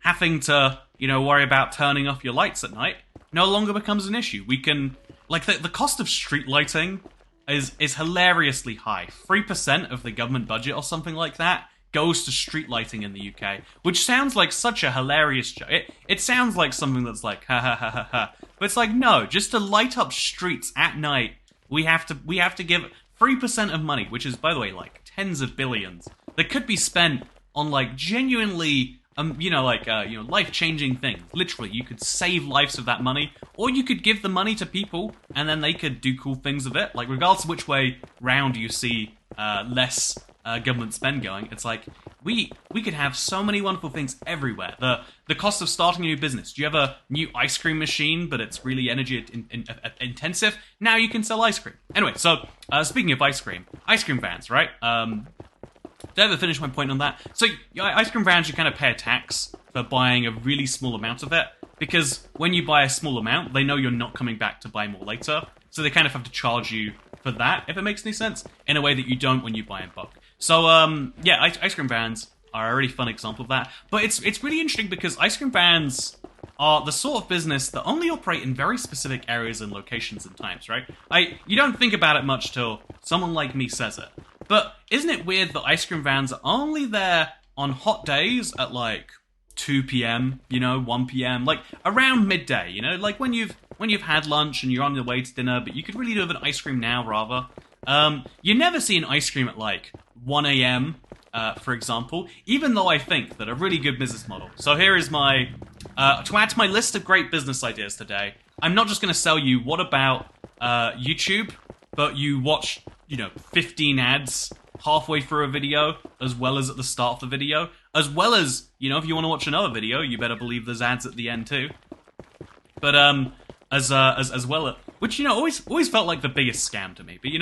having to, worry about turning off your lights at night no longer becomes an issue. We can, like, the cost of street lighting is hilariously high. 3% of the government budget or something like that goes to street lighting in the UK, which sounds like such a hilarious joke. It sounds like something that's like, ha ha ha ha ha. But it's like, no, just to light up streets at night, we have to give 3% of money, which is, by the way, like tens of billions, that could be spent on like genuinely, life-changing things. Literally, you could save lives with that money, or you could give the money to people, and then they could do cool things with it. Like, regardless of which way round you see less government spend going, it's like, we could have so many wonderful things everywhere. The cost of starting a new business. Do you have a new ice cream machine, but it's really energy intensive? Now you can sell ice cream. Anyway, so speaking of ice cream vans, right? Did I ever finish my point on that? So, ice cream vans, you kind of pay a tax for buying a really small amount of it, because when you buy a small amount, they know you're not coming back to buy more later, so they kind of have to charge you for that, if it makes any sense, in a way that you don't when you buy in bulk. So, ice cream vans are a really fun example of that, but it's really interesting because ice cream vans are the sort of business that only operate in very specific areas and locations and times, right? You don't think about it much till someone like me says it. But isn't it weird that ice cream vans are only there on hot days at like 2 p.m., 1 p.m., like around midday, like when you've had lunch and you're on your way to dinner, but you could really do with an ice cream now, rather. You never see an ice cream at like 1 a.m., for example, even though I think that a really good business model. So here is my, to add to my list of great business ideas today, I'm not just going to sell you, what about YouTube, but you watch 15 ads halfway through a video, as well as at the start of the video, as well as, if you want to watch another video, you better believe there's ads at the end too. But, as well, which, always felt like the biggest scam to me. But,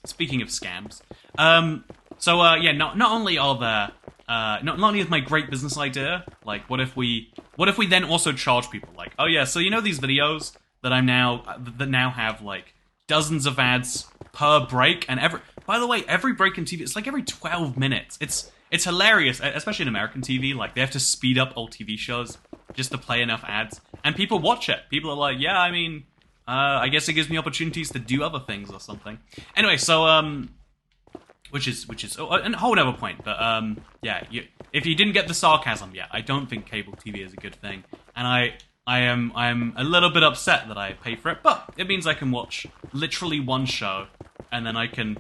speaking of scams, not only are there, not only is my great business idea, like, what if we then also charge people, like, oh yeah, so these videos that now have, like, dozens of ads per break, and by the way, every break in TV, it's like every 12 minutes. It's hilarious, especially in American TV. Like, they have to speed up old TV shows just to play enough ads, and people watch it. People are like, yeah, I guess it gives me opportunities to do other things or something. Anyway, so which is a whole other point. But if you didn't get the sarcasm yet, I don't think cable TV is a good thing, and I'm a little bit upset that I pay for it, but it means I can watch literally one show, and then I can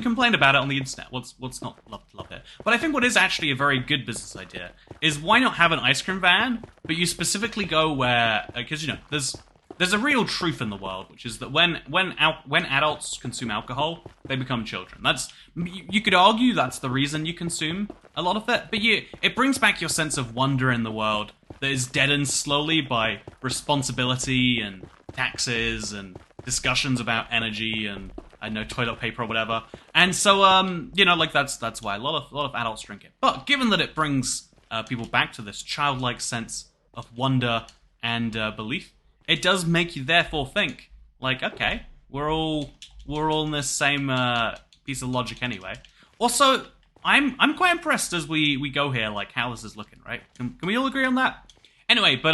complain about it on the internet. What's not love it? But I think what is actually a very good business idea is, why not have an ice cream van, but you specifically go where, because there's a real truth in the world, which is that when adults consume alcohol, they become children. You could argue that's the reason you consume a lot of it, but it brings back your sense of wonder in the world that is deadened slowly by responsibility and taxes and discussions about energy and, I don't know, toilet paper or whatever. And so, that's why a lot of adults drink it. But given that it brings people back to this childlike sense of wonder and belief, it does make you therefore think, like, okay, we're all in this same piece of logic anyway. Also, I'm quite impressed as we go here, like, how this is looking, right? Can we all agree on that? Anyway, but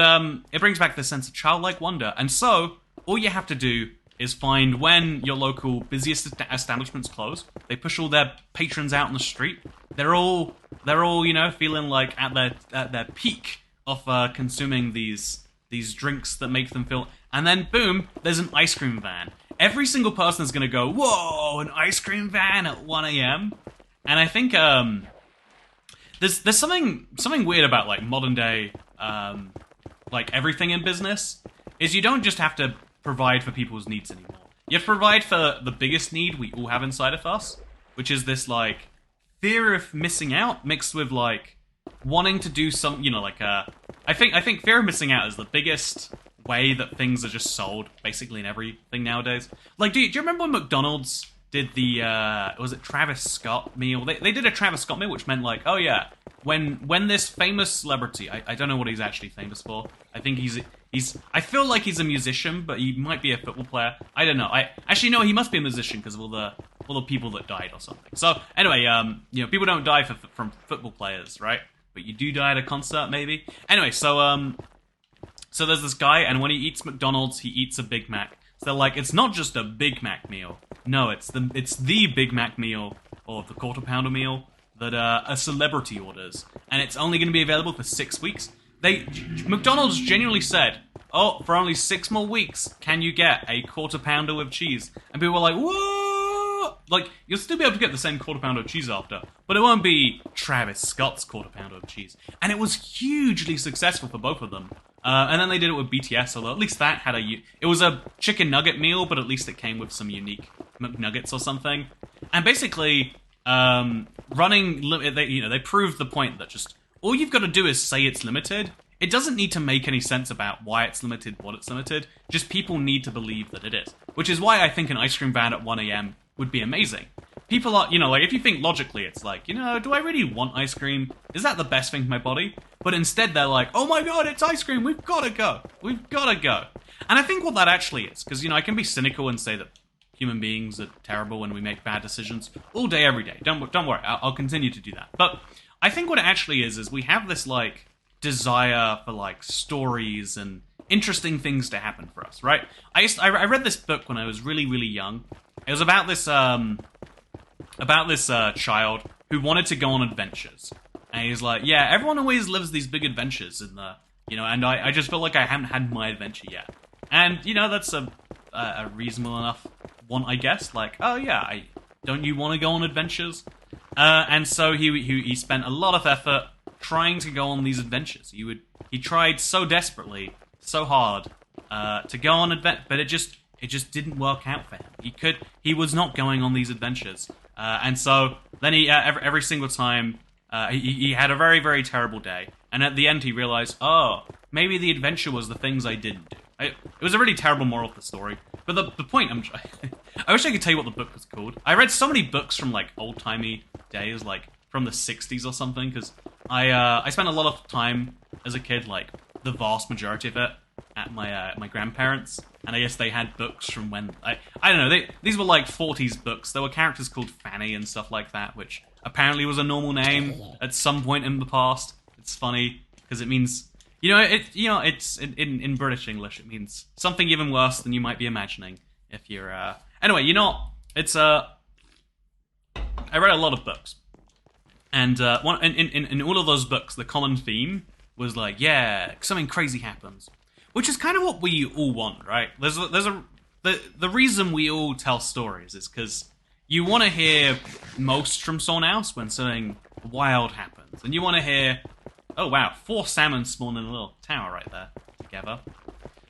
it brings back this sense of childlike wonder, and so all you have to do is find when your local busiest establishments close. They push all their patrons out on the street. They're all feeling like at their peak of consuming these drinks that make them feel, and then boom, there's an ice cream van. Every single person is gonna go, whoa, an ice cream van at 1 a.m. And I think there's something weird about, like, modern day like everything in business is you don't just have to provide for people's needs anymore. You have to provide for the biggest need we all have inside of us, which is this, like, fear of missing out mixed with, like, wanting to do some, I think fear of missing out is the biggest way that things are just sold, basically, in everything nowadays. Like, do you remember when McDonald's did the, was it Travis Scott meal? They did a Travis Scott meal, which meant, like, oh yeah, when this famous celebrity, I don't know what he's actually famous for. I think I feel like he's a musician, but he might be a football player. I don't know. Actually, no, he must be a musician because of all the all the people that died or something. So anyway, you know, people don't die from football players, right? But you do die at a concert, maybe. Anyway, so so there's this guy, and when he eats McDonald's, he eats a Big Mac. So they're like, it's not just a Big Mac meal. No, it's the Big Mac meal, or the Quarter Pounder meal, that a celebrity orders. And it's only going to be available for 6 weeks. McDonald's genuinely said, oh, for only 6 more weeks, can you get a Quarter Pounder with cheese? And people were like, whoa! Like, you'll still be able to get the same Quarter Pounder of cheese after, but it won't be Travis Scott's Quarter Pounder of cheese. And it was hugely successful for both of them. And then they did it with BTS, although at least that had it was a chicken nugget meal, but at least it came with some unique McNuggets or something. And basically, they proved the point that just all you've got to do is say it's limited. It doesn't need to make any sense about why it's limited, what it's limited. Just people need to believe that it is. Which is why I think an ice cream van at 1 a.m. would be amazing. People are, you know, like, if you think logically, it's like, you know, do I really want ice cream? Is that the best thing for my body? But instead they're like, oh my god, it's ice cream, we've got to go. We've got to go. And I think what that actually is, because, you know, I can be cynical and say that human beings are terrible and we make bad decisions all day, every day. Don't worry, I'll continue to do that. But I think what it actually is we have this, like, desire for, like, stories and interesting things to happen for us, right? I read this book when I was really, really young. It was about this child who wanted to go on adventures. And he's like, yeah, everyone always lives these big adventures in the, you know, and I just feel like I haven't had my adventure yet. And, you know, that's a reasonable enough one, I guess. Like, oh yeah, don't you want to go on adventures? And so he spent a lot of effort trying to go on these adventures. He tried so desperately, so hard, to go on but it just didn't work out for him. He was not going on these adventures. And so then he every single time he had a very, very terrible day. And at the end he realized, oh, maybe the adventure was the things I didn't do. It was a really terrible moral of the story. But the point I wish I could tell you what the book was called. I read so many books from, like, old-timey days, like from the 60s or something, because I spent a lot of time as a kid, like the vast majority of it, at my grandparents, and I guess they had books from when I don't know. These were like 40s books. There were characters called Fanny and stuff like that, which apparently was a normal name at some point in the past. It's funny because it means, you know, it's in British English it means something even worse than you might be imagining. If you're anyway, you know, it's I read a lot of books, and in all of those books, the common theme was like, yeah, something crazy happens. Which is kind of what we all want, right? The reason we all tell stories is because you want to hear most from someone else when something wild happens, and you want to hear, oh wow, 4 salmon spawn in a little tower right there together.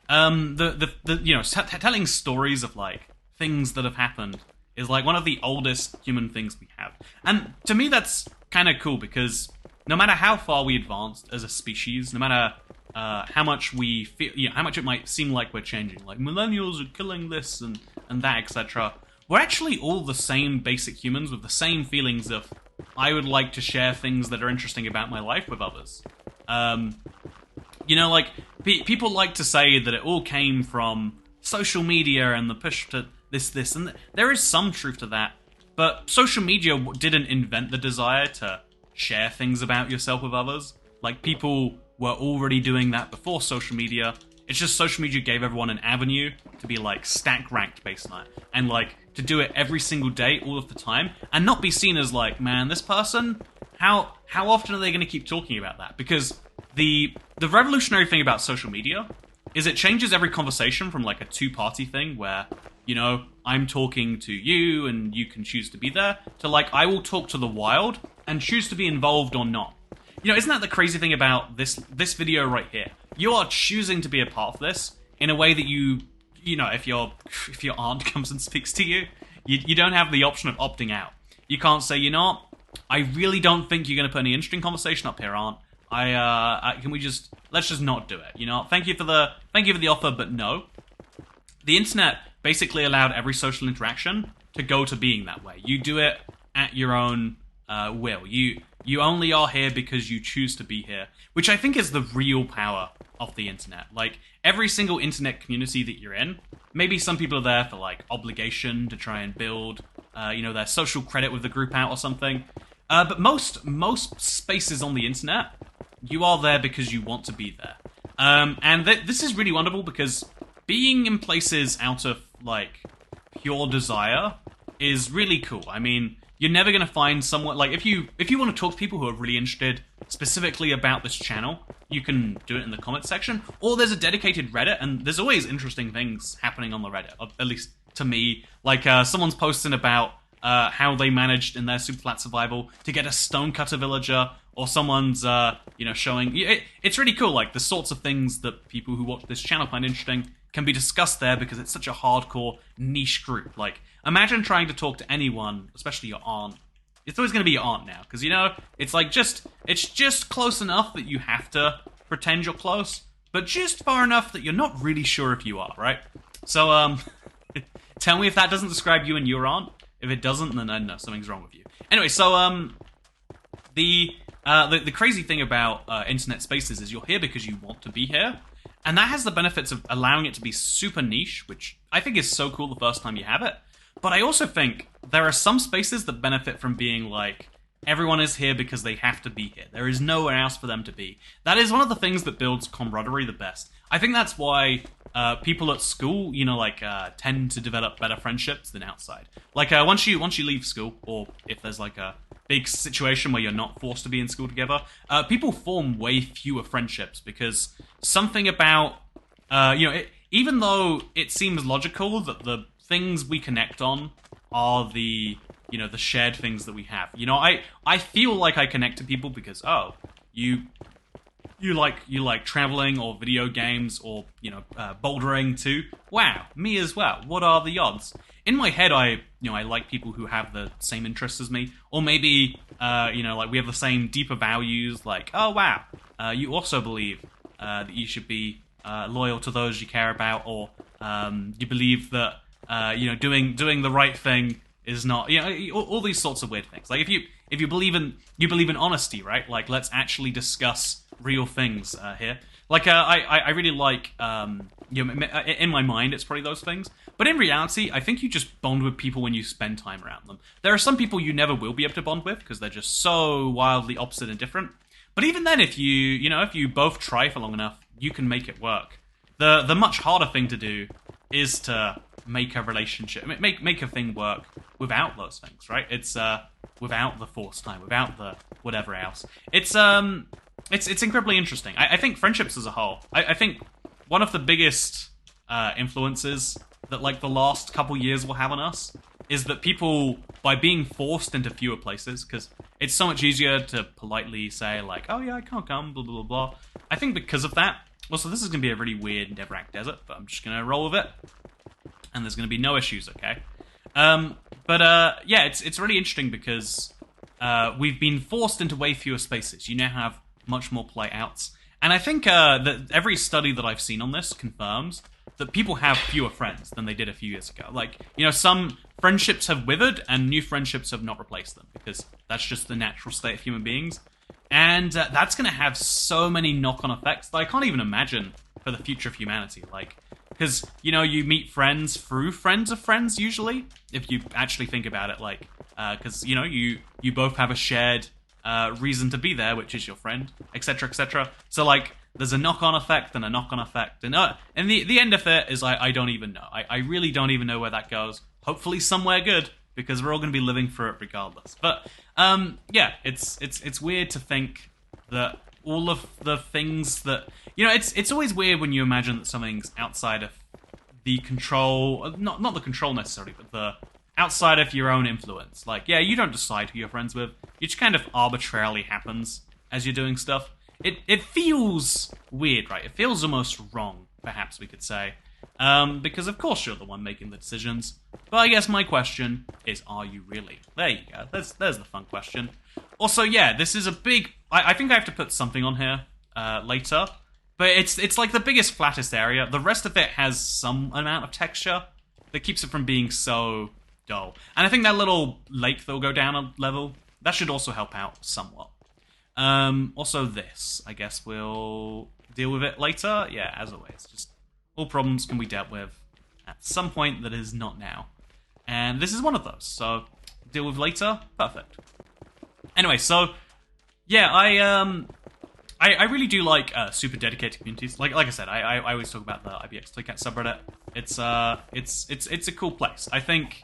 You know, telling stories of, like, things that have happened is like one of the oldest human things we have, and to me that's kind of cool because no matter how far we advanced as a species, no matter how much we feel, you know, how much it might seem like we're changing, like millennials are killing this and that, etc. We're actually all the same basic humans with the same feelings of, I would like to share things that are interesting about my life with others. You know, like, people like to say that it all came from social media and the push to this, and there is some truth to that, but social media didn't invent the desire to share things about yourself with others. Like, people were already doing that before social media. It's just social media gave everyone an avenue to be, like, stack ranked based on it, and, like, to do it every single day, all of the time, and not be seen as like, man, this person, how often are they going to keep talking about that? Because the revolutionary thing about social media is it changes every conversation from, like, a two-party thing where, you know, I'm talking to you and you can choose to be there, to, like, I will talk to the wild and choose to be involved or not. You know, isn't that the crazy thing about this video right here? You are choosing to be a part of this in a way that you know, if your aunt comes and speaks to you, you don't have the option of opting out. You can't say, you know what, I really don't think you're going to put any interesting conversation up here, aunt. Let's just not do it. You know, thank you for the offer, but no. The internet basically allowed every social interaction to go to being that way. You do it at your own will. You only are here because you choose to be here, which I think is the real power of the internet. Like, every single internet community that you're in, maybe some people are there for, like, obligation to try and build their social credit with the group out or something. But most spaces on the internet, you are there because you want to be there. And this is really wonderful because being in places out of, like, pure desire is really cool. I mean, you're never going to find someone... Like, if you want to talk to people who are really interested specifically about this channel, you can do it in the comments section. Or there's a dedicated Reddit, and there's always interesting things happening on the Reddit, at least to me. Like, someone's posting about how they managed in their super flat survival to get a stonecutter villager, or someone's, showing... It's really cool, like, the sorts of things that people who watch this channel find interesting can be discussed there because it's such a hardcore niche group. Like, imagine trying to talk to anyone, especially your aunt. It's always going to be your aunt now, because, it's like it's just close enough that you have to pretend you're close, but just far enough that you're not really sure if you are, right? So, tell me if that doesn't describe you and your aunt. If it doesn't, then I know something's wrong with you. Anyway, so, the crazy thing about internet spaces is you're here because you want to be here, and that has the benefits of allowing it to be super niche, which I think is so cool the first time you have it. But I also think there are some spaces that benefit from being like, everyone is here because they have to be here. There is nowhere else for them to be. That is one of the things that builds camaraderie the best. I think that's why people at school, tend to develop better friendships than outside. Like, once you leave school, or if there's like a big situation where you're not forced to be in school together, people form way fewer friendships because something about, even though it seems logical that the things we connect on are the shared things that we have. I feel like I connect to people because, you like traveling or video games or, bouldering too. Wow, me as well. What are the odds? In my head, I like people who have the same interests as me, or maybe, we have the same deeper values, like, oh wow, you also believe that you should be loyal to those you care about, or you believe that doing the right thing is not, all these sorts of weird things. Like, if you believe in honesty, right? Like, let's actually discuss real things here. Like, I really like, in my mind, it's probably those things. But in reality, I think you just bond with people when you spend time around them. There are some people you never will be able to bond with because they're just so wildly opposite and different. But even then, if you both try for long enough, you can make it work. The much harder thing to do is to make a relationship, make a thing work without those things, right? It's without the forced time, without the whatever else. It's incredibly interesting. I think friendships as a whole, I think one of the biggest influences that, like, the last couple years will have on us is that people, by being forced into fewer places, because it's so much easier to politely say, like, oh yeah, I can't come, blah, blah, blah, blah. I think because of that, also, this is going to be a really weird Netherrack desert, but I'm just going to roll with it. And there's going to be no issues, okay? Yeah, it's really interesting because we've been forced into way fewer spaces. You now have much more playouts. And I think that every study that I've seen on this confirms that people have fewer friends than they did a few years ago. Like, some friendships have withered and new friendships have not replaced them because that's just the natural state of human beings. And that's going to have so many knock-on effects that I can't even imagine for the future of humanity. Like, because, you meet friends through friends of friends, usually, if you actually think about it, like, because, you both have a shared reason to be there, which is your friend, etc., etc. So, like, there's a knock-on effect and a knock-on effect, and the end of it is I don't even know. I really don't even know where that goes. Hopefully somewhere good, because we're all going to be living through it regardless. But, yeah, it's weird to think that all of the things that... it's always weird when you imagine that something's outside of the control... Not the control necessarily, but the outside of your own influence. Like, yeah, you don't decide who you're friends with. It just kind of arbitrarily happens as you're doing stuff. It feels weird, right? It feels almost wrong, perhaps we could say. Because of course you're the one making the decisions. But I guess my question is, are you really? There you go. There's the fun question. Also, yeah, this is a big... I think I have to put something on here later. But it's like the biggest, flattest area. The rest of it has some amount of texture that keeps it from being so dull. And I think that little lake that will go down a level, that should also help out somewhat. Also this, I guess we'll deal with it later. Yeah, as always, just all problems can be dealt with at some point that is not now. And this is one of those, so deal with later, perfect. Anyway, so yeah, I really do like super dedicated communities. Like I said, I always talk about the IBX Toycat subreddit. It's a cool place. I think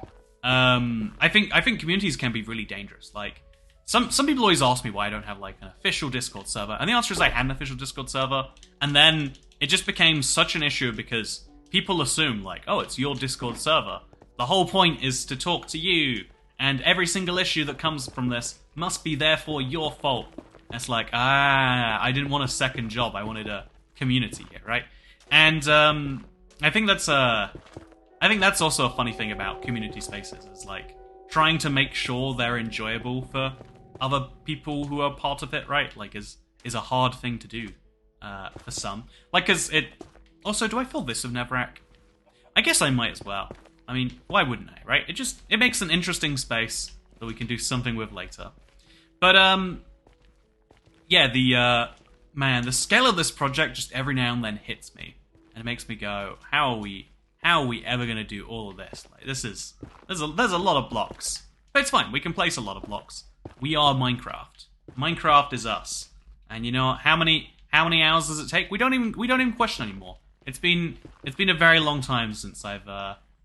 communities can be really dangerous. Like some people always ask me why I don't have like an official Discord server, and the answer is I had an official Discord server, and then it just became such an issue because people assume like, oh, it's your Discord server. The whole point is to talk to you, and every single issue that comes from this must be therefore your fault. And it's like, I didn't want a second job. I wanted a community here, right? And I think that's also a funny thing about community spaces is like trying to make sure they're enjoyable for other people who are part of it, right? Like is a hard thing to do for some. Like, cause it also, do I fill this with Netherrack? I guess I might as well. I mean, why wouldn't I, right? It makes an interesting space that we can do something with later. But yeah, the scale of this project just every now and then hits me, and it makes me go, how are we ever gonna do all of this? Like, there's a lot of blocks, but it's fine. We can place a lot of blocks. We are Minecraft. Minecraft is us, and you know how many hours does it take? We don't even question anymore. It's been a very long time since I've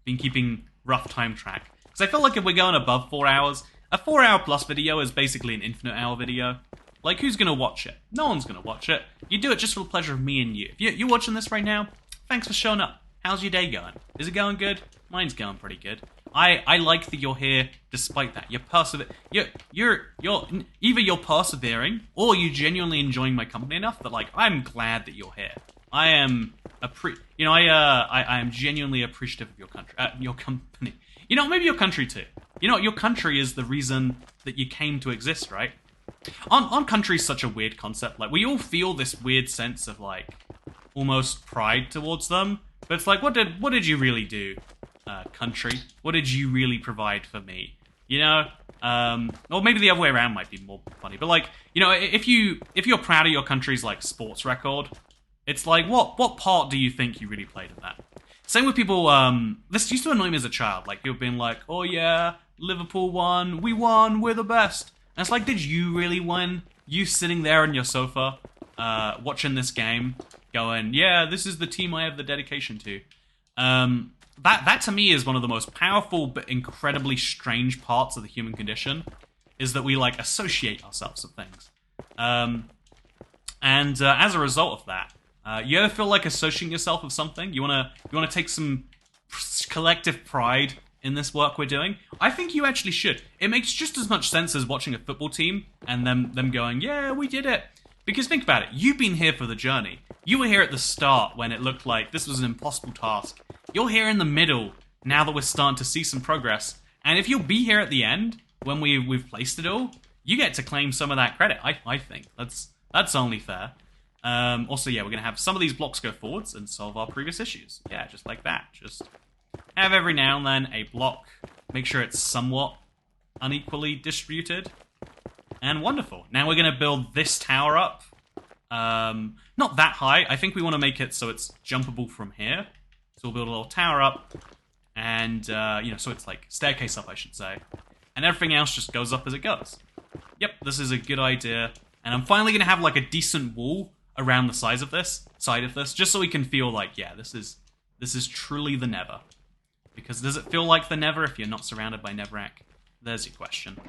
been keeping rough time track, because I feel like if we're going above 4 hours, a 4 hour plus video is basically an infinite hour video. Like, who's gonna watch it? No one's gonna watch it. You do it just for the pleasure of me and you. If you're watching this right now, thanks for showing up. How's your day going? Is it going good? Mine's going pretty good. I like that you're here despite that. You're either you're persevering or you're genuinely enjoying my company enough that like I'm glad that you're here. I am I am genuinely appreciative of your company. You know, maybe your country too. You know, your country is the reason that you came to exist, right? On country is such a weird concept. Like, we all feel this weird sense of like almost pride towards them, but it's like, what did you really do, country? What did you really provide for me? You know, or maybe the other way around might be more funny. But like, you know, if you're proud of your country's like sports record, it's like, what part do you think you really played in that? Same with people. This used to annoy me as a child. Like, people being like, oh yeah, Liverpool won, we're the best. And it's like, did you really win? You sitting there on your sofa, watching this game, going, yeah, this is the team I have the dedication to. That to me is one of the most powerful but incredibly strange parts of the human condition, is that we like associate ourselves with things. And as a result of that, you ever feel like associating yourself with something? You wanna take some collective pride in this work we're doing? I think you actually should. It makes just as much sense as watching a football team and them going, yeah, we did it. Because think about it, you've been here for the journey. You were here at the start when it looked like this was an impossible task. You're here in the middle now that we're starting to see some progress. And if you'll be here at the end when we've placed it all, you get to claim some of that credit. I think that's only fair. Also, yeah, we're gonna have some of these blocks go forwards and solve our previous issues. Yeah, just like that. Just have every now and then a block. Make sure it's somewhat unequally distributed. And wonderful. Now we're gonna build this tower up. Not that high. I think we want to make it so it's jumpable from here. So we'll build a little tower up, and you know, so it's like staircase up, I should say. And everything else just goes up as it goes. Yep, this is a good idea. And I'm finally gonna have like a decent wall around the side of this, just so we can feel like, yeah, this is truly the Nether. Because does it feel like the Nether if you're not surrounded by Netherrack? There's your question.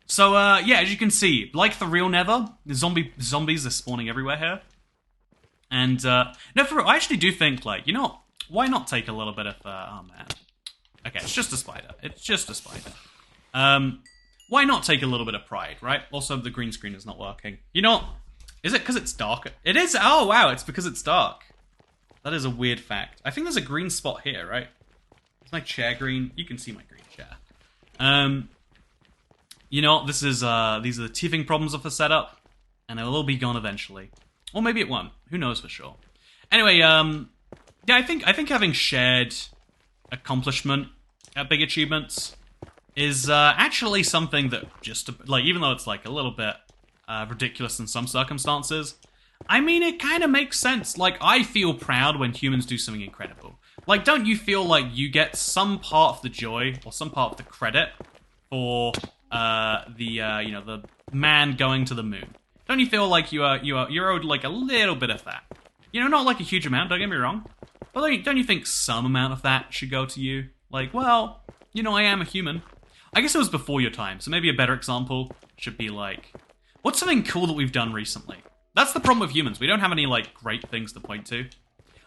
So yeah, as you can see, like the real Nether, the zombies are spawning everywhere here. And no, for real, I actually do think, like, you know, why not take a little bit of oh man, okay, it's just a spider. It's just a spider. Why not take a little bit of pride, right? Also, the green screen is not working. You know what? Is it because it's dark? It is. Oh, wow. It's because it's dark. That is a weird fact. I think there's a green spot here, right? Is my chair green? You can see my green chair. You know what? This is, these are the teething problems of the setup, and it'll all be gone eventually. Or maybe it won't. Who knows for sure. Anyway, yeah, I think having shared accomplishment at big achievements is actually something that just, like, even though it's like a little bit ridiculous in some circumstances, I mean, it kind of makes sense. Like, I feel proud when humans do something incredible. Like, don't you feel like you get some part of the joy or some part of the credit for the man going to the moon? Don't you feel like you're owed like a little bit of that? You know, not like a huge amount. Don't get me wrong, but don't you think some amount of that should go to you? Like, well, you know, I am a human. I guess it was before your time, so maybe a better example should be like, what's something cool that we've done recently? That's the problem with humans. We don't have any like great things to point to.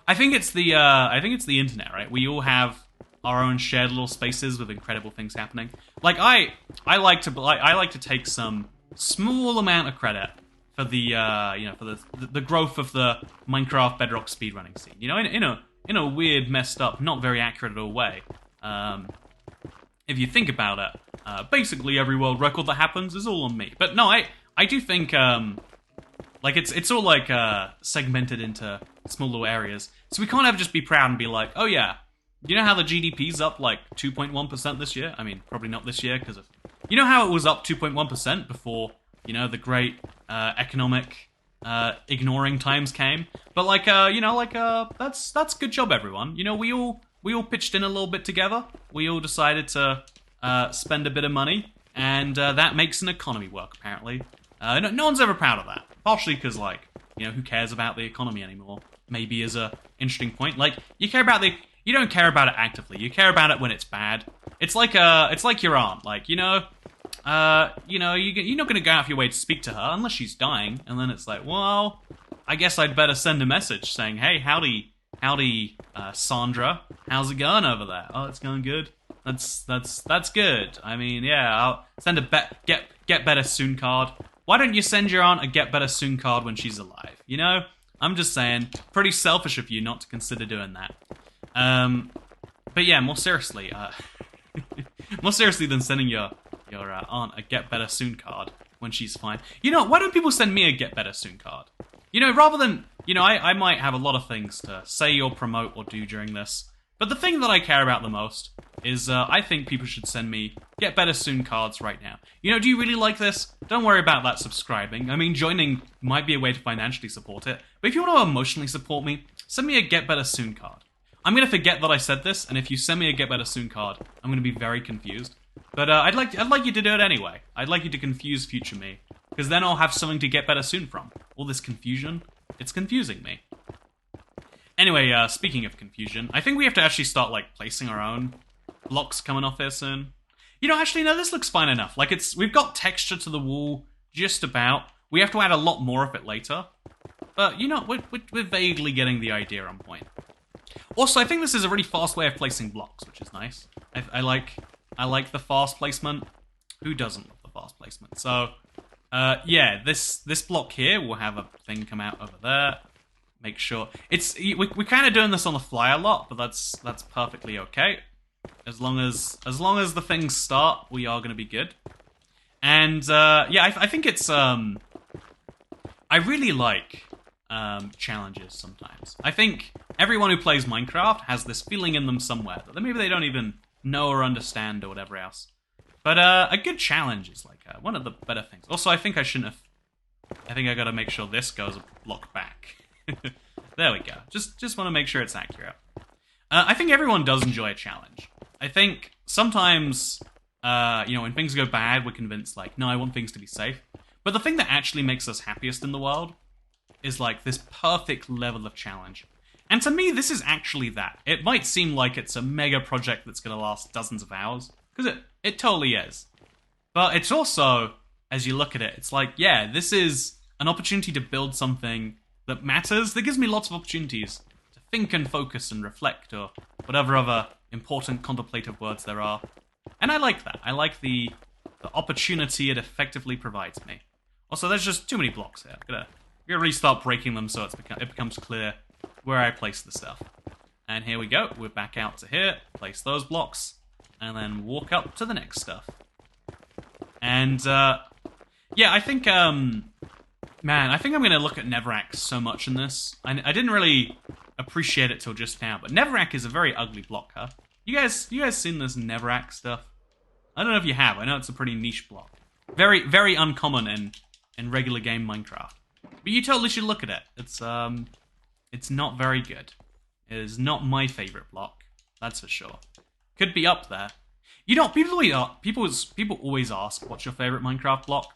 I think it's the internet, right? We all have our own shared little spaces with incredible things happening. Like I like to take some small amount of credit for the for the growth of the Minecraft Bedrock speedrunning scene. You know, in a weird, messed up, not very accurate at all way. If you think about it, basically every world record that happens is all on me. But no, I do think like it's all like segmented into small little areas. So we can't ever just be proud and be like, oh yeah, you know how the GDP's up like 2.1% this year? I mean, probably not this year because of, you know how it was up 2.1% before, you know, the great economic ignoring times came. But like that's good job, everyone. You know, we all pitched in a little bit together. We all decided to spend a bit of money, and that makes an economy work, apparently. No one's ever proud of that. Partially because, like, you know, who cares about the economy anymore? Maybe is a interesting point. Like, you don't care about it actively. You care about it when it's bad. It's like your aunt. Like, you're not gonna go out of your way to speak to her unless she's dying, and then it's like, well, I guess I'd better send a message saying, hey, howdy, Sandra, how's it going over there? Oh, it's going good. That's good. I mean, yeah, I'll send a get better soon card. Why don't you send your aunt a get better soon card when she's alive? You know, I'm just saying, pretty selfish of you not to consider doing that. But yeah, more seriously than sending your aunt a get better soon card when she's fine. You know, why don't people send me a get better soon card? You know, rather than, you know, I might have a lot of things to say or promote or do during this, but the thing that I care about the most is I think people should send me get better soon cards right now. You know, do you really like this? Don't worry about that subscribing. I mean, joining might be a way to financially support it, but if you want to emotionally support me, send me a get better soon card. I'm going to forget that I said this, and if you send me a get better soon card, I'm going to be very confused. But I'd like you to do it anyway. I'd like you to confuse future me, because then I'll have something to get better soon from. All this confusion, it's confusing me. Anyway, speaking of confusion, I think we have to actually start, like, placing our own blocks coming off here soon. You know, actually, no, this looks fine enough. Like, we've got texture to the wall, just about. We have to add a lot more of it later. But, you know, we're vaguely getting the idea on point. Also, I think this is a really fast way of placing blocks, which is nice. I like the fast placement. Who doesn't love the fast placement? So, yeah, this block here will have a thing come out over there. Make sure we're kind of doing this on the fly a lot, but that's perfectly okay. As long as the things start, we are going to be good. And yeah, I think it's I really like challenges sometimes. I think everyone who plays Minecraft has this feeling in them somewhere that maybe they don't even know or understand or whatever else. But a good challenge is like one of the better things. Also, I think I shouldn't have. I think I got to make sure this goes a block back. There we go. Just want to make sure it's accurate. I think everyone does enjoy a challenge. I think sometimes, you know, when things go bad, we're convinced, like, no, I want things to be safe. But the thing that actually makes us happiest in the world is, like, this perfect level of challenge. And to me, this is actually that. It might seem like it's a mega project that's going to last dozens of hours, because it totally is. But it's also, as you look at it, it's like, yeah, this is an opportunity to build something that matters, that gives me lots of opportunities to think and focus and reflect, or whatever other important contemplative words there are. And I like that. I like the opportunity it effectively provides me. Also, there's just too many blocks here. I'm gonna really start breaking them so it becomes clear where I place the stuff. And here we go. We're back out to here, place those blocks, and then walk up to the next stuff. And, yeah, I think, man, I think I'm going to look at Netherrack so much in this. I didn't really appreciate it till just now, but Netherrack is a very ugly block, huh? You guys seen this Netherrack stuff? I don't know if you have. I know it's a pretty niche block. Very, very uncommon in regular game Minecraft. But you totally should look at it. It's not very good. is not my favorite block. That's for sure. Could be up there. You know, people always ask, what's your favorite Minecraft block?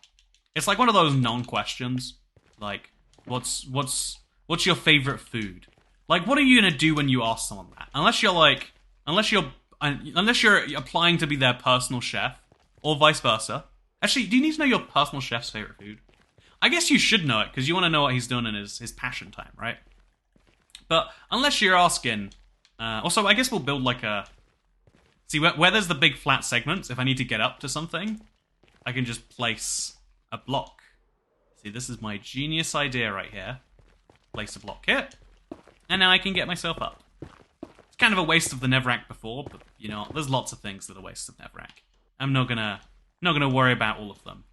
It's like one of those non-questions. Like, what's your favorite food? Like, what are you gonna do when you ask someone that? Unless you're applying to be their personal chef, or vice versa. Actually, do you need to know your personal chef's favorite food? I guess you should know it, because you want to know what he's doing in his passion time, right? But unless you're asking... also, I guess we'll build like a... See, where there's the big flat segments, if I need to get up to something, I can just place a block. See, this is my genius idea right here. Place a block here, and now I can get myself up. It's kind of a waste of the Netherrack before, but, you know, there's lots of things that are wastes of Netherrack. I'm not gonna worry about all of them.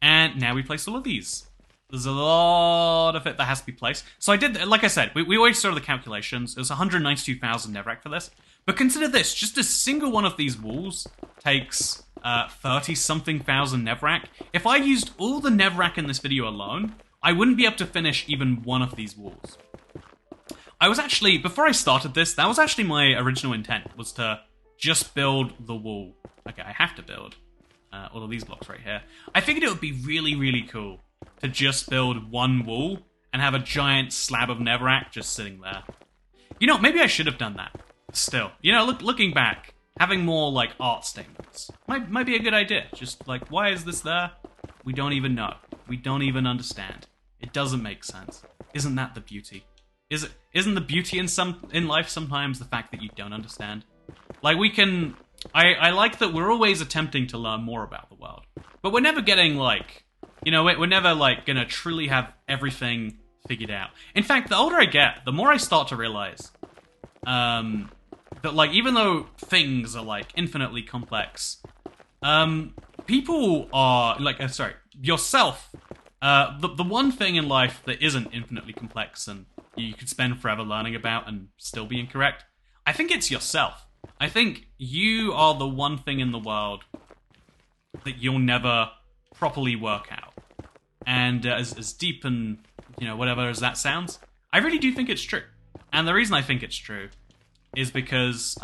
And now we place all of these. There's a lot of it that has to be placed. So I did, like I said, we always saw the calculations. It was 192,000 Netherrack for this. But consider this, just a single one of these walls takes 30-something thousand Netherrack. If I used all the Netherrack in this video alone, I wouldn't be able to finish even one of these walls. I was actually, before I started this, that was actually my original intent, was to just build the wall. Okay, I have to build all of these blocks right here. I figured it would be really, really cool to just build one wall and have a giant slab of Netherrack just sitting there. You know, maybe I should have done that. Still, you know, looking back, having more, like, art statements might be a good idea. Just, like, why is this there? We don't even know. We don't even understand. It doesn't make sense. Isn't that the beauty? Isn't the beauty in life sometimes the fact that you don't understand? Like, we can... I like that we're always attempting to learn more about the world. But we're never getting, like... You know, we're never, like, gonna truly have everything figured out. In fact, the older I get, the more I start to realize... that, like, even though things are, like, infinitely complex, people are, like, yourself, the one thing in life that isn't infinitely complex and you could spend forever learning about and still be incorrect, I think it's yourself. I think you are the one thing in the world that you'll never properly work out. And as deep and, you know, whatever as that sounds, I really do think it's true. And the reason I think it's true is because,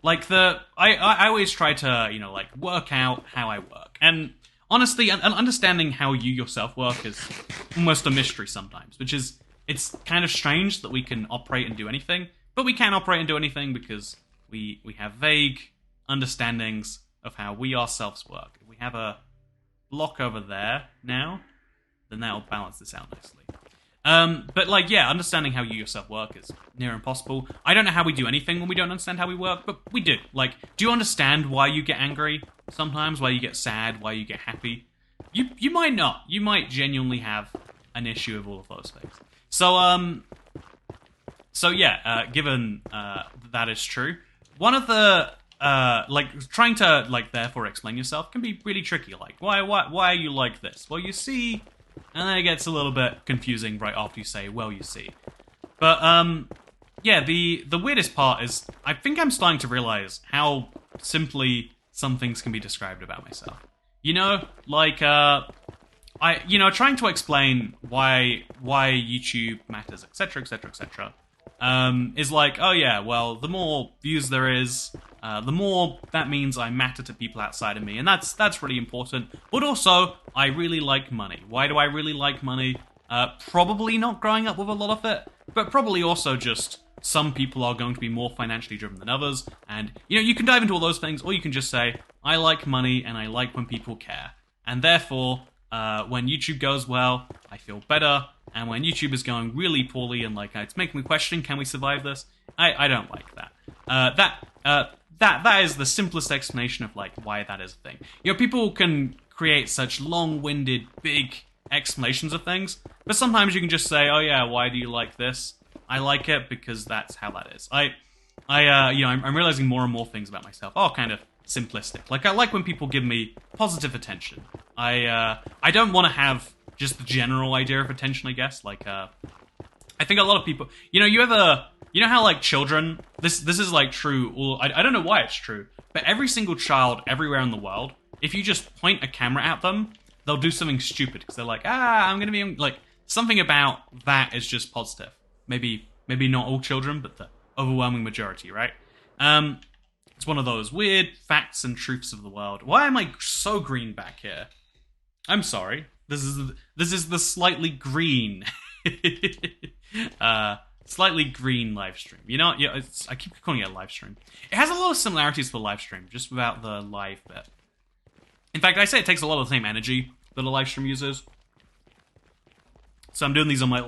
like, I always try to, you know, like, work out how I work. And honestly, and understanding how you yourself work is almost a mystery sometimes, which is, it's kind of strange that we can operate and do anything, but we can operate and do anything because we have vague understandings of how we ourselves work. If we have a block over there now, then that'll balance this out nicely. But, like, yeah, understanding how you yourself work is near impossible. I don't know how we do anything when we don't understand how we work, but we do. Like, do you understand why you get angry sometimes? Why you get sad? Why you get happy? You might not. You might genuinely have an issue with all of those things. So yeah, given that is true, one of the, like, trying to, like, therefore explain yourself can be really tricky. Like, why are you like this? Well, you see... And then it gets a little bit confusing right after you say, well, you see. But, yeah, the weirdest part is, I think I'm starting to realize how simply some things can be described about myself. You know, like, trying to explain why YouTube matters, etc., etc., etc., is like, oh yeah, well, the more views there is, the more that means I matter to people outside of me, and that's really important. But also, I really like money. Why do I really like money? Probably not growing up with a lot of it, but probably also just some people are going to be more financially driven than others, and, you know, you can dive into all those things, or you can just say, I like money, and I like when people care. And therefore, when YouTube goes well, I feel better, and when YouTube is going really poorly and, like, it's making me question, can we survive this? I don't like that. That is the simplest explanation of, like, why that is a thing. You know, people can create such long-winded, big explanations of things, but sometimes you can just say, oh yeah, why do you like this? I like it because that's how that is. I'm realizing more and more things about myself. Oh, kind of simplistic. Like, I like when people give me positive attention. I don't want to have just the general idea of attention, I guess. Like, I think a lot of people, you know how, like, children, this is, like, true, I don't know why it's true, but every single child everywhere in the world, if you just point a camera at them, they'll do something stupid, because they're like, I'm gonna be, like, something about that is just positive. Maybe maybe not all children, but the overwhelming majority, right? It's one of those weird facts and truths of the world. Why am I so green back here? I'm sorry. This is the slightly green, slightly green live stream. You know, yeah, I keep calling it a live stream. It has a lot of similarities to the live stream, just without the live bit. In fact, I say it takes a lot of the same energy that a live stream uses. So I'm doing these on my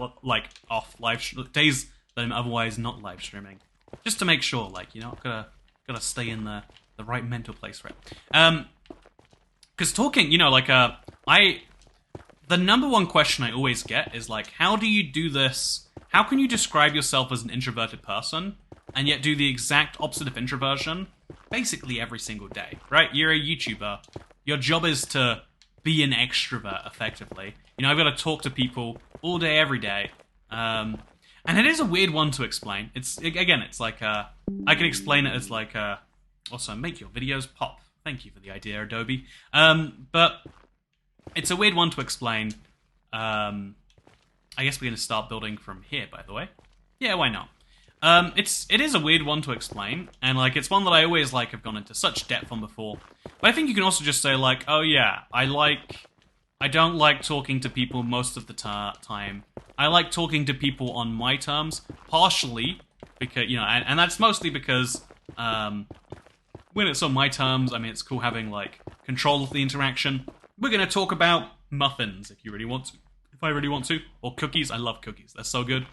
off live days that I'm otherwise not live streaming, just to make sure, like, you know, gotta stay in the right mental place for it. Because talking, you know, like the number one question I always get is like, how do you do this? How can you describe yourself as an introverted person and yet do the exact opposite of introversion basically every single day, right? You're a YouTuber. Your job is to be an extrovert, effectively. You know, I've got to talk to people all day, every day. And it is a weird one to explain. It's like, I can explain it as like, also, make your videos pop. Thank you for the idea, Adobe. But it's a weird one to explain. I guess we're going to start building from here, by the way. Yeah, why not? It is a weird one to explain, and like it's one that I always like have gone into such depth on before. But I think you can also just say like, oh yeah, I don't like talking to people most of the time. I like talking to people on my terms, partially because, you know, and that's mostly because when it's on my terms, I mean, it's cool having like control of the interaction. We're gonna talk about muffins if you really want to. If I really want to. Or cookies. I love cookies. They're so good.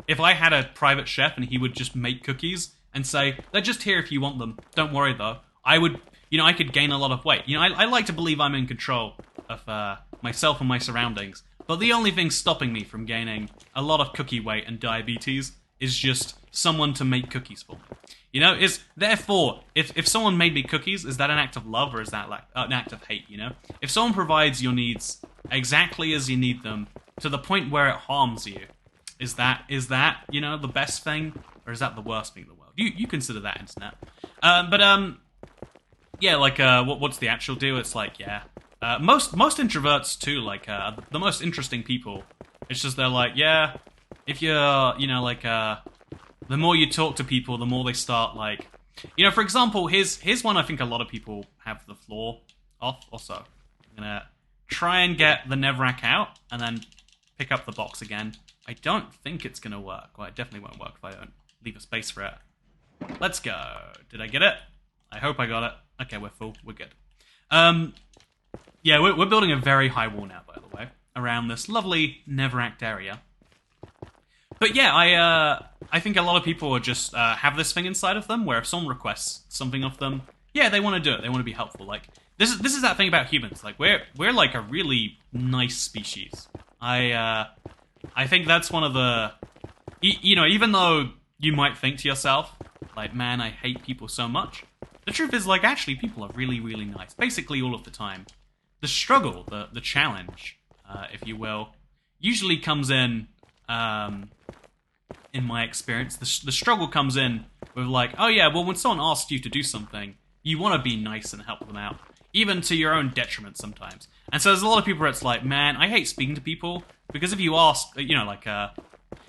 If I had a private chef and he would just make cookies and say, they're just here if you want them. Don't worry though. I could gain a lot of weight. You know, I like to believe I'm in control of myself and my surroundings. But the only thing stopping me from gaining a lot of cookie weight and diabetes is just someone to make cookies for me. You know, therefore, if someone made me cookies, is that an act of love or is that like an act of hate, you know? If someone provides your needs exactly as you need them, to the point where it harms you, is that you know, the best thing? Or is that the worst thing in the world? You consider that, internet. Yeah, like, what's the actual deal? It's like, yeah. Most introverts, too, like, the most interesting people, it's just they're like, yeah, if you're, you know, like, the more you talk to people, the more they start, like... You know, for example, here's one I think a lot of people have the floor off. Also, I'm gonna try and get the Netherrack out, and then pick up the box again. I don't think it's gonna work. Well, it definitely won't work if I don't leave a space for it. Let's go. Did I get it? I hope I got it. Okay, we're full. We're good. Yeah, we're building a very high wall now, by the way, around this lovely Netherrack area. But yeah, I think a lot of people are just have this thing inside of them where if someone requests something of them, yeah, they want to do it. They want to be helpful. Like this is that thing about humans. Like we're like a really nice species. I think that's one of the you know, even though you might think to yourself like, man, I hate people so much. The truth is, like, actually, people are really, really nice. Basically, all of the time. The struggle, the challenge, if you will, usually comes in my experience, the struggle comes in with like, oh yeah, well when someone asks you to do something, you want to be nice and help them out, even to your own detriment sometimes. And so there's a lot of people where it's like, man, I hate speaking to people, because if you ask, you know, like,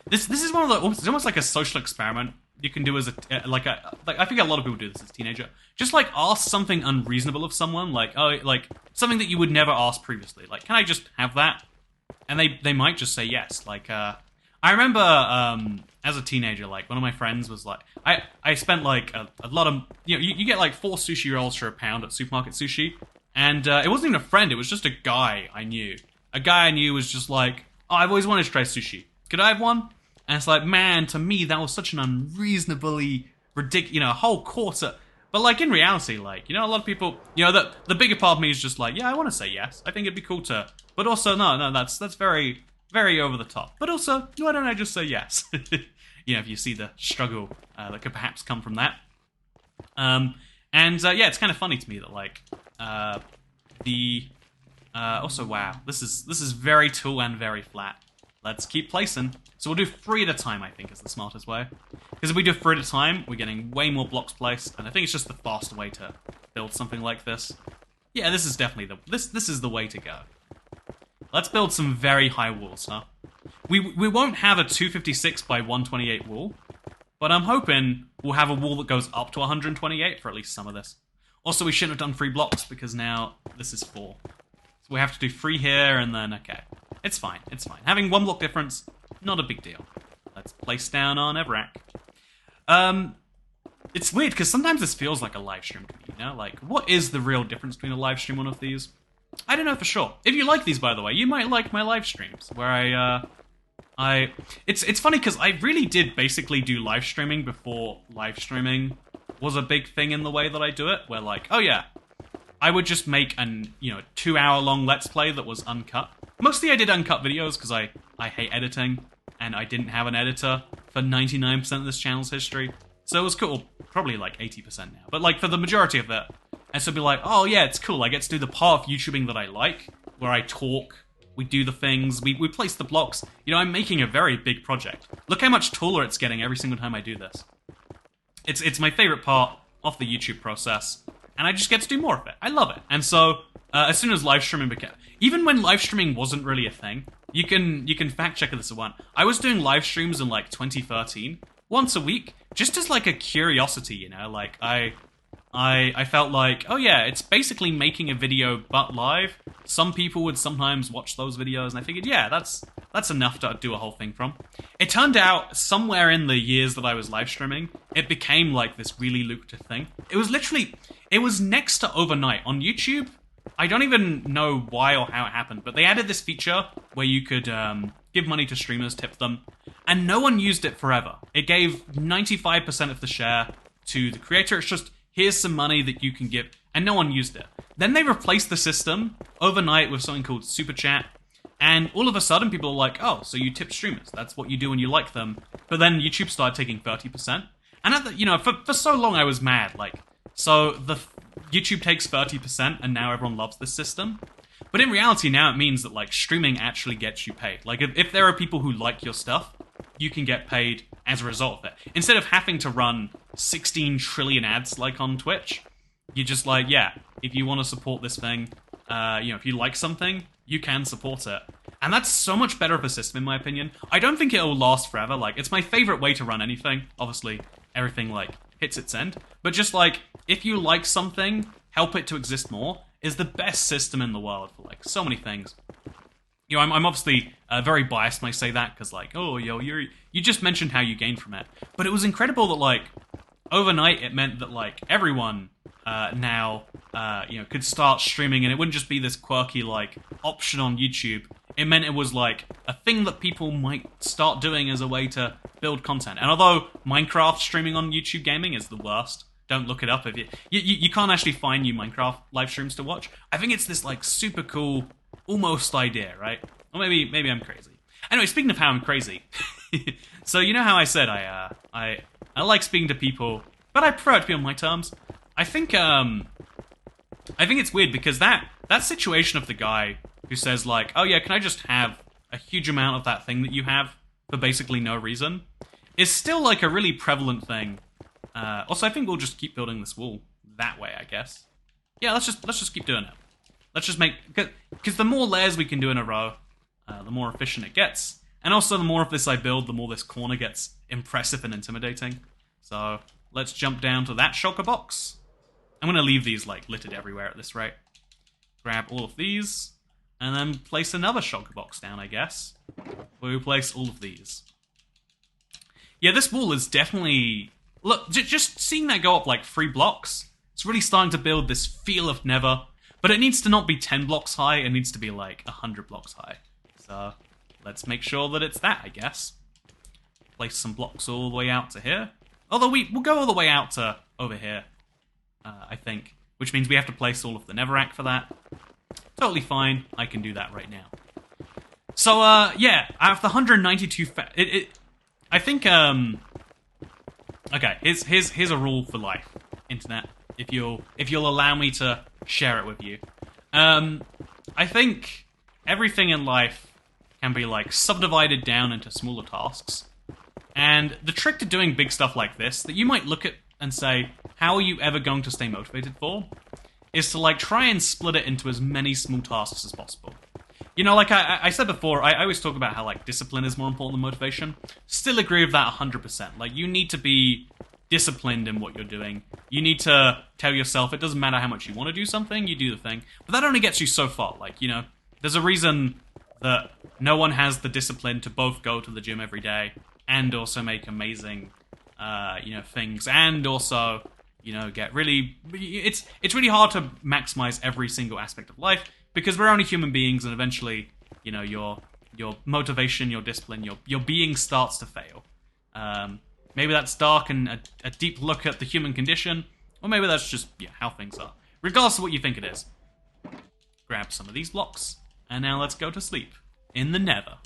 this is one of the, it's almost like a social experiment you can do as like I think a lot of people do this as a teenager. Just like ask something unreasonable of someone, like, oh, like something that you would never ask previously. Like, can I just have that? And they might just say yes. Like, I remember as a teenager, like one of my friends was like, I spent like a lot of, you know, you get like 4 sushi rolls for £1 at supermarket sushi, and it wasn't even a friend, it was just a guy I knew. A guy I knew was just like, oh, I've always wanted to try sushi. Could I have one? And it's like, man, to me, that was such an unreasonably ridiculous, you know, a whole quarter. But, like, in reality, like, you know, a lot of people, you know, the bigger part of me is just like, yeah, I want to say yes. I think it'd be cool to, but also, no, that's very, very over the top. But also, why don't I just say yes? You know, if you see the struggle that could perhaps come from that. Yeah, it's kind of funny to me that, like, also, wow, this is very tall and very flat. Let's keep placing. So we'll do 3 at a time, I think, is the smartest way. Because if we do 3 at a time, we're getting way more blocks placed, and I think it's just the faster way to build something like this. Yeah, this is definitely this is the way to go. Let's build some very high walls, huh? We won't have a 256 by 128 wall, but I'm hoping we'll have a wall that goes up to 128 for at least some of this. Also, we shouldn't have done 3 blocks because now this is 4. So we have to do 3 here and then, okay. It's fine, it's fine. Having 1 block difference, not a big deal. Let's place down our Netherrack. It's weird because sometimes this feels like a live stream to me, you know? Like, what is the real difference between a live stream and one of these? I don't know for sure. If you like these, by the way, you might like my live streams where it's funny because I really did basically do live streaming before live streaming was a big thing in the way that I do it, where like, oh yeah, I would just make an, 2-hour-long Let's Play that was uncut. Mostly I did uncut videos because I hate editing, and I didn't have an editor for 99% of this channel's history. So it was cool, probably like 80% now. But like for the majority of it, and so be like, oh yeah, it's cool, I get to do the part of YouTubing that I like, where I talk, we do the things, we place the blocks. I'm making a very big project. Look how much taller it's getting every single time I do this. It's my favorite part of the YouTube process, and I just get to do more of it. I love it. And so, as soon as live streaming became... Even when live streaming wasn't really a thing, you can fact check this one. I was doing live streams in like 2013, once a week, just as like a curiosity, like I felt like, oh yeah, it's basically making a video but live. Some people would sometimes watch those videos, and I figured, yeah, that's enough to do a whole thing from. It turned out, somewhere in the years that I was live streaming, it became like this really lucrative thing. It was next to overnight. On YouTube, I don't even know why or how it happened, but they added this feature where you could give money to streamers, tip them, and no one used it forever. It gave 95% of the share to the creator. It's just, here's some money that you can give, and no one used it. Then they replaced the system overnight with something called Super Chat, and all of a sudden people are like, oh, so you tip streamers, that's what you do when you like them. But then YouTube started taking 30%, and for so long I was mad, like, so YouTube takes 30% and now everyone loves this system. But in reality now it means that like streaming actually gets you paid. Like if there are people who like your stuff, you can get paid as a result of it. Instead of having to run 16 trillion ads like on Twitch, you're just like, yeah, if you want to support this thing, if you like something, you can support it. And that's so much better of a system in my opinion. I don't think it'll last forever. Like, it's my favorite way to run anything. Obviously, everything like hits its end. But just like, if you like something, help it to exist more is the best system in the world for like so many things. I'm obviously very biased when I say that, because like, oh, you just mentioned how you gained from it. But it was incredible that like, overnight it meant that like, everyone now, could start streaming, and it wouldn't just be this quirky like, option on YouTube. It meant it was like, a thing that people might start doing as a way to build content. And although Minecraft streaming on YouTube gaming is the worst, don't look it up if you can't actually find new Minecraft live streams to watch. I think it's this like, super cool... almost idea, right? Or maybe I'm crazy. Anyway, speaking of how I'm crazy, so you know how I said I like speaking to people, but I prefer it to be on my terms. I think it's weird because that situation of the guy who says like, oh yeah, can I just have a huge amount of that thing that you have for basically no reason, is still like a really prevalent thing. Also, I think we'll just keep building this wall that way, I guess. Yeah, let's just keep doing it. Let's just make... Because the more layers we can do in a row, the more efficient it gets. And also, the more of this I build, the more this corner gets impressive and intimidating. So, let's jump down to that shulker box. I'm going to leave these, like, littered everywhere at this rate. Grab all of these, and then place another shulker box down, I guess. Where we place all of these. Yeah, this wall is definitely... Look, just seeing that go up, like, 3 blocks, it's really starting to build this feel of Nether. But it needs to not be 10 blocks high, it needs to be like 100 blocks high. So, let's make sure that it's that, I guess. Place some blocks all the way out to here. Although we'll go all the way out to over here, I think. Which means we have to place all of the Netherrack for that. Totally fine, I can do that right now. So, yeah, out of the 192... I think, okay, here's a rule for life, internet. If you'll allow me to share it with you. I think everything in life can be like subdivided down into smaller tasks. And the trick to doing big stuff like this, that you might look at and say, how are you ever going to stay motivated for? Is to like try and split it into as many small tasks as possible. You know, like I said before, I always talk about how, like, discipline is more important than motivation. Still agree with that 100%. Like, you need to be disciplined in what you're doing. You need to tell yourself it doesn't matter how much you want to do something, you do the thing. But that only gets you so far. Like, you know, there's a reason that no one has the discipline to both go to the gym every day and also make amazing, you know, things, and also, you know, get really... It's really hard to maximize every single aspect of life, because we're only human beings, and eventually, you know, your motivation, your discipline, your being starts to fail. Maybe that's dark and a deep look at the human condition, or maybe that's just, yeah, how things are. Regardless of what you think it is. Grab some of these blocks, and now let's go to sleep in the Nether.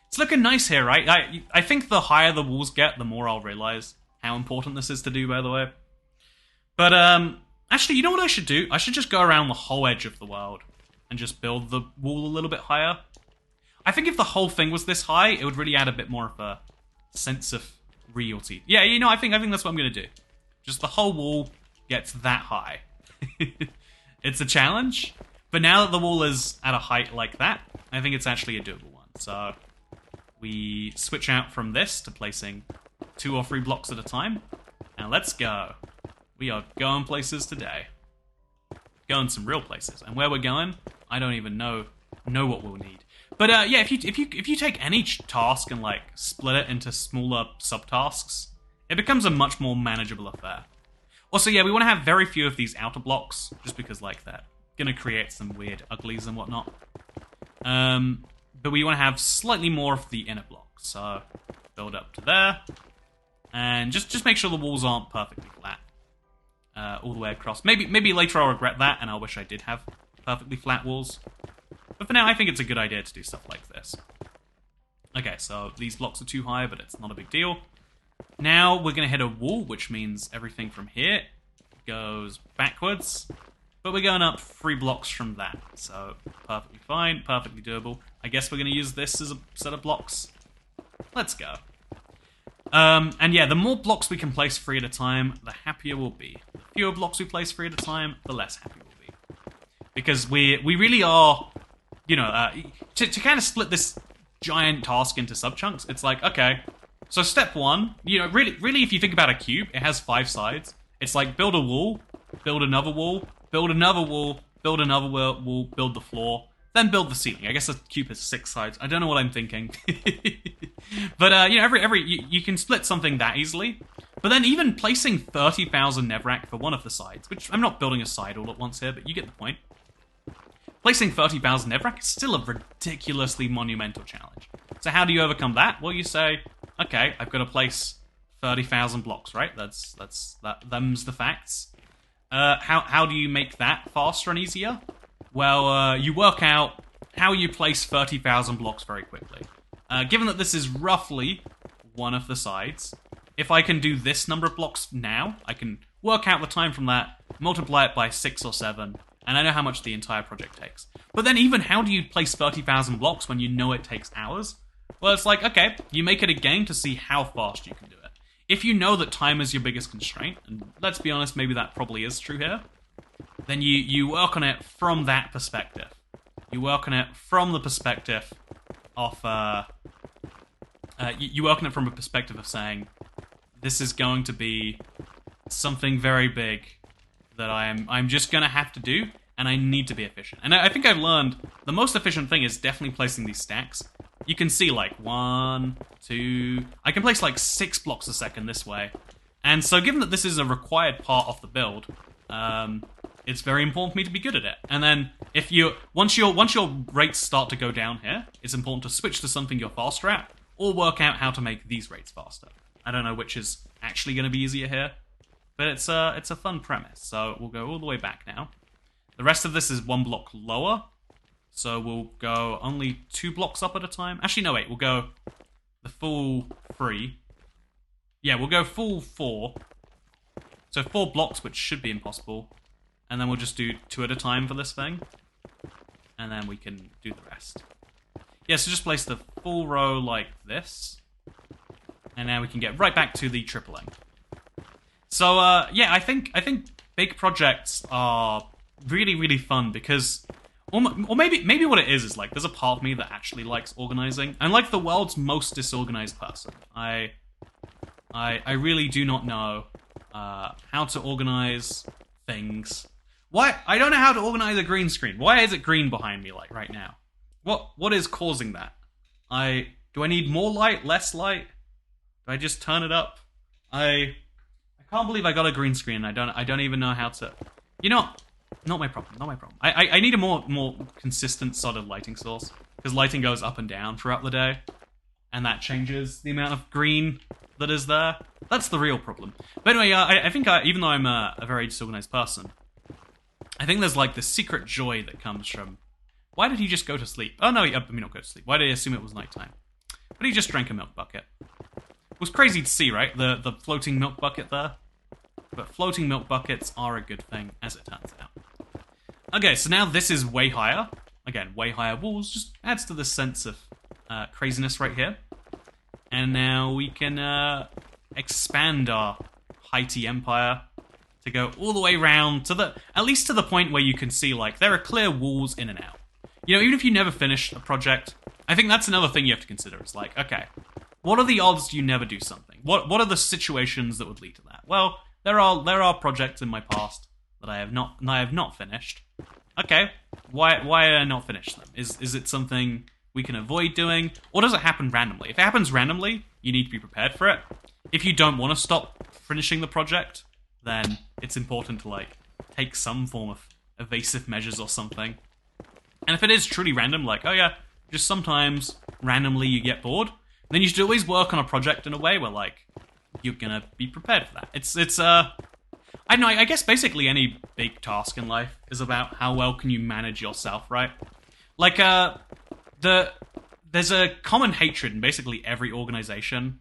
It's looking nice here, right? I think the higher the walls get, the more I'll realize how important this is to do, by the way. But, actually, you know what I should do? I should just go around the whole edge of the world and just build the wall a little bit higher. I think if the whole thing was this high, it would really add a bit more of a sense of reality. Yeah, you know, I think that's what I'm going to do. Just the whole wall gets that high. It's a challenge, but now that the wall is at a height like that, I think it's actually a doable one. So we switch out from this to placing 2 or 3 blocks at a time, and let's go. We are going places today. Going some real places. And where we're going, I don't even know what we'll need. But yeah, if you take any task and like split it into smaller subtasks, it becomes a much more manageable affair. Also, yeah, we want to have very few of these outer blocks, just because like that gonna create some weird uglies and whatnot. But we want to have slightly more of the inner blocks. So build up to there, and just make sure the walls aren't perfectly flat. All the way across. Maybe later I'll regret that, and I'll wish I did have perfectly flat walls. But for now, I think it's a good idea to do stuff like this. Okay, so these blocks are too high, but it's not a big deal. Now we're going to hit a wall, which means everything from here goes backwards. But we're going up 3 blocks from that, so perfectly fine, perfectly doable. I guess we're going to use this as a set of blocks. Let's go. And yeah, the more blocks we can place 3 at a time, the happier we'll be. The fewer blocks we place 3 at a time, the less happy we'll be. Because we really are, you know, to kind of split this giant task into sub-chunks, it's like, okay, so step 1, you know, really if you think about a cube, it has 5 sides. It's like build a wall, build another wall, build another wall, build another wall, build the floor, then build the ceiling. I guess the cube has 6 sides. I don't know what I'm thinking. But, you know, you can split something that easily. But then even placing 30,000 Netherrack for one of the sides, which I'm not building a side all at once here, but you get the point. Placing 30,000 Netherrack is still a ridiculously monumental challenge. So how do you overcome that? Well, you say, okay, I've got to place 30,000 blocks, right? Them's the facts. How do you make that faster and easier? Well, you work out how you place 30,000 blocks very quickly. Given that this is roughly one of the sides, if I can do this number of blocks now, I can work out the time from that, multiply it by 6 or 7, and I know how much the entire project takes. But then even how do you place 30,000 blocks when you know it takes hours? Well, it's like, okay, you make it a game to see how fast you can do it. If you know that time is your biggest constraint, and let's be honest, maybe that probably is true here, then you work on it from that perspective. You work on it from the perspective of, you work on it from a perspective of saying, this is going to be something very big that I'm just going to have to do, and I need to be efficient. And I think I've learned the most efficient thing is definitely placing these stacks. You can see like 1, 2... I can place like 6 blocks a second this way. And so given that this is a required part of the build, it's very important for me to be good at it. And then if once your rates start to go down here, it's important to switch to something you're faster at, or work out how to make these rates faster. I don't know which is actually going to be easier here, but it's a fun premise. So we'll go all the way back now. The rest of this is 1 block lower, so we'll go only 2 blocks up at a time. Actually, no, wait, we'll go the full 3. Yeah, we'll go full 4. So 4 blocks, which should be impossible. And then we'll just do 2 at a time for this thing. And then we can do the rest. Yeah, so just place the full row like this. And now we can get right back to the tripling. So, yeah, I think big projects are really, really fun because or maybe what it is like, there's a part of me that actually likes organizing. I'm like the world's most disorganized person. I really do not know how to organize things. Why? I don't know how to organize a green screen. Why is it green behind me, like, right now? What is causing that? Do I need more light, less light? Do I just turn it up? I can't believe I got a green screen. I don't even know how to. You know, not my problem. Not my problem. I need a more consistent, solid lighting source, because lighting goes up and down throughout the day, and that changes the amount of green that is there. That's the real problem. But anyway, I think even though I'm a very disorganized person, I think there's like this secret joy that comes from. Why did he just go to sleep? Oh no, I mean not go to sleep. Why did he assume it was nighttime? But he just drank a milk bucket. It was crazy to see, right? The floating milk bucket there. But floating milk buckets are a good thing, as it turns out. Okay, so now this is way higher. Again, way higher walls. Just adds to the sense of craziness right here. And now we can expand our Haiti empire to go all the way around to at least to the point where you can see, like, there are clear walls in and out. You know, even if you never finish a project, I think that's another thing you have to consider. It's like, okay, what are the odds you never do something? What are the situations that would lead to that? Well, there are projects in my past that I have not finished. Okay, why did I not finish them? Is it something we can avoid doing, or does it happen randomly? If it happens randomly, you need to be prepared for it. If you don't want to stop finishing the project, then it's important to, like, take some form of evasive measures or something. And if it is truly random, like, oh yeah, just sometimes randomly you get bored, then you should always work on a project in a way where, like, you're gonna be prepared for that. It's I don't know, I guess basically any big task in life is about how well can you manage yourself, right? Like, there's a common hatred in basically every organization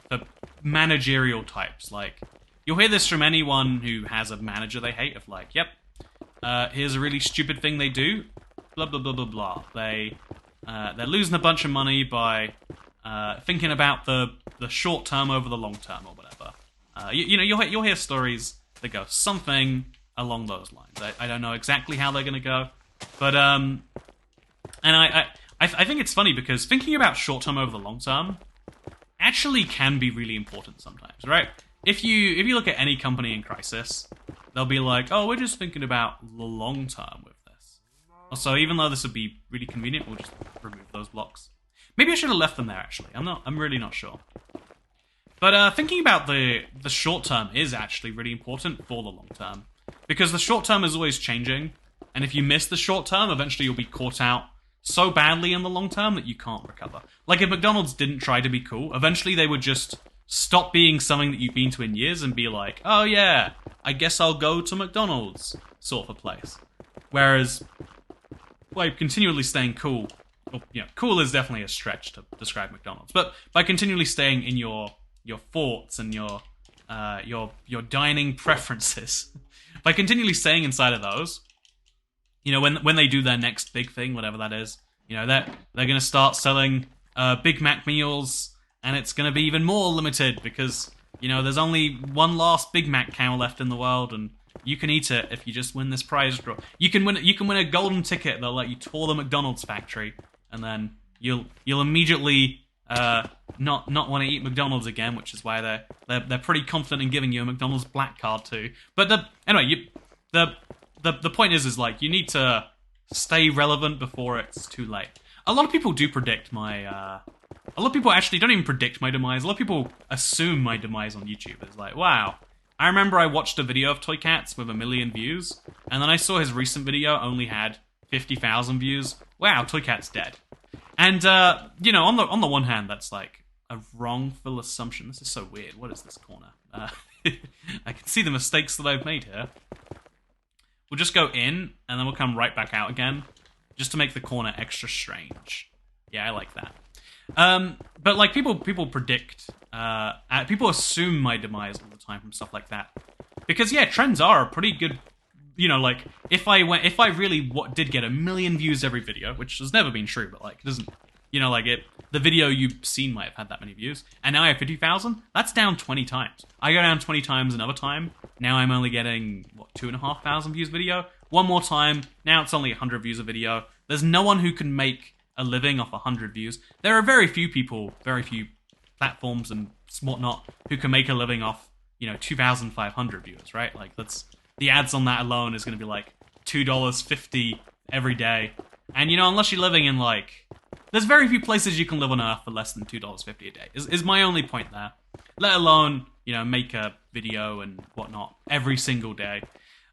for managerial types. Like, you'll hear this from anyone who has a manager they hate, of like, yep, here's a really stupid thing they do, blah, blah, blah, blah, blah. They're losing a bunch of money by thinking about the short term over the long term or whatever. You know, you'll hear stories that go something along those lines. I don't know exactly how they're going to go, but and I think it's funny because thinking about short term over the long term actually can be really important sometimes, right? If you look at any company in crisis, they'll be like, oh, we're just thinking about the long term with this. Also, even though this would be really convenient, we'll just remove those blocks. Maybe I should have left them there, actually. I'm really not sure. But thinking about the short term is actually really important for the long term. Because the short term is always changing, and if you miss the short term, eventually you'll be caught out so badly in the long term that you can't recover. Like, if McDonald's didn't try to be cool, eventually they would just stop being something that you've been to in years and be like, oh yeah, I guess I'll go to McDonald's, sort of a place. Whereas, by continually staying cool, well, you know, cool is definitely a stretch to describe McDonald's, but by continually staying in your thoughts and your dining preferences, by continually staying inside of those, you know, when they do their next big thing, whatever that is, you know, they're going to start selling Big Mac meals, and it's going to be even more limited because, you know, there's only one last Big Mac cow left in the world, and you can eat it if you just win this prize draw. You can win a golden ticket. They'll let you tour the McDonald's factory, and then you'll immediately not want to eat McDonald's again, which is why they're pretty confident in giving you a McDonald's black card too. But the point is like, you need to stay relevant before it's too late. A lot of people do predict my a lot of people actually don't even predict my demise. A lot of people assume my demise on YouTube. It's like, wow, I remember I watched a video of Toy Cats with 1 million views, and then I saw his recent video only had 50,000 views. Wow, Toy Cat's dead. And you know, on the one hand, that's like a wrongful assumption. This is so weird. What is this corner? I can see the mistakes that I've made here. We'll just go in, and then we'll come right back out again, just to make the corner extra strange. Yeah, I like that. But like, people predict, people assume my demise all the time from stuff like that. Because yeah, trends are a pretty good, you know, like, if I really did get 1 million views every video, which has never been true, but like, it You know, like the video you've seen might have had that many views, and now I have 50,000. That's down 20 times. I go down 20 times another time. Now I'm only getting, what, 2,500 views a video? One more time, now it's only 100 views a video. There's no one who can make a living off 100 views. There are very few people, very few platforms and whatnot who can make a living off, 2,500 viewers, right? Like, the ads on that alone is going to be like $2.50 every day. And, unless you're living in, like, there's very few places you can live on Earth for less than $2.50 a day, is my only point there. Let alone, make a video and whatnot every single day.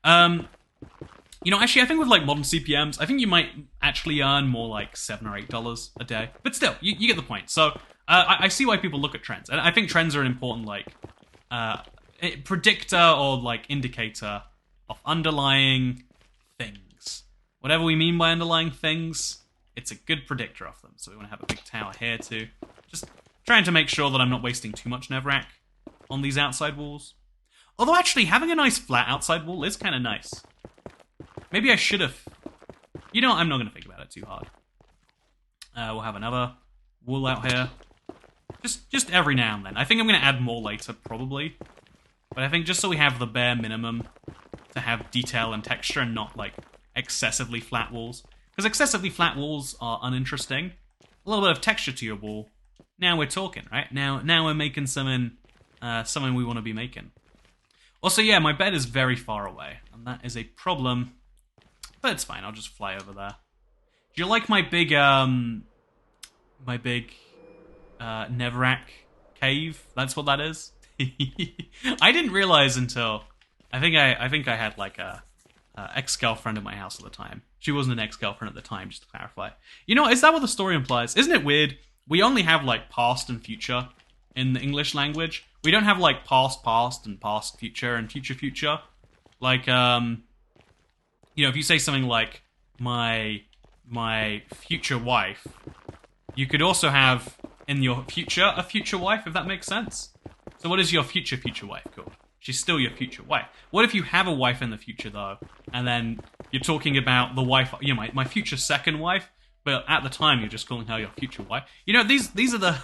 Actually, I think with, like, modern CPMs, I think you might actually earn more like $7 or $8 a day. But still, you get the point. So, I see why people look at trends. And I think trends are an important, like, predictor or, like, indicator of underlying things. Whatever we mean by underlying things, it's a good predictor of them. So we want to have a big tower here too. Just trying to make sure that I'm not wasting too much Netherrack on these outside walls. Although actually, having a nice flat outside wall is kind of nice. Maybe I should have... I'm not going to think about it too hard. We'll have another wall out here. Just every now and then. I think I'm going to add more later, probably. But I think just so we have the bare minimum to have detail and texture and not, like, excessively flat walls. Because excessively flat walls are uninteresting. A little bit of texture to your wall. Now we're talking, right? Now we're making something we want to be making. Also, yeah, my bed is very far away, and that is a problem. But it's fine, I'll just fly over there. Do you like my big Netherrack cave? That's what that is? I didn't realize until... I think I had, like, a ex-girlfriend at my house at the time. She wasn't an ex-girlfriend at the time, just to clarify. Is that what the story implies? Isn't it weird? We only have, like, past and future in the English language. We don't have, like, past and past future and future. Like, if you say something like, my future wife, you could also have, in your future, a future wife, if that makes sense. So what is your future wife called? She's still your future wife. What if you have a wife in the future, though, and then you're talking about the wife, my future second wife, but at the time you're just calling her your future wife? These are the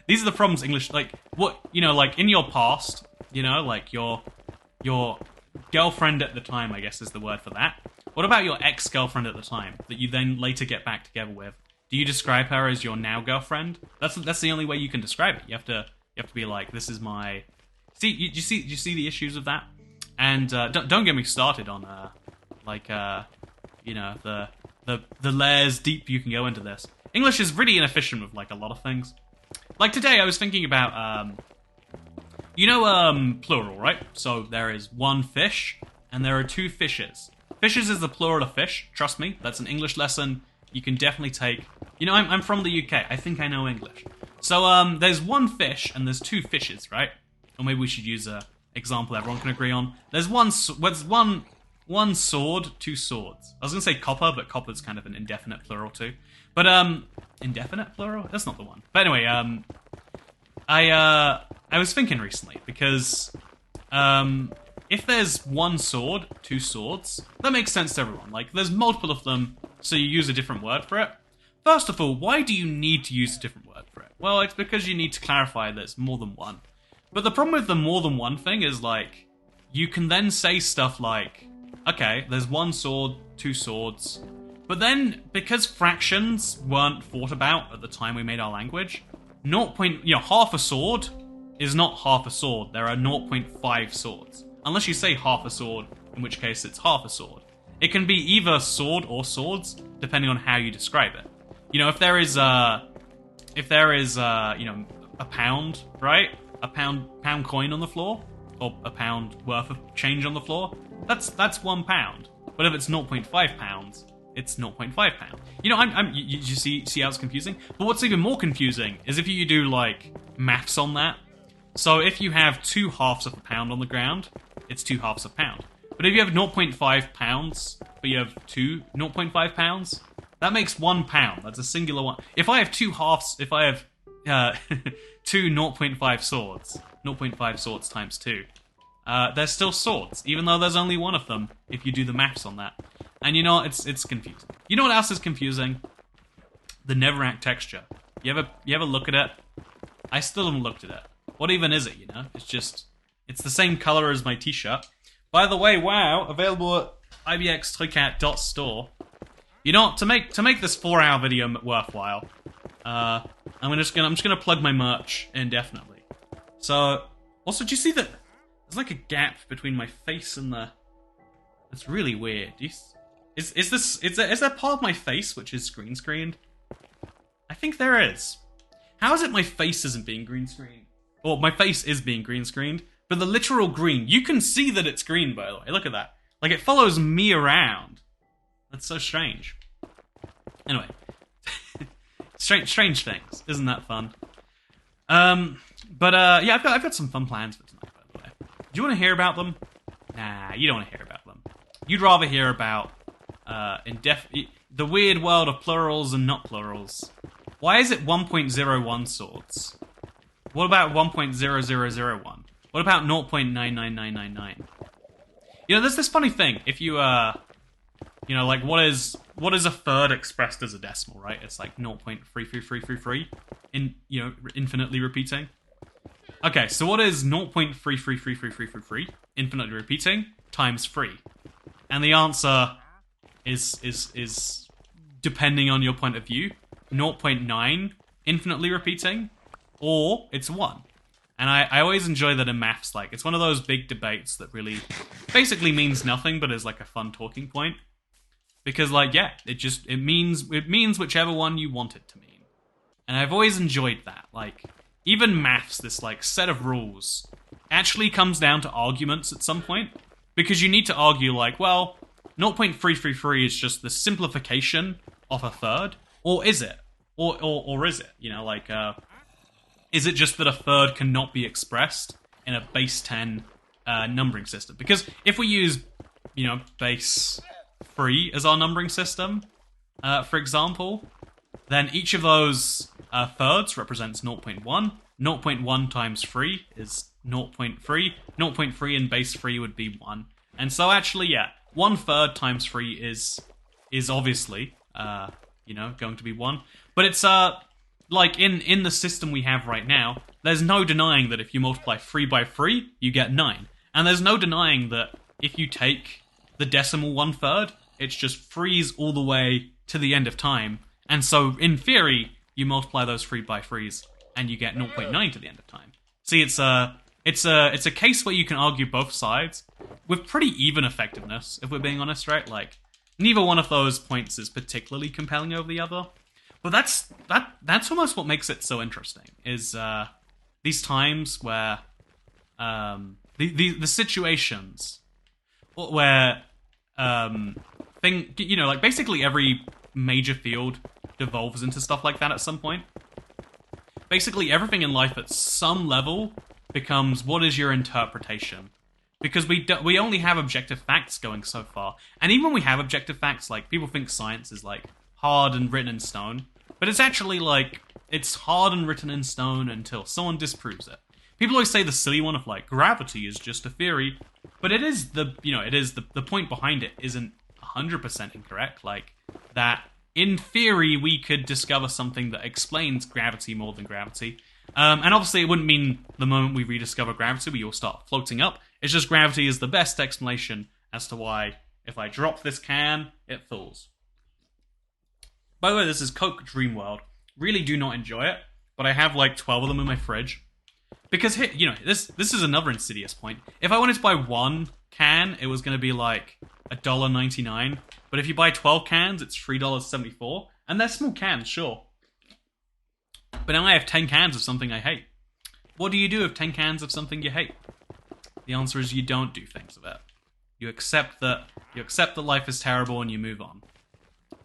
these are the problems English, like, what, like, in your past, like, your girlfriend at the time, I guess is the word for that. What about your ex-girlfriend at the time, that you then later get back together with? Do you describe her as your now girlfriend? That's the only way you can describe it. You have to be like, this is my... See, you see the issues of that? And don't get me started on the layers deep you can go into this. English is really inefficient with, like, a lot of things. Like today, I was thinking about plural, right? So there is one fish and there are two fishes. Fishes is the plural of fish. Trust me, that's an English lesson you can definitely take. I'm from the UK. I think I know English. So there's one fish and there's two fishes, right? Or maybe we should use a example everyone can agree on. There's one sword, two swords. I was going to say copper, but copper's kind of an indefinite plural too. But, indefinite plural? That's not the one. But anyway, I was thinking recently, because, if there's one sword, two swords, that makes sense to everyone. Like, there's multiple of them, so you use a different word for it. First of all, why do you need to use a different word for it? Well, it's because you need to clarify there's more than one. But the problem with the more than one thing is, like, you can then say stuff like, okay, there's one sword, two swords, but then, because fractions weren't thought about at the time we made our language, half a sword is not half a sword. There are 0.5 swords. Unless you say half a sword, in which case it's half a sword. It can be either sword or swords, depending on how you describe it. If there is a pound, right? A pound coin on the floor, or a pound worth of change on the floor, that's 1 pound. But if it's 0.5 pounds, it's 0.5 pound. You see how it's confusing? But what's even more confusing is if you do, like, maths on that. So if you have 2 halves of a pound on the ground, it's 2 halves of a pound. But if you have 0.5 pounds, but you have 2 0.5 pounds, that makes 1 pound. That's a singular one. If I have 2 halves, if I have 2 0.5 swords, 0.5 swords times 2, they're still swords, even though there's only one of them, if you do the maths on that. And it's confusing. You know what else is confusing? the Netherrack texture. You ever look at it? I still haven't looked at it. What even is it, you know? It's the same color as my t-shirt. By the way, wow, available at ibxtoycat.store. You know what, to make this 4-hour video worthwhile, I'm just gonna plug my merch indefinitely. So, also, do you see that there's like a gap between my face and the... It's really weird. Is there part of my face which is green screened? I think there is. How is it my face isn't being green screened? Or my face is being green screened, but the literal green, you can see that it's green, by the way. Look at that. Like, it follows me around. That's so strange. Anyway. Strange things. Isn't that fun? Yeah, I've got some fun plans for tonight, by the way. Do you want to hear about them? Nah, you don't want to hear about them. You'd rather hear about the weird world of plurals and not plurals. Why is it 1.01 swords? What about 1.0001? What about 0.99999? You know, there's this funny thing. If you, you know, like, what is a third expressed as a decimal, right? It's like 0.33333, you know, infinitely repeating. Okay, so what is 0.333333 infinitely repeating times 3? And the answer is depending on your point of view, 0.9 infinitely repeating, or it's 1. And I always enjoy that in maths. Like, it's one of those big debates that really basically means nothing, but is like a fun talking point. Because, like, yeah, it means whichever one you want it to mean. And I've always enjoyed that. Like, even maths, this like set of rules, actually comes down to arguments at some point. Because you need to argue, like, well, 0.333 is just the simplification of a third, or is it? Or is it? You know, like, is it just that a third cannot be expressed in a base 10 numbering system? Because if we use, you know, base 3 as our numbering system, for example, then each of those thirds represents 0.1. 0.1 times 3 is 0.3. 0.3 in base 3 would be 1. And so actually, yeah, 1/3 times 3 is obviously, you know, going to be 1. But it's, like, in the system we have right now, there's no denying that if you multiply 3 by 3, you get 9. And there's no denying that if you take the decimal 1/3, it's just 3's all the way to the end of time. And so, in theory, you multiply those 3 by 3's, and you get 0.9 to the end of time. See, it's a case where you can argue both sides with pretty even effectiveness, if we're being honest, right? Like, neither one of those points is particularly compelling over the other. But that's almost what makes it so interesting, is these times where the situations where you know, like, basically every major field devolves into stuff like that at some point. Basically everything in life at some level becomes, what is your interpretation? Because we only have objective facts going so far. And even when we have objective facts, like, people think science is, like, hard and written in stone. But it's actually, like, it's hard and written in stone until someone disproves it. People always say the silly one of, like, gravity is just a theory. But it is the point behind it isn't 100% incorrect. Like, that, in theory, we could discover something that explains gravity more than gravity. And obviously it wouldn't mean the moment we rediscover gravity, we all start floating up. It's just gravity is the best explanation as to why, if I drop this can, it falls. By the way, this is Coke Dream World. Really do not enjoy it, but I have like 12 of them in my fridge. Because, you know, this is another insidious point. If I wanted to buy one can, it was going to be like $1.99. But if you buy 12 cans, it's $3.74. And they're small cans, sure. But now I have 10 cans of something I hate. What do you do with 10 cans of something you hate? The answer is you don't do things with it. You accept that life is terrible and you move on.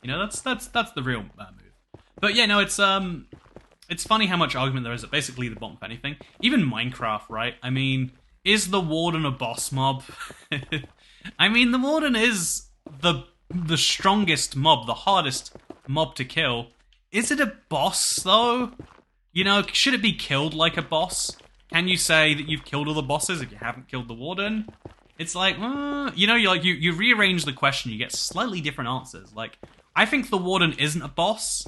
You know, that's the real move. But yeah, no, it's funny how much argument there is at basically the bottom of anything. Even Minecraft, right? I mean, is the Warden a boss mob? I mean, the Warden is the strongest mob, the hardest mob to kill. Is it a boss, though? You know, should it be killed like a boss? Can you say that you've killed all the bosses if you haven't killed the Warden? It's like, you know, you rearrange the question, you get slightly different answers. Like, I think the Warden isn't a boss,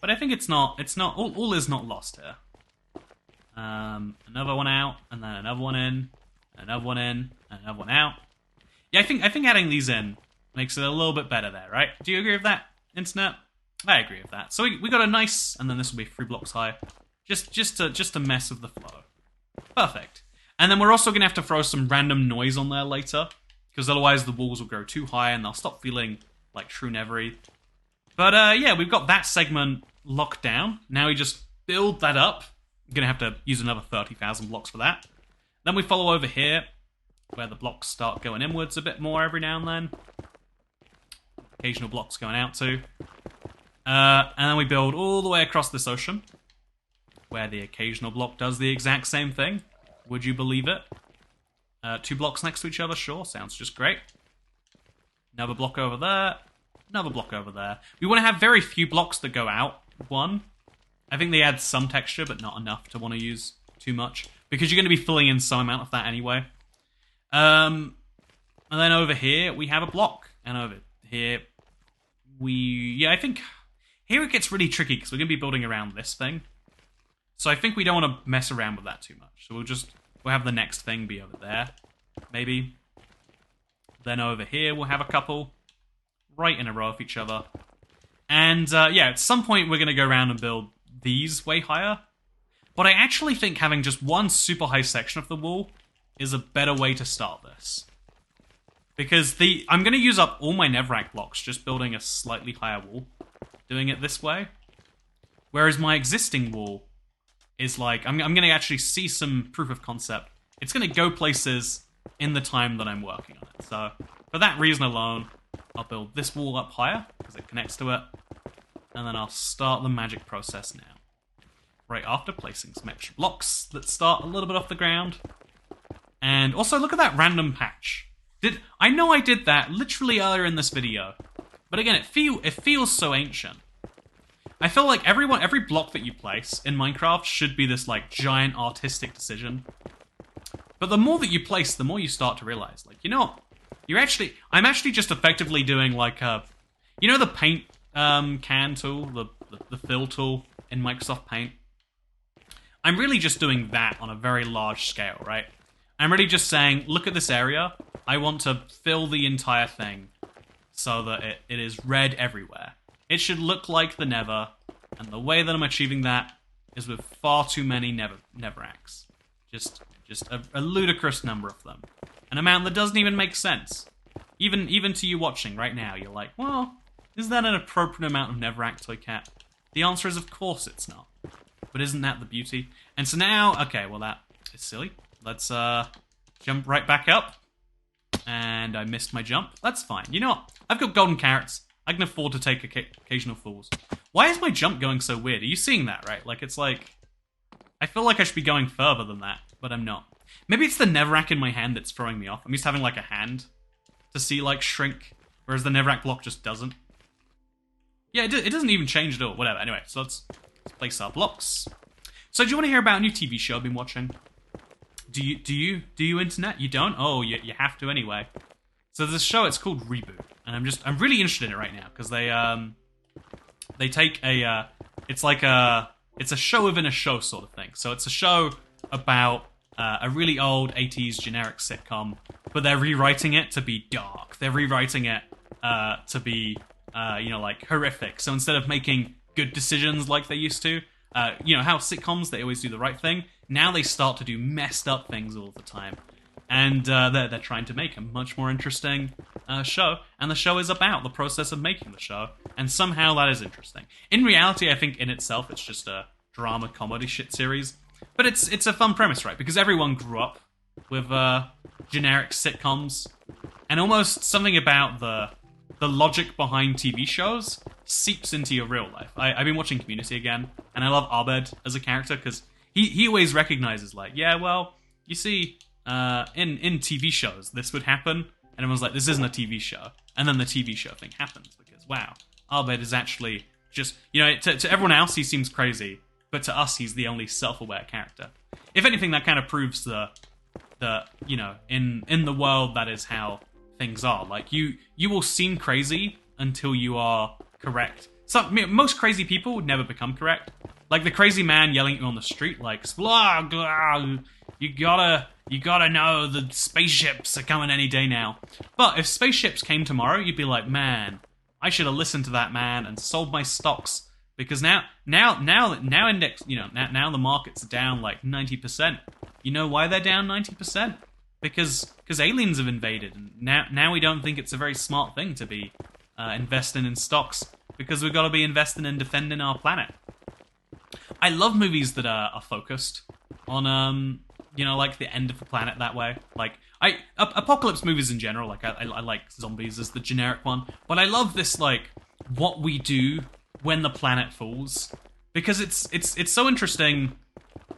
But I think it's not, all is not lost here. Another one out, and then another one in, another one in, and another one out. Yeah, I think adding these in makes it a little bit better there, right? Do you agree with that, Internet? I agree with that. So we got a nice, and then this will be 3 blocks high, just to mess with the flow. Perfect. And then we're also gonna have to throw some random noise on there later, because otherwise the walls will grow too high and they'll stop feeling like true Nethery. But yeah, we've got that segment locked down. Now we just build that up. I'm gonna have to use another 30,000 blocks for that. Then we follow over here, where the blocks start going inwards a bit more every now and then. Occasional blocks going out too. And then we build all the way across this ocean, where the occasional block does the exact same thing. Would you believe it? 2 blocks next to each other, sure, sounds just great. Another block over there, another block over there. We want to have very few blocks that go out. 1. I think they add some texture, but not enough to want to use too much, because you're going to be filling in some amount of that anyway. And then over here, we have a block. And over here, I think here it gets really tricky, because we're going to be building around this thing. So I think we don't want to mess around with that too much. So we'll have the next thing be over there, maybe. Then over here, we'll have a couple right in a row of each other. And yeah, at some point, we're going to go around and build these way higher. But I actually think having just one super high section of the wall is a better way to start this. Because I'm going to use up all my Netherrack blocks just building a slightly higher wall, doing it this way. Whereas my existing wall is like, I'm going to actually see some proof of concept. It's going to go places in the time that I'm working on it. So for that reason alone, I'll build this wall up higher, because it connects to it. And then I'll start the magic process now. Right after placing some extra blocks that start a little bit off the ground. And also look at that random patch. I know I did that literally earlier in this video. But again, it feels so ancient. I feel like every block that you place in Minecraft should be this like giant artistic decision. But the more that you place, the more you start to realize, like, you know, I'm actually just effectively doing like you know the paint can tool, the fill tool in Microsoft Paint? I'm really just doing that on a very large scale, right? I'm really just saying, look at this area. I want to fill the entire thing so that it is red everywhere. It should look like the Nether, and the way that I'm achieving that is with far too many Netherracks. Just a ludicrous number of them. An amount that doesn't even make sense. Even to you watching right now, you're like, well, is that an appropriate amount of Netherrack, Toy Cat? The answer is, of course it's not. But isn't that the beauty? And so now, okay, well that is silly. Let's jump right back up. And I missed my jump. That's fine. You know what? I've got golden carrots. I can afford to take occasional falls. Why is my jump going so weird? Are you seeing that, right? Like, it's like... I feel like I should be going further than that, but I'm not. Maybe it's the Netherrack in my hand that's throwing me off. I'm used to having, like, a hand to see, like, shrink, whereas the Netherrack block just doesn't. Yeah, it doesn't even change at all. Whatever. Anyway, so let's place our blocks. So do you want to hear about a new TV show I've been watching? Do you, Internet? You don't? Oh, you have to anyway. So there's a show, it's called Reboot, and I'm really interested in it right now, because they take a, it's a show within a show sort of thing. So it's a show about a really old 80s generic sitcom, but they're rewriting it to be dark. They're rewriting it to be, you know, like, horrific. So instead of making good decisions like they used to, you know, how sitcoms, they always do the right thing. Now they start to do messed up things all the time. And they're trying to make a much more interesting show. And the show is about the process of making the show. And somehow that is interesting. In reality, I think in itself, it's just a drama comedy shit series. But it's a fun premise, right? Because everyone grew up with generic sitcoms. And almost something about the logic behind TV shows seeps into your real life. I've been watching Community again. And I love Abed as a character because he always recognizes, like, yeah, well, you see... in TV shows, this would happen, and everyone's like, this isn't a TV show. And then the TV show thing happens, because, wow, Abed is actually just, you know, to everyone else, he seems crazy, but to us, he's the only self-aware character. If anything, that kind of proves the you know, in the world, that is how things are. Like, you will seem crazy until you are correct. Most crazy people would never become correct. Like the crazy man yelling at you on the street, like, blah, blah, you gotta know the spaceships are coming any day now. But if spaceships came tomorrow, you'd be like, man, I should have listened to that man and sold my stocks. Because now index, now the market's down like 90%. You know why they're down 90%? Because aliens have invaded, and now we don't think it's a very smart thing to be investing in stocks, because we've got to be investing in defending our planet. I love movies that are focused on like the end of the planet that way. Like apocalypse movies in general. Like I like zombies as the generic one, but I love this like what we do when the planet falls, because it's so interesting.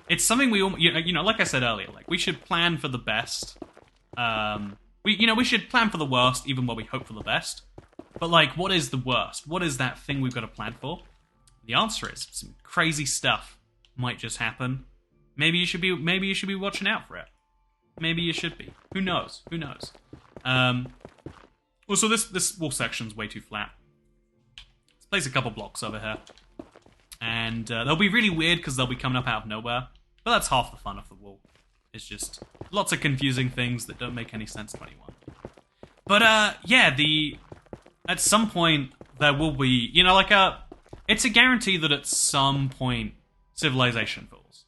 It's something we all, like I said earlier, like we should plan for the best. We should plan for the worst, even while we hope for the best. But like, what is the worst? What is that thing we've got to plan for? The answer is some crazy stuff might just happen. Maybe you should be watching out for it. Maybe you should be. Who knows? Also, this wall section's way too flat. Let's place a couple blocks over here. And they'll be really weird because they'll be coming up out of nowhere. But that's half the fun of the wall. It's just lots of confusing things that don't make any sense to anyone. But at some point there will be, it's a guarantee that at some point civilization falls.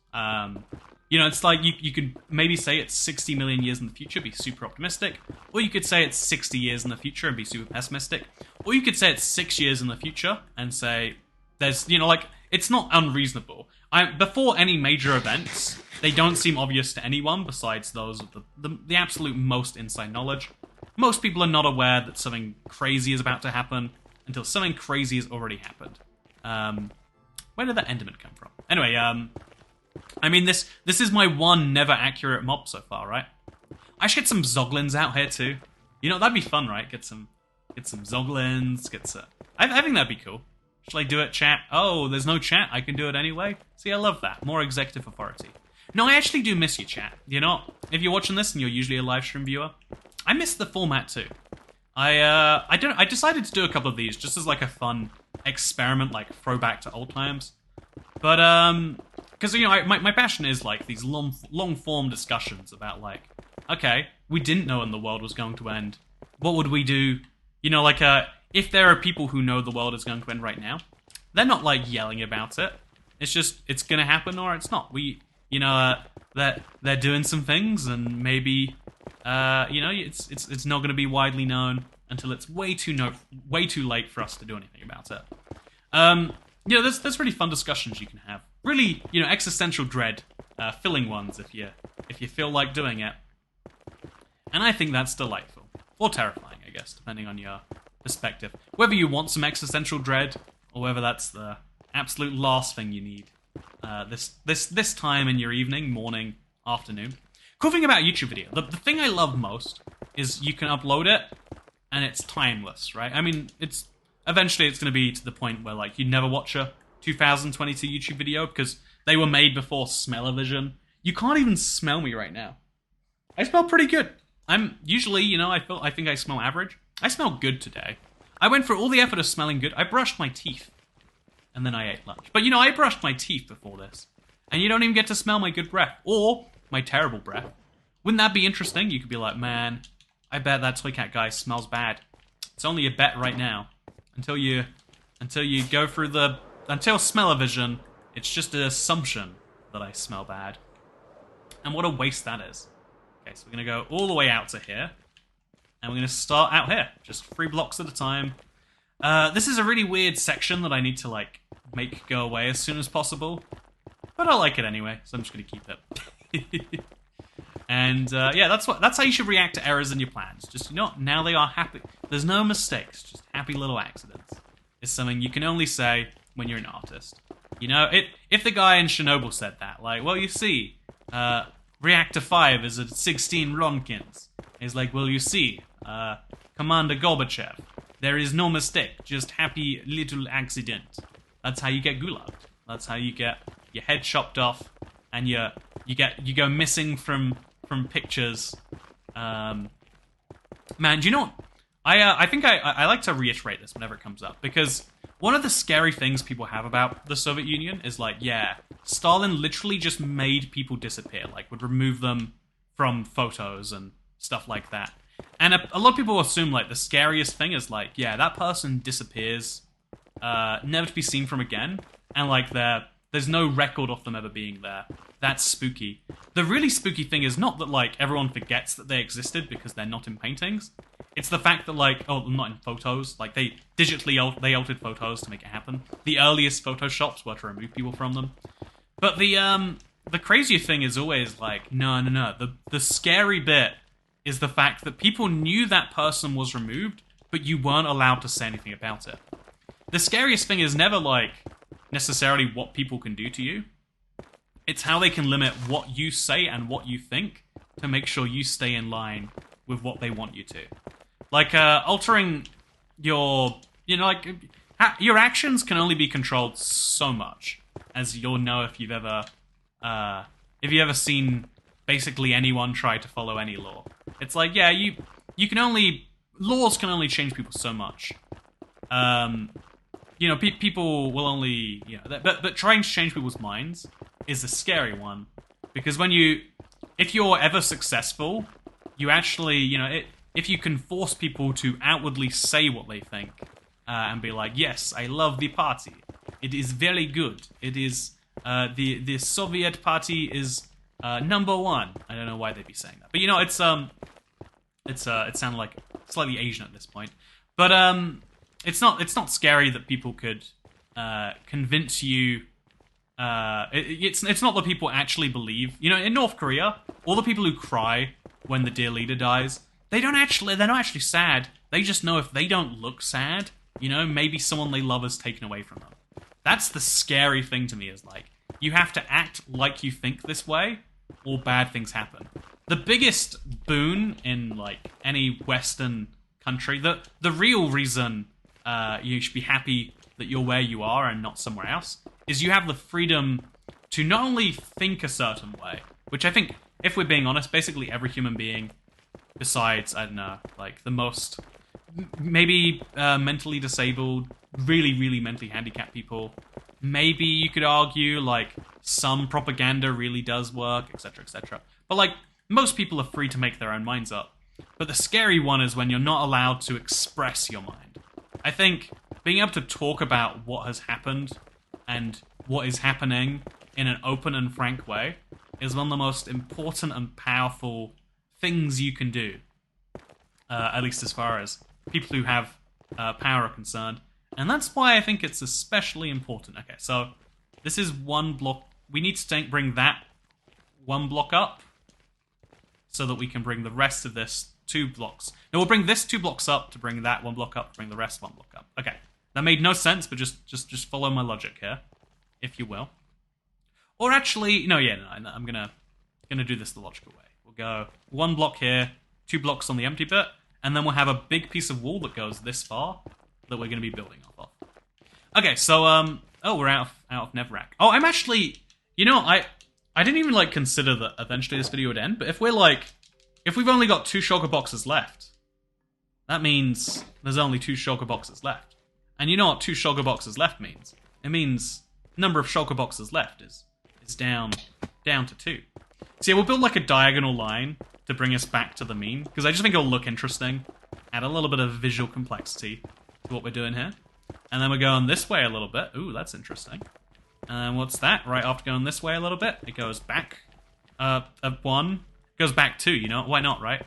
It's like you could maybe say it's 60 million years in the future, be super optimistic, or you could say it's 60 years in the future and be super pessimistic, or you could say it's 6 years in the future and say there's, it's not unreasonable. Before any major events, they don't seem obvious to anyone besides those with the absolute most inside knowledge. Most people are not aware that something crazy is about to happen until something crazy has already happened. Where did that Enderman come from? Anyway, this is my one never accurate mob so far, right? I should get some Zoglins out here too. That'd be fun, right? Get some Zoglins, I think that'd be cool. Shall I do it, chat? Oh, there's no chat. I can do it anyway. See, I love that. More executive authority. No, I actually do miss you, chat. If you're watching this and you're usually a live stream viewer, I miss the format too. I decided to do a couple of these just as like a fun experiment, like throwback to old times. But because my passion is like these long form discussions about like, okay, we didn't know when the world was going to end. What would we do? If there are people who know the world is going to end right now, they're not like yelling about it. It's just it's gonna happen or it's not. They're doing some things and maybe it's not gonna be widely known until it's way too late for us to do anything about it. There's really fun discussions you can have. Really, existential dread filling ones if you feel like doing it. And I think that's delightful or terrifying, I guess, depending on your perspective. Whether you want some existential dread, or whether that's the absolute last thing you need. This time in your evening, morning, afternoon. Cool thing about YouTube video, the thing I love most is you can upload it, and it's timeless, right? Eventually it's going to be to the point where like you never watch a 2022 YouTube video because they were made before smell-o-vision. You can't even smell me right now. I smell pretty good. I'm usually, I think I smell average. I smell good today. I went through all the effort of smelling good. I brushed my teeth. And then I ate lunch. But, I brushed my teeth before this. And you don't even get to smell my good breath. Or my terrible breath. Wouldn't that be interesting? You could be like, man, I bet that Toy Cat guy smells bad. It's only a bet right now. Until you go through until smell-o-vision, it's just an assumption that I smell bad. And what a waste that is. Okay, so we're going to go all the way out to here. And we're going to start out here, just 3 blocks at a time. This is a really weird section that I need to, like, make go away as soon as possible. But I like it anyway, so I'm just going to keep it. And, that's how you should react to errors in your plans. Just, now they are happy. There's no mistakes, just happy little accidents. It's something you can only say when you're an artist. If the guy in Chernobyl said that, like, well, you see, Reactor 5 is at 16 Ronkins. He's like, well, you see, Commander Gorbachev, there is no mistake, just happy little accident. That's how you get gulagged. That's how you get your head chopped off, and you go missing from pictures. Man, do you know what? I think I like to reiterate this whenever it comes up, because one of the scary things people have about the Soviet Union is like, yeah, Stalin literally just made people disappear, like would remove them from photos and stuff like that. And a lot of people assume like the scariest thing is like, yeah, that person disappears, never to be seen from again, and like there's no record of them ever being there. That's spooky. The really spooky thing is not that like everyone forgets that they existed because they're not in paintings. It's the fact that like, oh, not in photos. Like they digitally they altered photos to make it happen. The earliest photoshops were to remove people from them. But the crazier thing is always like, no. The scary bit is the fact that people knew that person was removed, but you weren't allowed to say anything about it. The scariest thing is never like necessarily what people can do to you. It's how they can limit what you say and what you think to make sure you stay in line with what they want you to. Like, altering your, like, your actions can only be controlled so much, as you'll know if you've ever seen basically anyone try to follow any law. It's like, yeah, laws can only change people so much. People will only, but trying to change people's minds is a scary one, because if you're ever successful, you actually, if you can force people to outwardly say what they think, and be like, yes, I love the party, it is very good, it is, the Soviet party is, number one. I don't know why they'd be saying that, but it sounded like slightly Asian at this point, but, it's not scary that people could, convince you. It's not that people actually believe. In North Korea, all the people who cry when the dear leader dies, they're not actually sad. They just know if they don't look sad, maybe someone they love is taken away from them. That's the scary thing to me, is like, you have to act like you think this way, or bad things happen. The biggest boon in like any Western country, the real reason you should be happy that you're where you are and not somewhere else, is you have the freedom to not only think a certain way, which I think, if we're being honest, basically every human being, besides, I don't know, like the most, maybe mentally disabled, really, really mentally handicapped people, maybe you could argue, like, some propaganda really does work, etc., etc. But, like, most people are free to make their own minds up. But the scary one is when you're not allowed to express your mind. I think being able to talk about what has happened and what is happening in an open and frank way is one of the most important and powerful things you can do. At least as far as people who have power are concerned. And that's why I think it's especially important. Okay, so this is one block. We need to bring that one block up so that we can bring the rest of this 2 blocks. Now we'll bring this 2 blocks up to bring that 1 block up, to bring the rest 1 block up. Okay, that made no sense, but just follow my logic here, if you will. Or actually, no, I'm gonna do this the logical way. We'll go 1 block here, 2 blocks on the empty bit, and then we'll have a big piece of wall that goes this far that we're gonna be building off of. Okay, so we're out of Netherrack. Oh, I'm actually, I didn't even like consider that eventually this video would end, but if we've only got 2 shulker boxes left, that means there's only 2 shulker boxes left. And you know what 2 shulker boxes left means? It means number of shulker boxes left is down to 2. So yeah, we'll build like a diagonal line to bring us back to the mean, because I just think it'll look interesting, add a little bit of visual complexity to what we're doing here. And then we're going this way a little bit. Ooh, that's interesting. And what's that? Right after going this way a little bit, it goes back 1. Goes back 2, why not, right?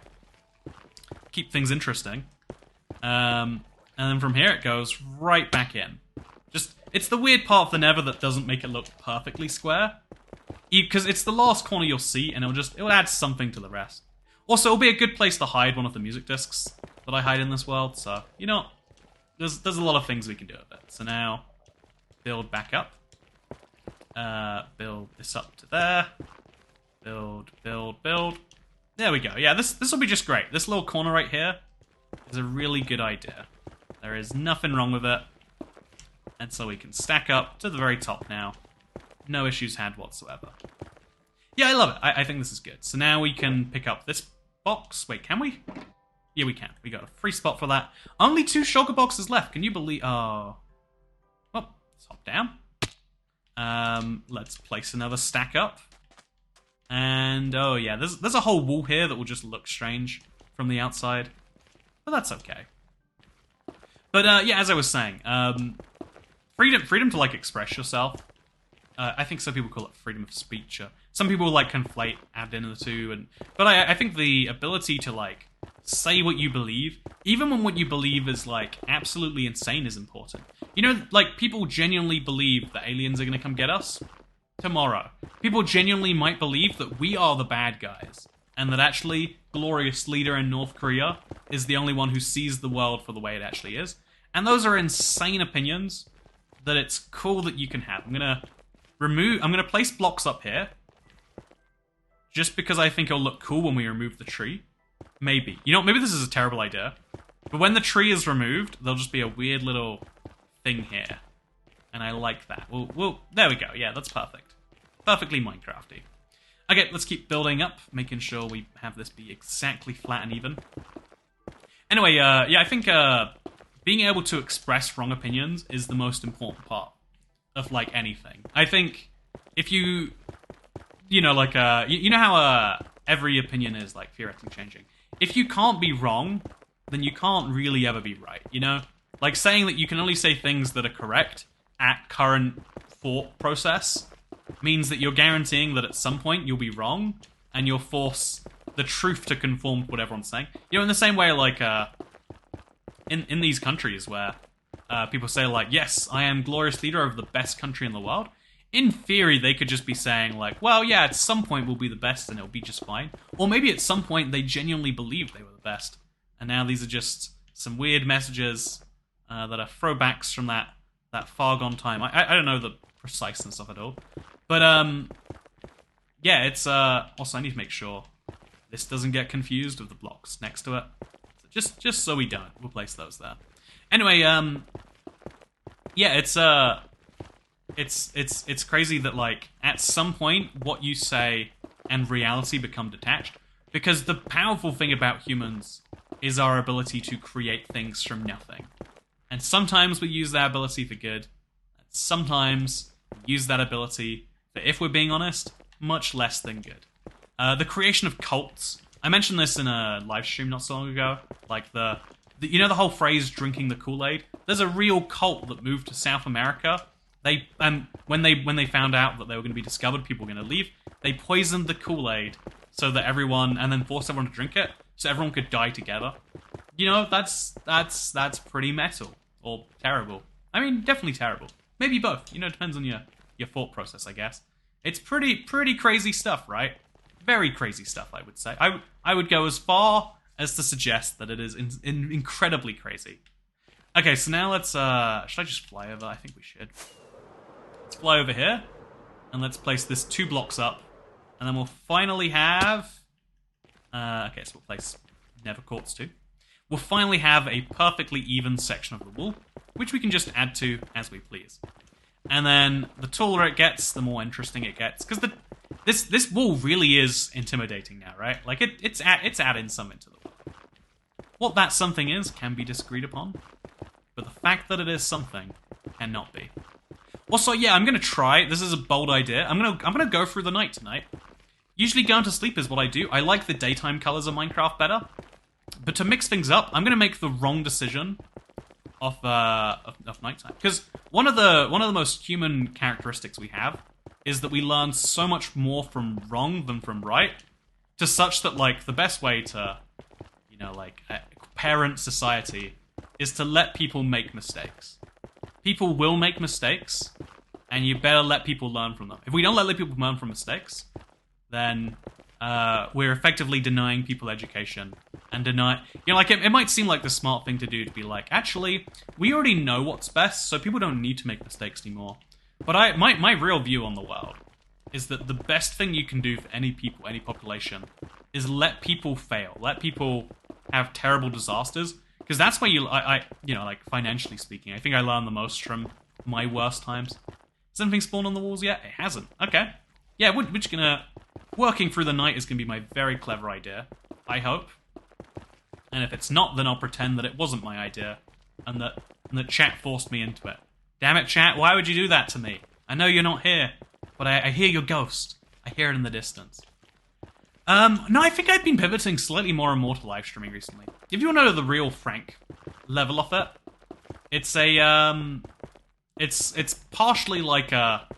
Keep things interesting. And then from here it goes right back in. It's the weird part of the Nether that doesn't make it look perfectly square. Because it's the last corner you'll see, and it'll add something to the rest. Also, it'll be a good place to hide one of the music discs that I hide in this world, so, there's a lot of things we can do with it. So now, build back up. Build this up to there. Build. There we go. Yeah, this will be just great. This little corner right here is a really good idea. There is nothing wrong with it. And so we can stack up to the very top now. No issues had whatsoever. Yeah, I love it. I think this is good. So now we can pick up this box. Wait, can we? Yeah, we can. We got a free spot for that. Only 2 shulker boxes left. Can you believe? Oh. Let's hop down. Let's place another stack up. And, oh yeah, there's a whole wall here that will just look strange from the outside. But that's okay. But, yeah, as I was saying, freedom to, like, express yourself. I think some people call it freedom of speech. Some people, like, conflate, add in the two. But I think the ability to, like, say what you believe, even when what you believe is, like, absolutely insane, is important. You know, like, people genuinely believe that aliens are gonna come get us tomorrow. People genuinely might believe that we are the bad guys, and that actually glorious leader in North Korea is the only one who sees the world for the way it actually is. And those are insane opinions that it's cool that you can have. I'm gonna place blocks up here, just because I think it'll look cool when we remove the tree. Maybe. You know, maybe this is a terrible idea, but when the tree is removed, there'll just be a weird little thing here. And I like that. Well, there we go. Yeah, that's perfect. Perfectly Minecrafty. Okay, let's keep building up, making sure we have this be exactly flat and even. Anyway, yeah, I think being able to express wrong opinions is the most important part of, like, anything. I think if you know, like, you know how every opinion is, like, theoretically changing. If you can't be wrong, then you can't really ever be right, you know? Like, saying that you can only say things that are correct at current thought process means that you're guaranteeing that at some point you'll be wrong, and you'll force the truth to conform to what everyone's saying. You know, in the same way, like, in these countries where people say, like, yes, I am glorious leader of the best country in the world, in theory, they could just be saying, like, well, yeah, at some point we'll be the best and it'll be just fine. Or maybe at some point they genuinely believed they were the best, and now these are just some weird messages that are throwbacks from that far gone time. I don't know the preciseness of it all. But, yeah, it's, also I need to make sure this doesn't get confused with the blocks next to it. So just so we don't, we'll place those there. Anyway, yeah, it's crazy that, like, at some point what you say and reality become detached, because the powerful thing about humans is our ability to create things from nothing. And sometimes we use that ability for good, and sometimes we use that ability for, if we're being honest, much less than good. The creation of cults. I mentioned this in a live stream not so long ago. Like, you know the whole phrase, drinking the Kool-Aid? There's a real cult that moved to South America. When they found out that they were going to be discovered, people were going to leave, they poisoned the Kool-Aid so that and then forced everyone to drink it, so everyone could die together. You know, that's pretty metal. Or terrible. I mean, definitely terrible. Maybe both. You know, it depends on your thought process, I guess. It's pretty crazy stuff, right? Very crazy stuff, I would say. I would go as far as to suggest that it is incredibly crazy. Okay, so now let's, should I just fly over? I think we should. Let's fly over here, and let's place this 2 blocks up, and then we'll finally have, okay, so we'll place nether quartz too. We'll finally have a perfectly even section of the wall, which we can just add to as we please. And then the taller it gets, the more interesting it gets, because this wall really is intimidating now, right? Like, it's adding something to the wall. What that something is can be disagreed upon, but the fact that it is something cannot be. Also, yeah, I'm gonna try. This is a bold idea. I'm gonna go through the night tonight. Usually going to sleep is what I do. I like the daytime colors of Minecraft better. But to mix things up, I'm gonna make the wrong decision of nighttime. Because one of the most human characteristics we have is that we learn so much more from wrong than from right, to such that, like, the best way to, you know, like, parent society is to let people make mistakes. People will make mistakes, and you better let people learn from them. If we don't let people learn from mistakes, then we're effectively denying people education, and you know, like, it might seem like the smart thing to do to be like, actually, we already know what's best, so people don't need to make mistakes anymore. But my real view on the world is that the best thing you can do for any people, any population, is let people fail, let people have terrible disasters, because that's where you know, like, financially speaking, I think I learned the most from my worst times. Has anything spawned on the walls yet? It hasn't. Okay. Yeah, we're just gonna... Working through the night is gonna be my very clever idea, I hope. And if it's not, then I'll pretend that it wasn't my idea, and that chat forced me into it. Damn it, chat, why would you do that to me? I know you're not here, but I hear your ghost. I hear it in the distance. No, I think I've been pivoting slightly more and more to live streaming recently. If you want to know the real frank level of it, it's a, it's partially like a,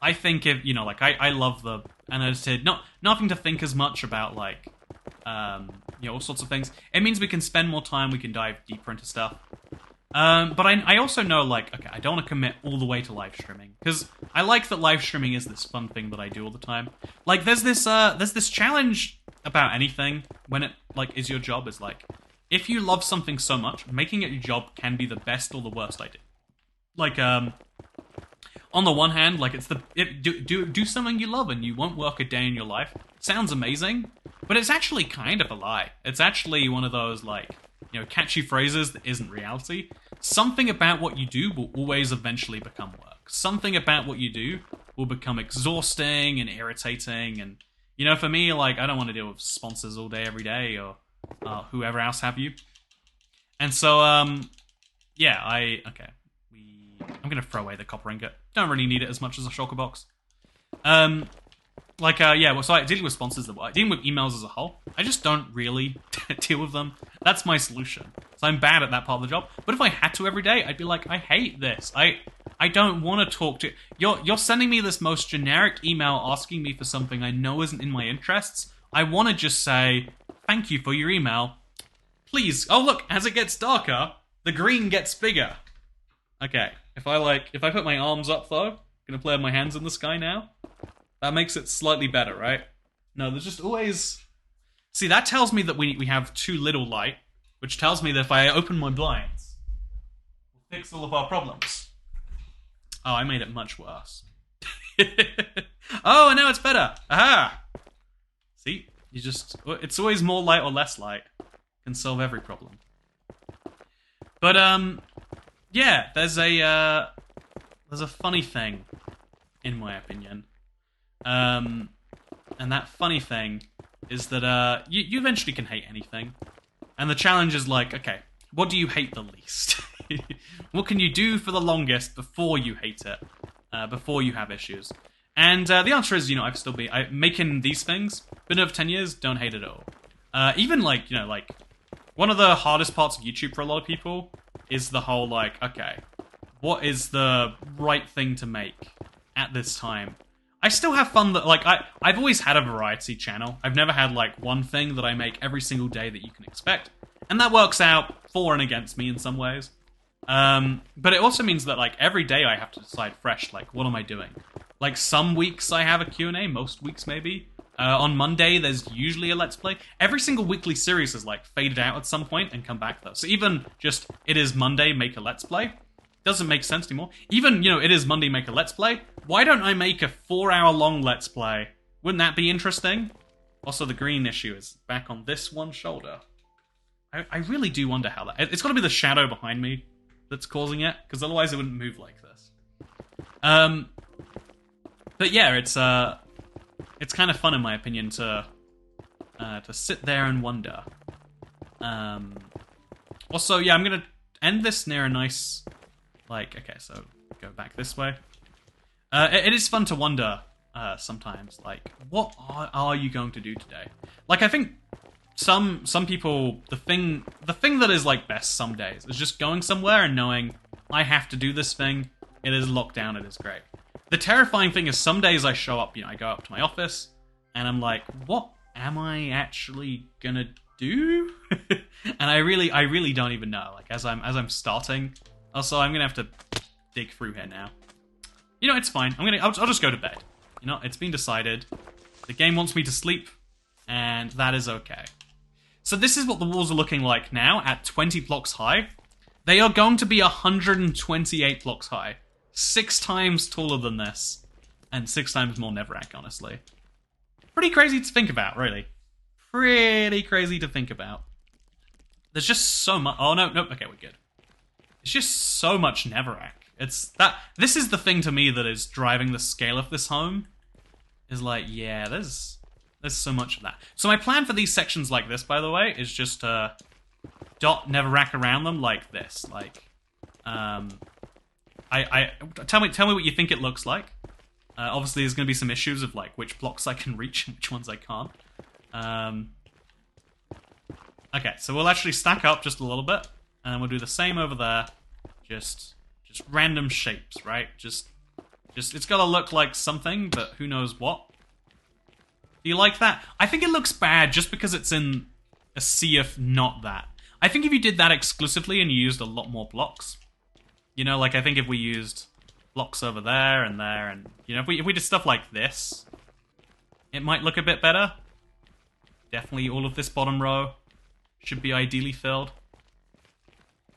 I think if, you know, like, I love the unedited, nothing to think as much about, like, you know, all sorts of things. It means we can spend more time, we can dive deeper into stuff. But I also know, like, okay, I don't want to commit all the way to live streaming, because I like that live streaming is this fun thing that I do all the time. Like, there's this challenge about anything when it, like, is your job, is like, if you love something so much, making it your job can be the best or the worst idea. Like, on the one hand, like, it's do something you love and you won't work a day in your life. Sounds amazing, but it's actually kind of a lie. It's actually one of those, like, you know, catchy phrases that isn't reality. Something about what you do will always eventually become work. Something about what you do will become exhausting and irritating. And, you know, for me, like, I don't want to deal with sponsors all day, every day, or whoever else have you. And so, yeah, okay. I'm going to throw away the copper ingot. Don't really need it as much as a shulker box. Yeah, well, so dealing with sponsors, dealing with emails as a whole, I just don't really deal with them. That's my solution. So I'm bad at that part of the job. But if I had to every day, I'd be like, I hate this. I don't want to talk to... You're sending me this most generic email asking me for something I know isn't in my interests. I want to just say, thank you for your email. Please. Oh, look, as it gets darker, the green gets bigger. Okay. If I put my arms up, though, I'm going to play with my hands in the sky now. That makes it slightly better, right? No, there's just always... See, that tells me that we have too little light, which tells me that if I open my blinds, we'll fix all of our problems. Oh, I made it much worse. Oh, now it's better. Aha! See? It's always more light or less light. Can solve every problem. But, yeah, there's a funny thing, in my opinion. And that funny thing is that you eventually can hate anything. And the challenge is like, okay, what do you hate the least? What can you do for the longest before you hate it? Before you have issues? And the answer is, you know, I'm making these things, been over 10 years, don't hate it at all. Even like, you know, like, one of the hardest parts of YouTube for a lot of people is the whole, like, okay, what is the right thing to make at this time? I still have fun that, like, I've always had a variety channel. I've never had, like, one thing that I make every single day that you can expect. And that works out for and against me in some ways. But it also means that, like, every day I have to decide fresh, like, what am I doing? Like, some weeks I have a Q&A, most weeks maybe. On Monday, there's usually a Let's Play. Every single weekly series is, like, faded out at some point and come back, though. So even just, it is Monday, make a Let's Play, doesn't make sense anymore. Even, you know, it is Monday, make a Let's Play. Why don't I make a 4-hour-long Let's Play? Wouldn't that be interesting? Also, the green issue is back on this one shoulder. I really do wonder how that... It's got to be the shadow behind me that's causing it, because otherwise it wouldn't move like this. But yeah, it's kind of fun, in my opinion, to sit there and wonder. Also, yeah, I'm going to end this near a nice... Like, okay, so go back this way. It is fun to wonder sometimes, like, what are you going to do today? Like, I think some people, the thing that is, like, best some days is just going somewhere and knowing I have to do this thing. It is locked down. It is great. The terrifying thing is some days I show up, you know, I go up to my office and I'm like, what am I actually gonna do? And I really don't even know. Like, as I'm starting. Also, I'm gonna have to dig through here now. You know, it's fine. I'll just go to bed. You know, it's been decided. The game wants me to sleep, and that is okay. So this is what the walls are looking like now at 20 blocks high. They are going to be 128 blocks high. 6 times taller than this. And 6 times more Netherrack, honestly. Pretty crazy to think about, really. Pretty crazy to think about. There's just so much... Oh, no, okay, we're good. It's just so much Netherrack. This is the thing to me that is driving the scale of this home. Is like, yeah, there's so much of that. So my plan for these sections like this, by the way, is just to dot Netherrack around them like this. Like, I Tell me what you think it looks like. Obviously, there's going to be some issues of like which blocks I can reach and which ones I can't. Okay, so we'll actually stack up just a little bit, and we'll do the same over there. Just random shapes, right? Just it's got to look like something, but who knows what. Do you like that? I think it looks bad just because it's in a sea of not that. I think if you did that exclusively and you used a lot more blocks, you know, like I think if we used blocks over there, and you know, if we did stuff like this, it might look a bit better. Definitely all of this bottom row should be ideally filled.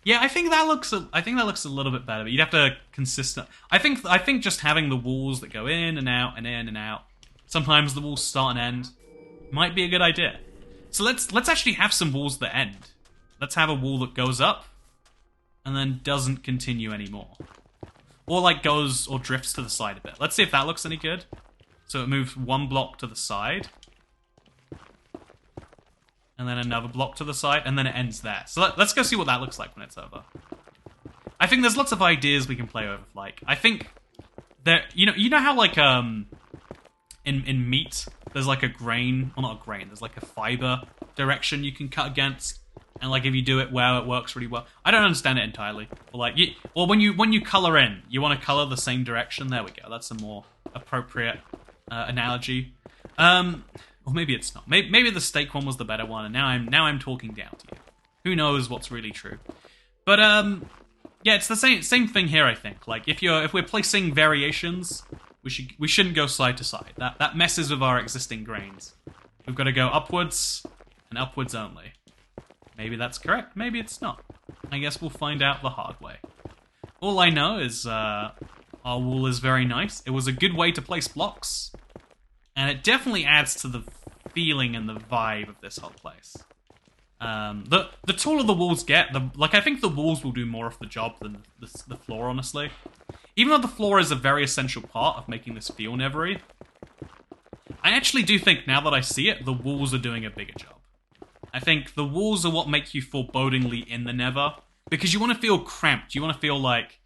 Yeah, I think that looks a little bit better, but you'd have to consistent. I think just having the walls that go in and out and in and out, sometimes the walls start and end, might be a good idea. So let's actually have some walls that end. Let's have a wall that goes up and then doesn't continue anymore. Or like goes or drifts to the side a bit. Let's see if that looks any good. So it moves one block to the side. And then another block to the side, and then it ends there. So let's go see what that looks like when it's over. I think there's lots of ideas we can play with. Like, I think there, you know how like in meat there's like a grain, well not a grain, there's like a fiber direction you can cut against, and like if you do it well, it works really well. I don't understand it entirely. But like, when you color in, you want to color the same direction. There we go. That's a more appropriate analogy. Or maybe it's not. Maybe the steak one was the better one, and now I'm talking down to you. Who knows what's really true? But yeah, it's the same thing here. I think like if we're placing variations, we shouldn't go side to side. That messes with our existing grains. We've got to go upwards and upwards only. Maybe that's correct. Maybe it's not. I guess we'll find out the hard way. All I know is our wall is very nice. It was a good way to place blocks. And it definitely adds to the feeling and the vibe of this whole place. The taller the walls get, I think the walls will do more of the job than the floor, honestly. Even though the floor is a very essential part of making this feel Netherry, I actually do think, now that I see it, the walls are doing a bigger job. I think the walls are what make you forebodingly in the Nether, because you want to feel cramped, you want to feel like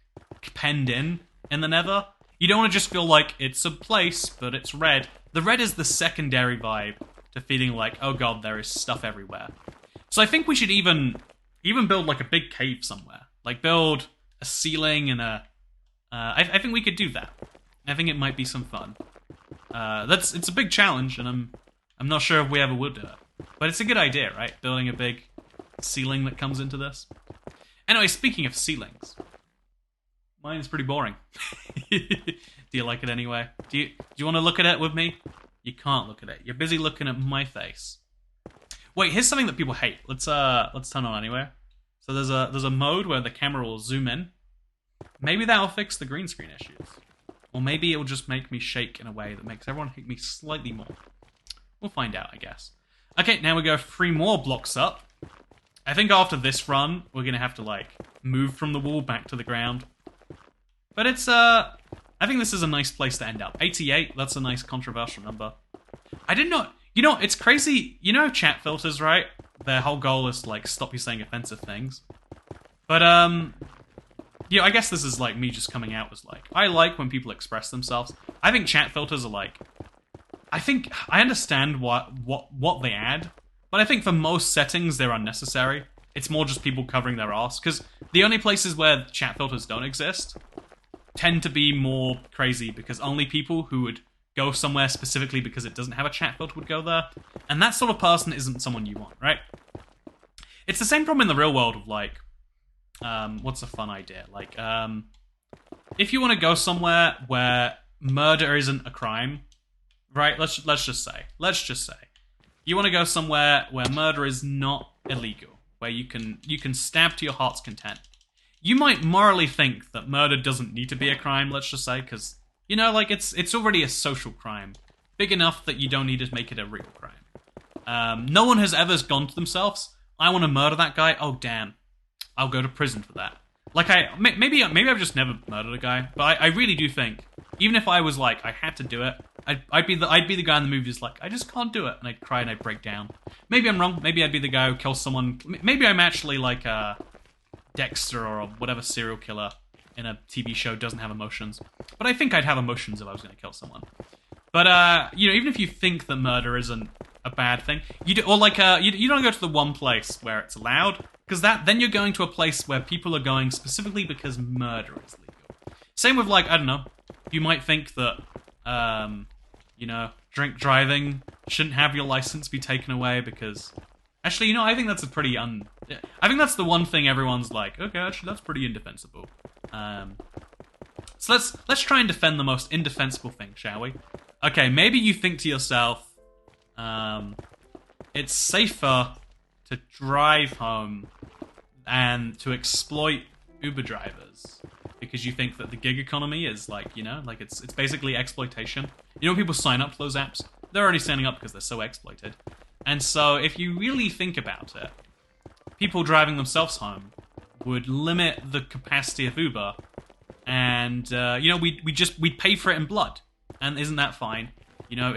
penned in the Nether. You don't want to just feel like it's a place, but it's red. The red is the secondary vibe to feeling like, oh god, there is stuff everywhere. So I think we should even build like a big cave somewhere. Like build a ceiling and I think we could do that. I think it might be some fun. It's a big challenge, and I'm not sure if we ever would do it. But it's a good idea, right? Building a big ceiling that comes into this. Anyway, speaking of ceilings, mine's pretty boring. Do you like it anyway? Do you want to look at it with me? You can't look at it. You're busy looking at my face. Wait, here's something that people hate. Let's turn on anyway. So there's a mode where the camera will zoom in. Maybe that'll fix the green screen issues. Or maybe it will just make me shake in a way that makes everyone hate me slightly more. We'll find out, I guess. Okay, now we go 3 more blocks up. I think after this run, we're gonna have to like move from the wall back to the ground. But it's I think this is a nice place to end up. 88, that's a nice controversial number. I did not... You know, it's crazy. You know chat filters, right? Their whole goal is to, like, stop you saying offensive things. But, yeah, I guess this is, like, me just coming out as, like, I like when people express themselves. I think chat filters are, like... I understand what they add, but I think for most settings, they're unnecessary. It's more just people covering their ass, because the only places where chat filters don't exist tend to be more crazy, because only people who would go somewhere specifically because it doesn't have a chat filter would go there, and that sort of person isn't someone you want, right? It's the same problem in the real world of like, what's a fun idea? Like, if you want to go somewhere where murder isn't a crime, right? Let's just say you want to go somewhere where murder is not illegal, where you can stab to your heart's content. You might morally think that murder doesn't need to be a crime, let's just say, because, you know, like, it's already a social crime. Big enough that you don't need to make it a real crime. No one has ever gone to themselves, I want to murder that guy, oh damn, I'll go to prison for that. Like, maybe I've just never murdered a guy, but I really do think, even if I was like, I had to do it, I'd be the guy in the movie who's like, I just can't do it, and I'd cry and I'd break down. Maybe I'm wrong, maybe I'd be the guy who kills someone, maybe I'm actually like, Dexter or whatever serial killer in a TV show doesn't have emotions. But I think I'd have emotions if I was going to kill someone. But, you know, even if you think that murder isn't a bad thing, you don't go to the one place where it's allowed, because then you're going to a place where people are going specifically because murder is legal. Same with, like, I don't know, you might think that, you know, drink driving shouldn't have your license be taken away because... Actually, you know, I think that's a pretty I think that's the one thing everyone's like, okay, actually, that's pretty indefensible. So let's try and defend the most indefensible thing, shall we? Okay, maybe you think to yourself, it's safer to drive home and to exploit Uber drivers because you think that the gig economy is like, you know, like it's basically exploitation. You know, when people sign up to those apps, they're already signing up because they're so exploited. And so if you really think about it, people driving themselves home would limit the capacity of Uber, and you know, we'd pay for it in blood. And isn't that fine? You know,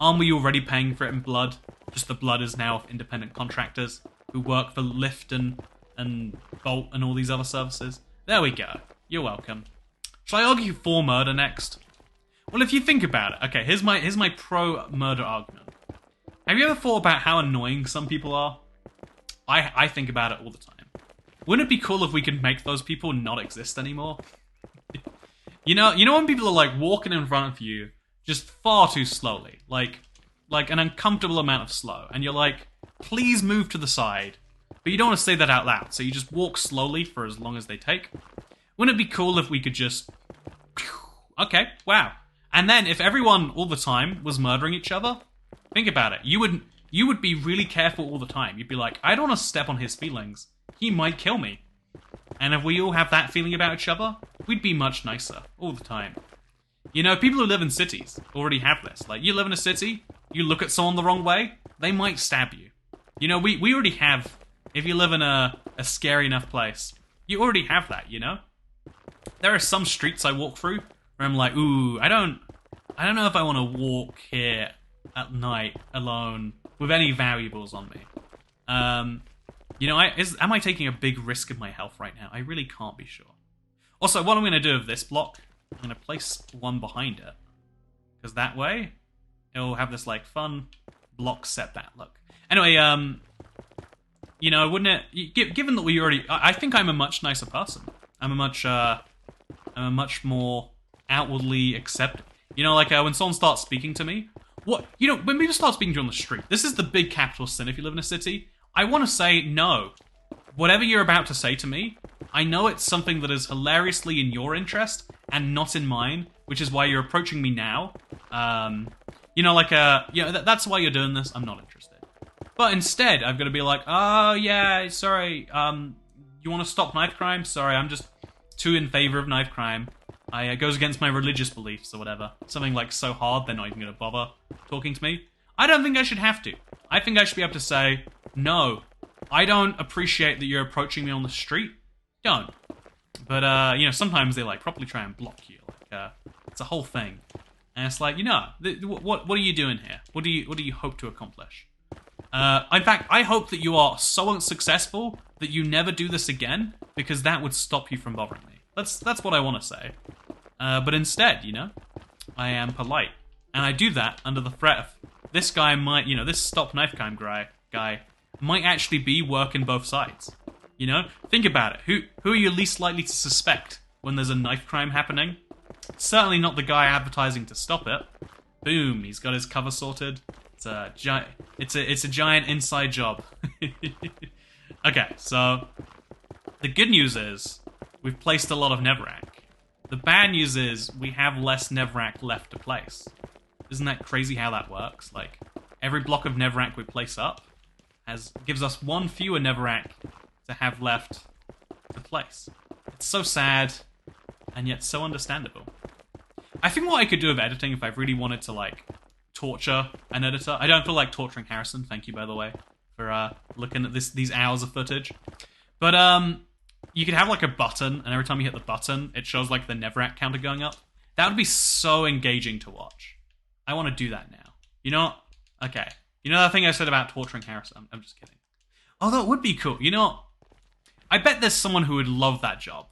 aren't we already paying for it in blood? Just the blood is now of independent contractors who work for Lyft and Bolt and all these other services. There we go. You're welcome. Shall I argue for murder next? Well, if you think about it, okay, here's my pro-murder argument. Have you ever thought about how annoying some people are? I think about it all the time. Wouldn't it be cool if we could make those people not exist anymore? You know when people are like walking in front of you just far too slowly, like an uncomfortable amount of slow, and you're like, please move to the side, but you don't want to say that out loud, so you just walk slowly for as long as they take. Wouldn't it be cool if we could just, okay, wow. And then if everyone all the time was murdering each other, think about it. You would be really careful all the time. You'd be like, I don't want to step on his feelings. He might kill me. And if we all have that feeling about each other, we'd be much nicer all the time. You know, people who live in cities already have this. Like, you live in a city, you look at someone the wrong way, they might stab you. You know, we already have, if you live in a scary enough place, you already have that, you know? There are some streets I walk through where I'm like, ooh, I don't know if I want to walk here at night alone with any valuables on me. You know, am I taking a big risk of my health right now? I really can't be sure. Also, what I'm going to do with this block, I'm going to place one behind it. Because that way, it'll have this, like, fun block setback look. Anyway, you know, wouldn't it... Given that we already... I think I'm a much nicer person. I'm a much more outwardly accepting. You know, like, when someone starts speaking to me... You know, when people start speaking to you on the street, this is the big capital sin if you live in a city. I want to say, no. Whatever you're about to say to me, I know it's something that is hilariously in your interest and not in mine, which is why you're approaching me now. You know, like, that's why you're doing this. I'm not interested. But instead, I've got to be like, oh, yeah, sorry, you want to stop knife crime? Sorry, I'm just too in favor of knife crime. It goes against my religious beliefs or whatever. Something like so hard, they're not even going to bother talking to me. I don't think I should have to. I think I should be able to say, no, I don't appreciate that you're approaching me on the street. Don't. But, you know, sometimes they, like, properly try and block you. Like, it's a whole thing. And it's like, you know, what are you doing here? What do you hope to accomplish? In fact, I hope that you are so unsuccessful that you never do this again, because that would stop you from bothering me. That's what I want to say. But instead, you know, I am polite. And I do that under the threat of this guy might, you know, this stop knife crime guy might actually be working both sides. You know? Think about it. Who are you least likely to suspect when there's a knife crime happening? Certainly not the guy advertising to stop it. Boom, he's got his cover sorted. It's a giant inside job. Okay, so the good news is we've placed a lot of Netherrack. The bad news is we have less Netherrack left to place. Isn't that crazy how that works? Like, every block of Netherrack we place up gives us one fewer Netherrack to have left to place. It's so sad, and yet so understandable. I think what I could do with editing if I really wanted to, like, torture an editor... I don't feel like torturing Harrison, thank you, by the way, for looking at these hours of footage. But, you could have, like, a button, and every time you hit the button, it shows, like, the Netherrack counter going up. That would be so engaging to watch. I want to do that now. You know what? Okay. You know that thing I said about torturing Harrison? I'm just kidding. Although it would be cool. You know what? I bet there's someone who would love that job.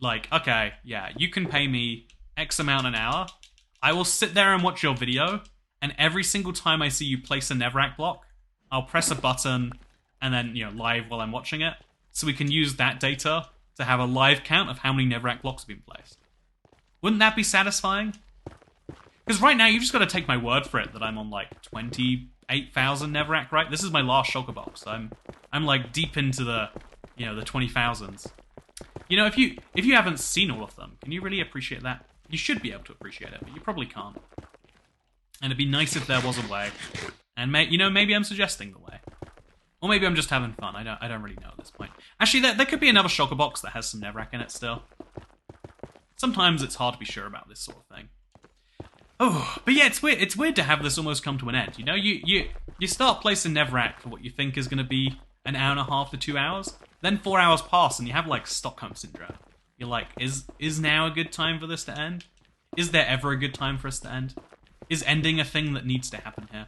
like, okay, yeah, you can pay me X amount an hour. I will sit there and watch your video, and every single time I see you place a Netherrack block, I'll press a button and then, live while I'm watching it, so we can use that data to have a live count of how many Netherrack blocks have been placed. Wouldn't that be satisfying? Because right now, you've just got to take my word for it that I'm on, like, 28,000 Netherrack, right? This is my last shulker box. I'm like, deep into the, the 20,000s. If you haven't seen all of them, can you really appreciate that? You should be able to appreciate it, but you probably can't. And it'd be nice if there was a way. And maybe I'm suggesting the way. Or maybe I'm just having fun. I don't really know at this point. Actually, there could be another shulker box that has some Netherrack in it still. Sometimes it's hard to be sure about this sort of thing. Oh, but yeah, it's weird. It's weird to have this almost come to an end. You start placing Netherrack for what you think is going to be an hour and a half to 2 hours. Then 4 hours pass, and you have like Stockholm syndrome. You're like, is now a good time for this to end? Is there ever a good time for us to end? Is ending a thing that needs to happen here?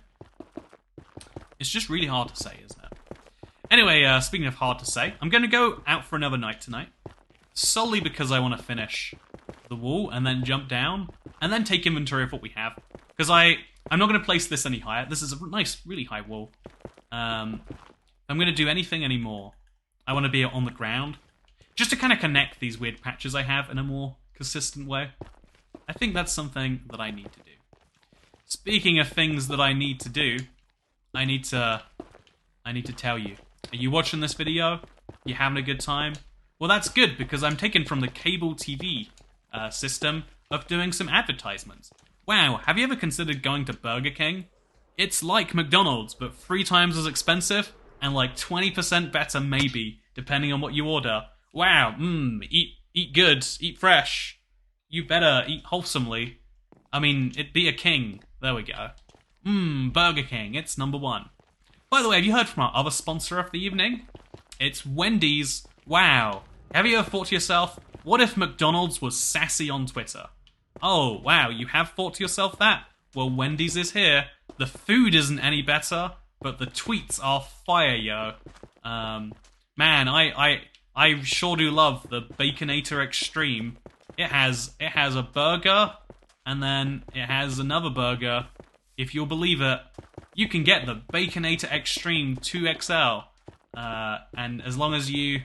It's just really hard to say, isn't it? Anyway, speaking of hard to say, I'm going to go out for another night tonight. Solely because I want to finish the wall and then jump down and then take inventory of what we have. Because I'm not going to place this any higher. This is a nice, really high wall. I'm going to do anything anymore. I want to be on the ground. Just to kind of connect these weird patches I have in a more consistent way. I think that's something that I need to do. Speaking of things that I need to do, I need to tell you. Are you watching this video? You having a good time? Well, that's good, because I'm taken from the cable TV system of doing some advertisements. Wow, have you ever considered going to Burger King? It's like McDonald's, but 3 times as expensive, and like 20% better maybe, depending on what you order. Wow, eat good, eat fresh. You better eat wholesomely. I mean, it be a king. There we go. Burger King, it's #1. By the way, have you heard from our other sponsor of the evening? It's Wendy's. Wow. Have you ever thought to yourself, what if McDonald's was sassy on Twitter? Oh, wow, you have thought to yourself that? Well, Wendy's is here. The food isn't any better, but the tweets are fire, yo. Man, I sure do love the Baconator Extreme. It has a burger, and then it has another burger. If you'll believe it, you can get the Baconator Extreme 2XL. And as long as you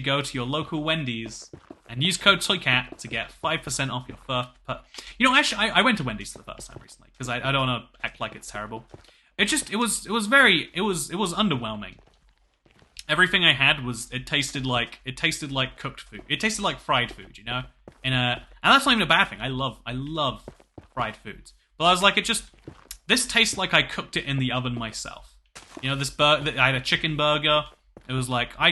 go to your local Wendy's and use code TOYCAT to get 5% off your first... Actually, I went to Wendy's for the first time recently, because I don't want to act like it's terrible. It was underwhelming. Everything I had it tasted like cooked food. It tasted like fried food, and that's not even a bad thing. I love fried foods. But I was like, this tastes like I cooked it in the oven myself. I had a chicken burger. It was like, I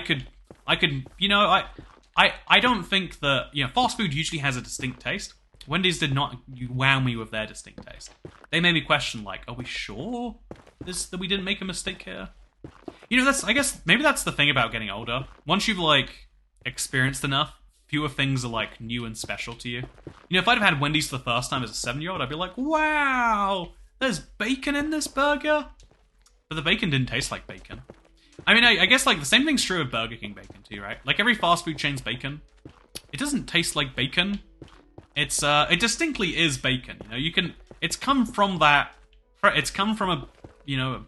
don't think that, fast food usually has a distinct taste. Wendy's did not wow me with their distinct taste. They made me question, like, are we sure that we didn't make a mistake here? I guess, maybe that's the thing about getting older. Once you've, like, experienced enough, fewer things are, like, new and special to you. If I'd have had Wendy's for the first time as a 7-year-old, I'd be like, wow, there's bacon in this burger? But the bacon didn't taste like bacon. I mean, I guess, like, the same thing's true of Burger King bacon, too, right? Like, every fast food chain's bacon. It doesn't taste like bacon. It distinctly is bacon, it's come from a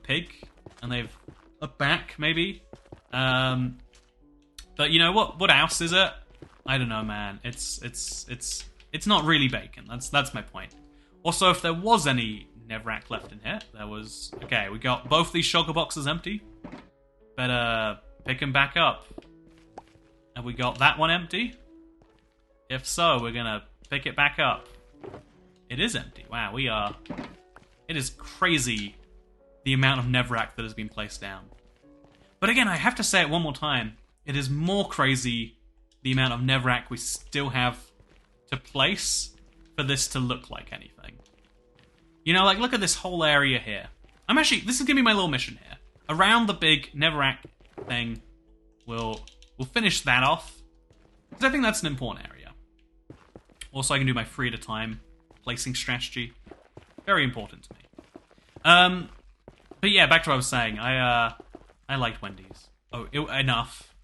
pig, and they've a back, maybe. But what else is it? I don't know, man. It's not really bacon. That's my point. Also, if there was any Netherrack left in here, okay, we got both these shulker boxes empty. Better pick them back up. Have we got that one empty? If so, we're gonna pick it back up. It is empty. Wow, it is crazy the amount of Netherrack that has been placed down. But again, I have to say it one more time. It is more crazy the amount of Netherrack we still have to place for this to look like anything. Like, look at this whole area here. This is gonna be my little mission here. Around the big Netherrack thing, we'll finish that off, because I think that's an important area. Also, I can do my 3 at a time placing strategy. Very important to me. But yeah, back to what I was saying. I liked Wendy's. Enough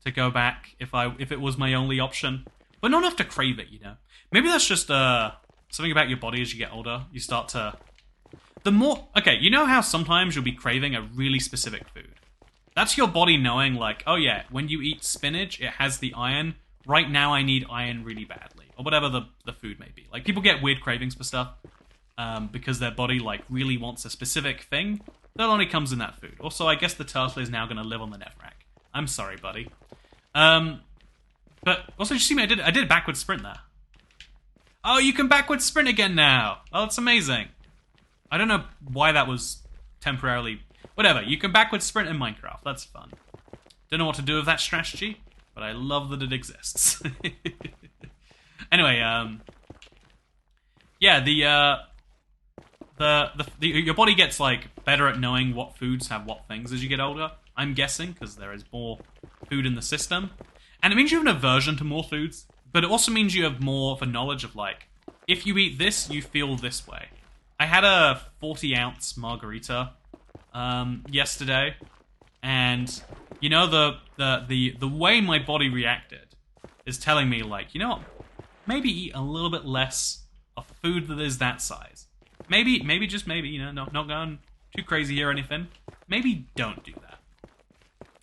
to go back if it was my only option. but not enough to crave it, you know? Maybe that's just something about your body as you get older. You start to... The more... Okay, you know how sometimes you'll be craving a really specific food? That's your body knowing, like, oh yeah, when you eat spinach, it has the iron. Right now I need iron really badly. Or whatever the food may be. Like, people get weird cravings for stuff because their body, like, really wants a specific thing that only comes in that food. Also, I guess the turtle is now going to live on the Netherrack. I'm sorry, buddy. But also, you see me, I did a backward sprint there. Oh, you can backward sprint again now. Oh, that's amazing. I don't know why that was temporarily... Whatever, you can backward sprint in Minecraft. That's fun. Don't know what to do with that strategy, but I love that it exists. Anyway, yeah, your body gets, like, better at knowing what foods have what things as you get older. I'm guessing, because there is more food in the system. And it means you have an aversion to more foods, but it also means you have more of a knowledge of, like, if you eat this, you feel this way. I had a 40-ounce margarita yesterday, and you know the way my body reacted is telling me, like, you know what, maybe eat a little bit less of food that is that size. Maybe just maybe, you know, not going too crazy here or anything. Maybe don't do that.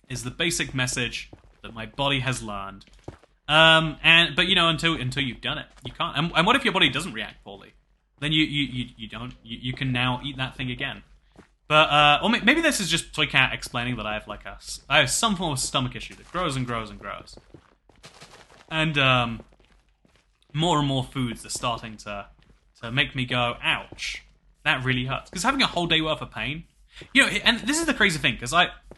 Is the basic message that my body has learned. But you know, until you've done it, you can't. And what if your body doesn't react poorly? Then you can now eat that thing again. But or maybe this is just Toycat explaining that I have some form of stomach issue that grows and grows and grows. And more and more foods are starting to make me go, ouch, that really hurts. Because having a whole day worth of pain, you know, and this is the crazy thing, because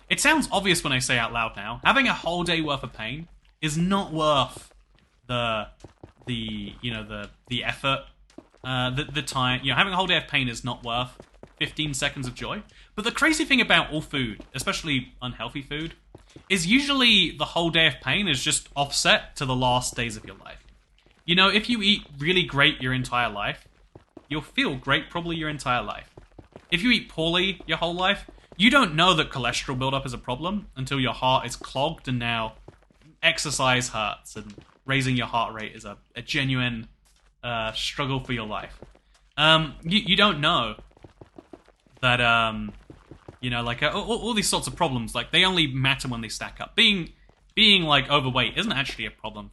it sounds obvious when I say out loud now, having a whole day worth of pain is not worth the effort, the time. You know, having a whole day of pain is not worth 15 seconds of joy. But the crazy thing about all food, especially unhealthy food, is usually the whole day of pain is just offset to the last days of your life. You know, if you eat really great your entire life, you'll feel great probably your entire life. If you eat poorly your whole life, you don't know that cholesterol buildup is a problem until your heart is clogged, and now exercise hurts, and raising your heart rate is a genuine struggle for your life. You don't know that, you know, like, all these sorts of problems, like, they only matter when they stack up. Being like, overweight isn't actually a problem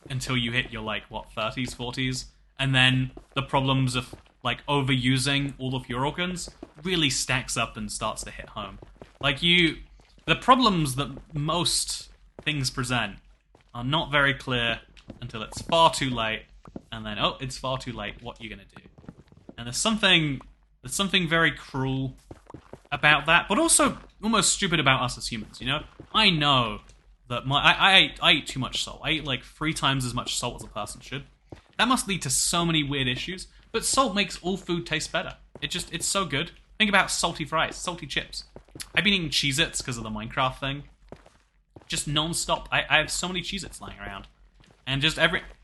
until you hit your, like, what, 30s, 40s, and then the problems of, like, overusing all of your organs really stacks up and starts to hit home. Like, the problems that most things present are not very clear until it's far too late, and then, oh, it's far too late, what are you gonna do? And there's something very cruel about that, but also almost stupid about us as humans, you know? I know that I eat too much salt. I eat like 3 times as much salt as a person should. That must lead to so many weird issues, but salt makes all food taste better. It's so good. Think about salty fries, salty chips. I've been eating Cheez-Its because of the Minecraft thing. Just non-stop. I have so many Cheez-Its lying around. And just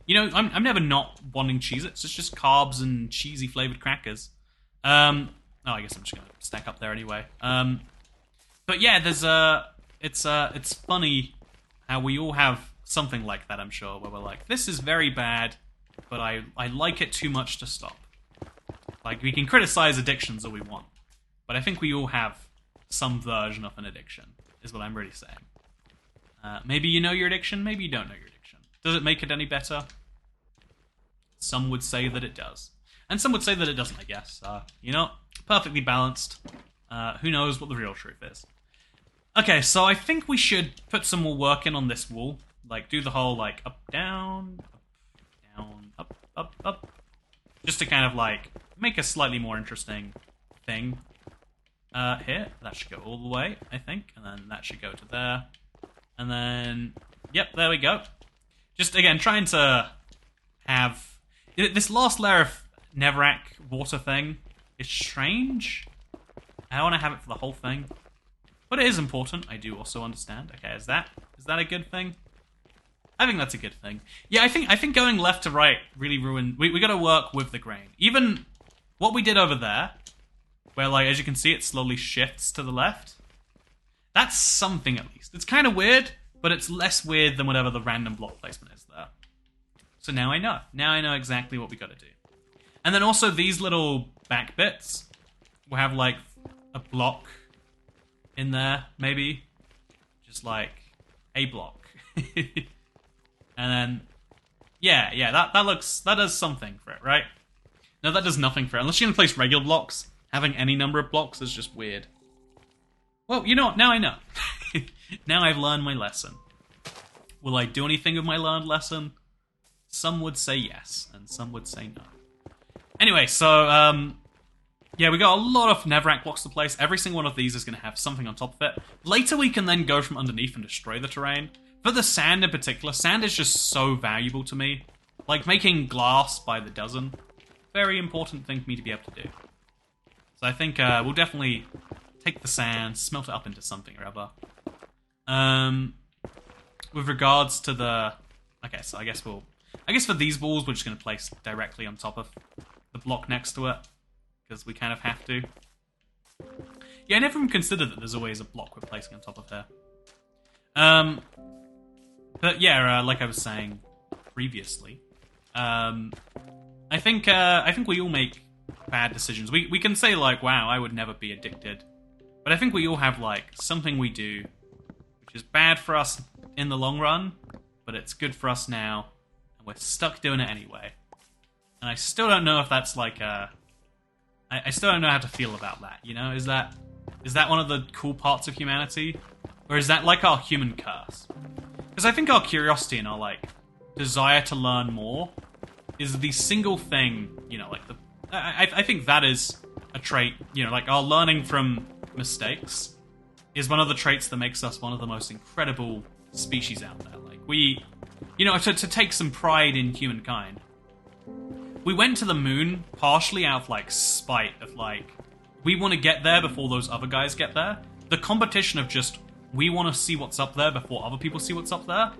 you know, I'm never not wanting Cheez-Its. It's just carbs and cheesy flavored crackers. Oh, I guess I'm just gonna stack up there anyway. But yeah, it's funny how we all have something like that, I'm sure, where we're like, this is very bad, but I like it too much to stop. Like, we can criticize addictions all we want, but I think we all have some version of an addiction, is what I'm really saying. Maybe you know your addiction, maybe you don't know your addiction. Does it make it any better? Some would say that it does. And some would say that it doesn't, I guess. You know, perfectly balanced. Who knows what the real truth is. Okay, so I think we should put some more work in on this wall. Like, do the whole, like, up, down, up. Just to kind of, like, make a slightly more interesting thing here. That should go all the way, I think. And then that should go to there. And then, yep, there we go. Just, again, trying to have... This last layer of Netherrack water thing is strange. I want to have it for the whole thing. But it is important, I do also understand. Okay, is that a good thing? I think that's a good thing. Yeah, I think going left to right really ruined... We got to work with the grain. Even what we did over there, where, like, as you can see, it slowly shifts to the left. That's something, at least. It's kind of weird, but it's less weird than whatever the random block placement is there. So now I know. Now I know exactly what we gotta do. And then also these little back bits will have like a block in there, maybe. Just like a block. And then, yeah, that does something for it, right? No, that does nothing for it. Unless you're gonna place regular blocks, having any number of blocks is just weird. Well, you know what? Now I know. Now I've learned my lesson. Will I do anything with my learned lesson? Some would say yes, and some would say no. Anyway, so, yeah, we got a lot of Netherrack blocks to place. Every single one of these is going to have something on top of it. Later we can then go from underneath and destroy the terrain. For the sand in particular, sand is just so valuable to me. Like making glass by the dozen. Very important thing for me to be able to do. So I think we'll definitely take the sand, smelt it up into something or other. With regards to the... Okay, so I guess for these balls, we're just going to place directly on top of the block next to it. Because we kind of have to. Yeah, I never even considered that there's always a block we're placing on top of here. But yeah, like I was saying previously, I think we all make bad decisions. We can say like, wow, I would never be addicted. But I think we all have like something we do which is bad for us in the long run, but it's good for us now, and we're stuck doing it anyway. And I still don't know if that's like I still don't know how to feel about that, you know? Is that one of the cool parts of humanity? Or is that like our human curse? Because I think our curiosity and our like desire to learn more is the single thing, you know, like I think that is a trait, you know, like our learning from mistakes is one of the traits that makes us one of the most incredible species out there. Like we, you know, to take some pride in humankind. We went to the moon partially out of, like, spite of, like, we want to get there before those other guys get there. The competition of just, we want to see what's up there before other people see what's up there,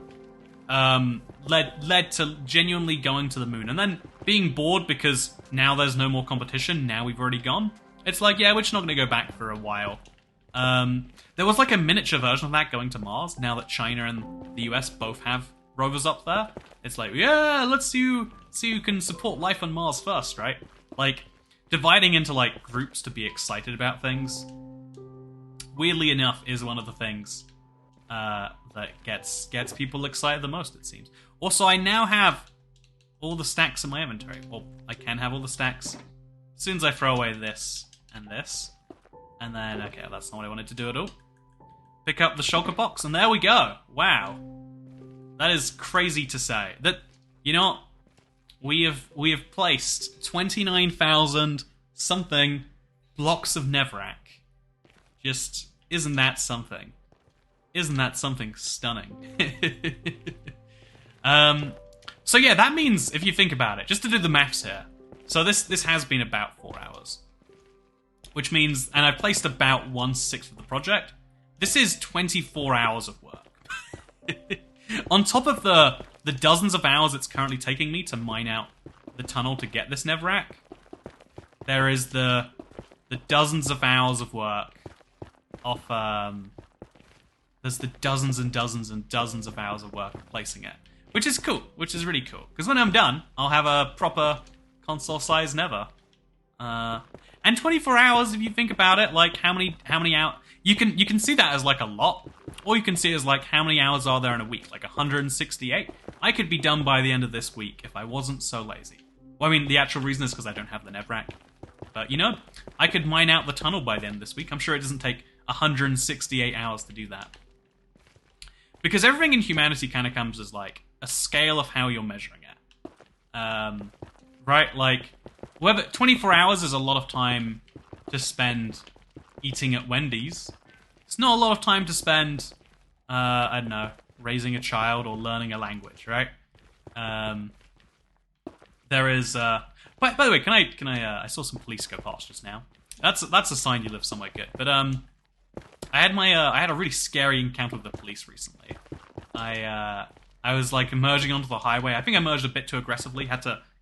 led to genuinely going to the moon. And then being bored because now there's no more competition, now we've already gone. It's like, yeah, we're just not going to go back for a while. There was, like, a miniature version of that going to Mars, now that China and the US both have rovers up there. It's like, yeah, let's see who can support life on Mars first, right? Like, dividing into, like, groups to be excited about things, weirdly enough, is one of the things that gets people excited the most, it seems. Also, I now have all the stacks in my inventory. Well, I can have all the stacks. As soon as I throw away this and this. And then, okay, that's not what I wanted to do at all. Pick up the shulker box, and there we go. Wow. That is crazy to say. That, you know, we have placed 29,000 something blocks of Netherrack. Just, isn't that something? Isn't that something stunning? So yeah, that means, if you think about it, just to do the maths here. So this has been about 4 hours. Which means, and I've placed about 1/6 of the project. This is 24 hours of work. On top of the dozens of hours it's currently taking me to mine out the tunnel to get this Netherrack, there is the dozens of hours of work of, there's the dozens and dozens and dozens of hours of work of placing it. Which is cool, which is really cool. Because when I'm done, I'll have a proper console-sized Nether. And 24 hours, if you think about it, like how many hours... You can see that as like a lot, or you can see it as like how many hours are there in a week, like 168. I could be done by the end of this week if I wasn't so lazy. Well, I mean, the actual reason is because I don't have the Netherrack. But, you know, I could mine out the tunnel by the end of this week. I'm sure it doesn't take 168 hours to do that. Because everything in humanity kind of comes as like a scale of how you're measuring it. Right? Like, whether 24 hours is a lot of time to spend eating at Wendy's. It's not a lot of time to spend, I don't know, raising a child or learning a language, right? There is, by the way, can I saw some police go past just now. That's a sign you live somewhere good. But, I had a really scary encounter with the police recently. I was, like, merging onto the highway. I think I merged a bit too aggressively.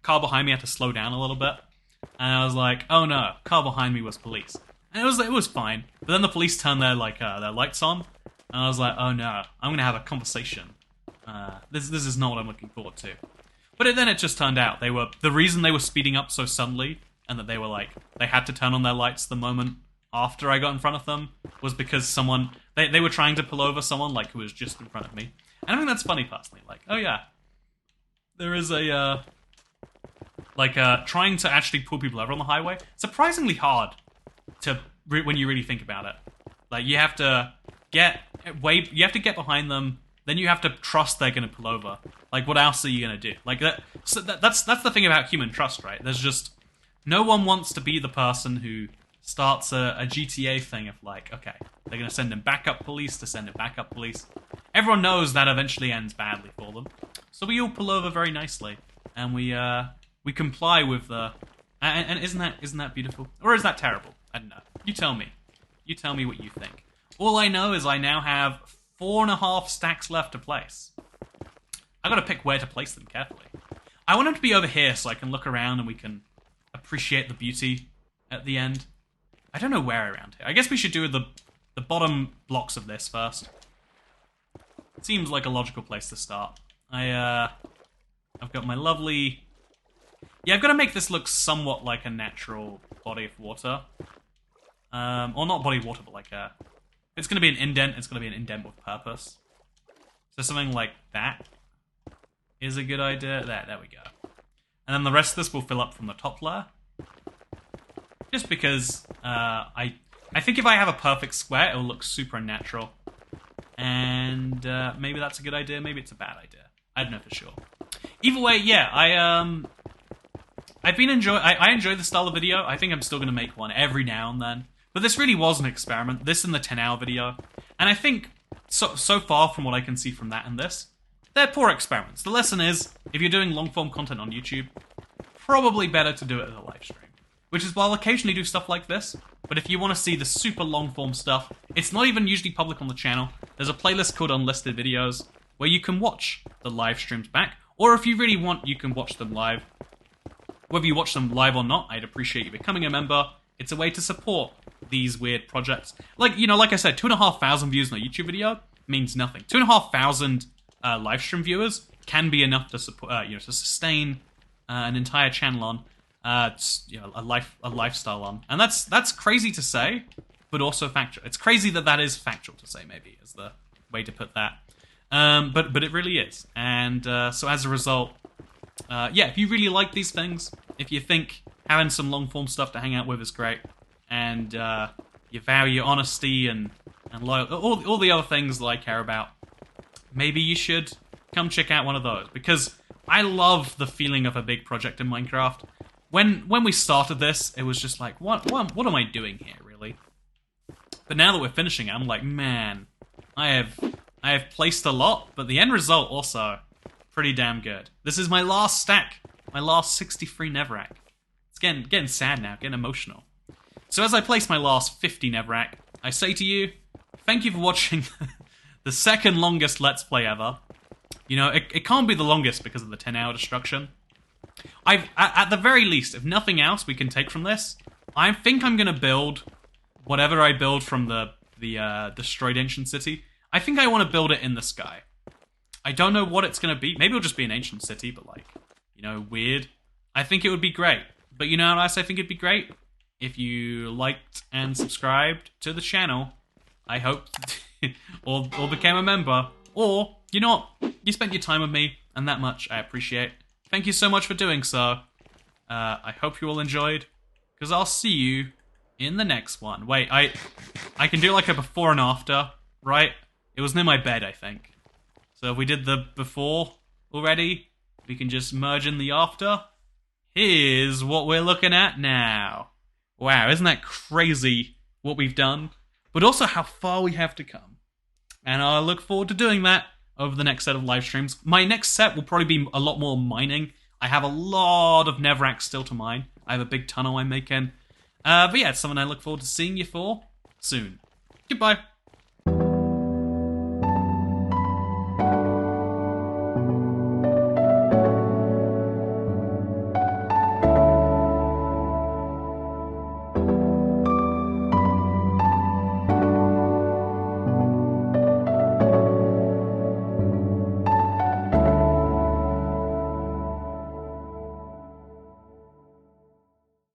Car behind me had to slow down a little bit. And I was like, oh no, car behind me was police. And it was fine. But then the police turned their lights on. And I was like, oh no, I'm gonna have a conversation. This is not what I'm looking forward to. But then it just turned out the reason they were speeding up so suddenly, and that they were like, they had to turn on their lights the moment after I got in front of them, was because they were trying to pull over someone like who was just in front of me. And I think that's funny personally. Like, oh yeah, there is a trying to actually pull people over on the highway. Surprisingly hard when you really think about it. Like you have to get behind them, then you have to trust they're going to pull over. Like what else are you going to do? Like that's the thing about human trust, right? There's just no one wants to be the person who starts a GTA thing of like, okay, they're going to send in backup police to send in backup police. Everyone knows that eventually ends badly for them. So we all pull over very nicely, and we comply with the... And isn't that beautiful? Or is that terrible? I don't know. You tell me. You tell me what you think. All I know is I now have 4.5 stacks left to place. I gotta pick where to place them carefully. I want them to be over here so I can look around and we can appreciate the beauty at the end. I don't know where around here. I guess we should do the bottom blocks of this first. It seems like a logical place to start. I've got my lovely... Yeah, I've got to make this look somewhat like a natural body of water. Or not body of water, but like a... If it's going to be an indent, it's going to be an indent with purpose. So something like that is a good idea. There we go. And then the rest of this will fill up from the top layer. Just because I think if I have a perfect square, it'll look super unnatural. And maybe that's a good idea, maybe it's a bad idea. I don't know for sure. Either way, yeah, I enjoy the style of video. I think I'm still going to make one every now and then. But this really was an experiment, this and the 10-hour video. And I think, so far from what I can see from that and this, they're poor experiments. The lesson is, if you're doing long-form content on YouTube, probably better to do it as a live stream. Which is why I'll occasionally do stuff like this, but if you want to see the super long-form stuff, it's not even usually public on the channel. There's a playlist called Unlisted Videos, where you can watch the live streams back, or if you really want, you can watch them live. Whether you watch them live or not, I'd appreciate you becoming a member. It's a way to support these weird projects. Like, you know, like I said, 2,500 views on a YouTube video means nothing. 2,500 live stream viewers can be enough to support, to sustain an entire channel on. A lifestyle on, and that's crazy to say, but also factual. It's crazy that is factual to say, maybe is the way to put that. But it really is, and so as a result, yeah, if you really like these things, if you think having some long form stuff to hang out with is great, and you value honesty and loyalty, all the other things that I care about, maybe you should come check out one of those, because I love the feeling of a big project in Minecraft. When we started this, it was just like, what am I doing here, really? But now that we're finishing it, I'm like, man, I have placed a lot, but the end result also pretty damn good. This is my last stack, my last 63 Netherrack. It's getting sad now, getting emotional. So as I place my last 50 Netherrack, I say to you, thank you for watching the second longest Let's Play ever. You know, it can't be the longest because of the 10-hour destruction. At the very least, if nothing else we can take from this, I think I'm going to build whatever I build from the destroyed ancient city. I think I want to build it in the sky. I don't know what it's going to be. Maybe it'll just be an ancient city, but like, you know, weird. I think it would be great. But you know what else I think it'd be great? If you liked and subscribed to the channel, I hope, or became a member, or, you know what, you spent your time with me, and that much I appreciate. Thank you so much for doing so. I hope you all enjoyed, because I'll see you in the next one. Wait, I can do like a before and after, right? It was near my bed, I think. So if we did the before already, we can just merge in the after. Here's what we're looking at now. Wow, isn't that crazy what we've done? But also how far we have to come. And I look forward to doing that over the next set of live streams. My next set will probably be a lot more mining. I have a lot of Netherrack still to mine. I have a big tunnel I'm making. But yeah, it's something I look forward to seeing you for soon. Goodbye.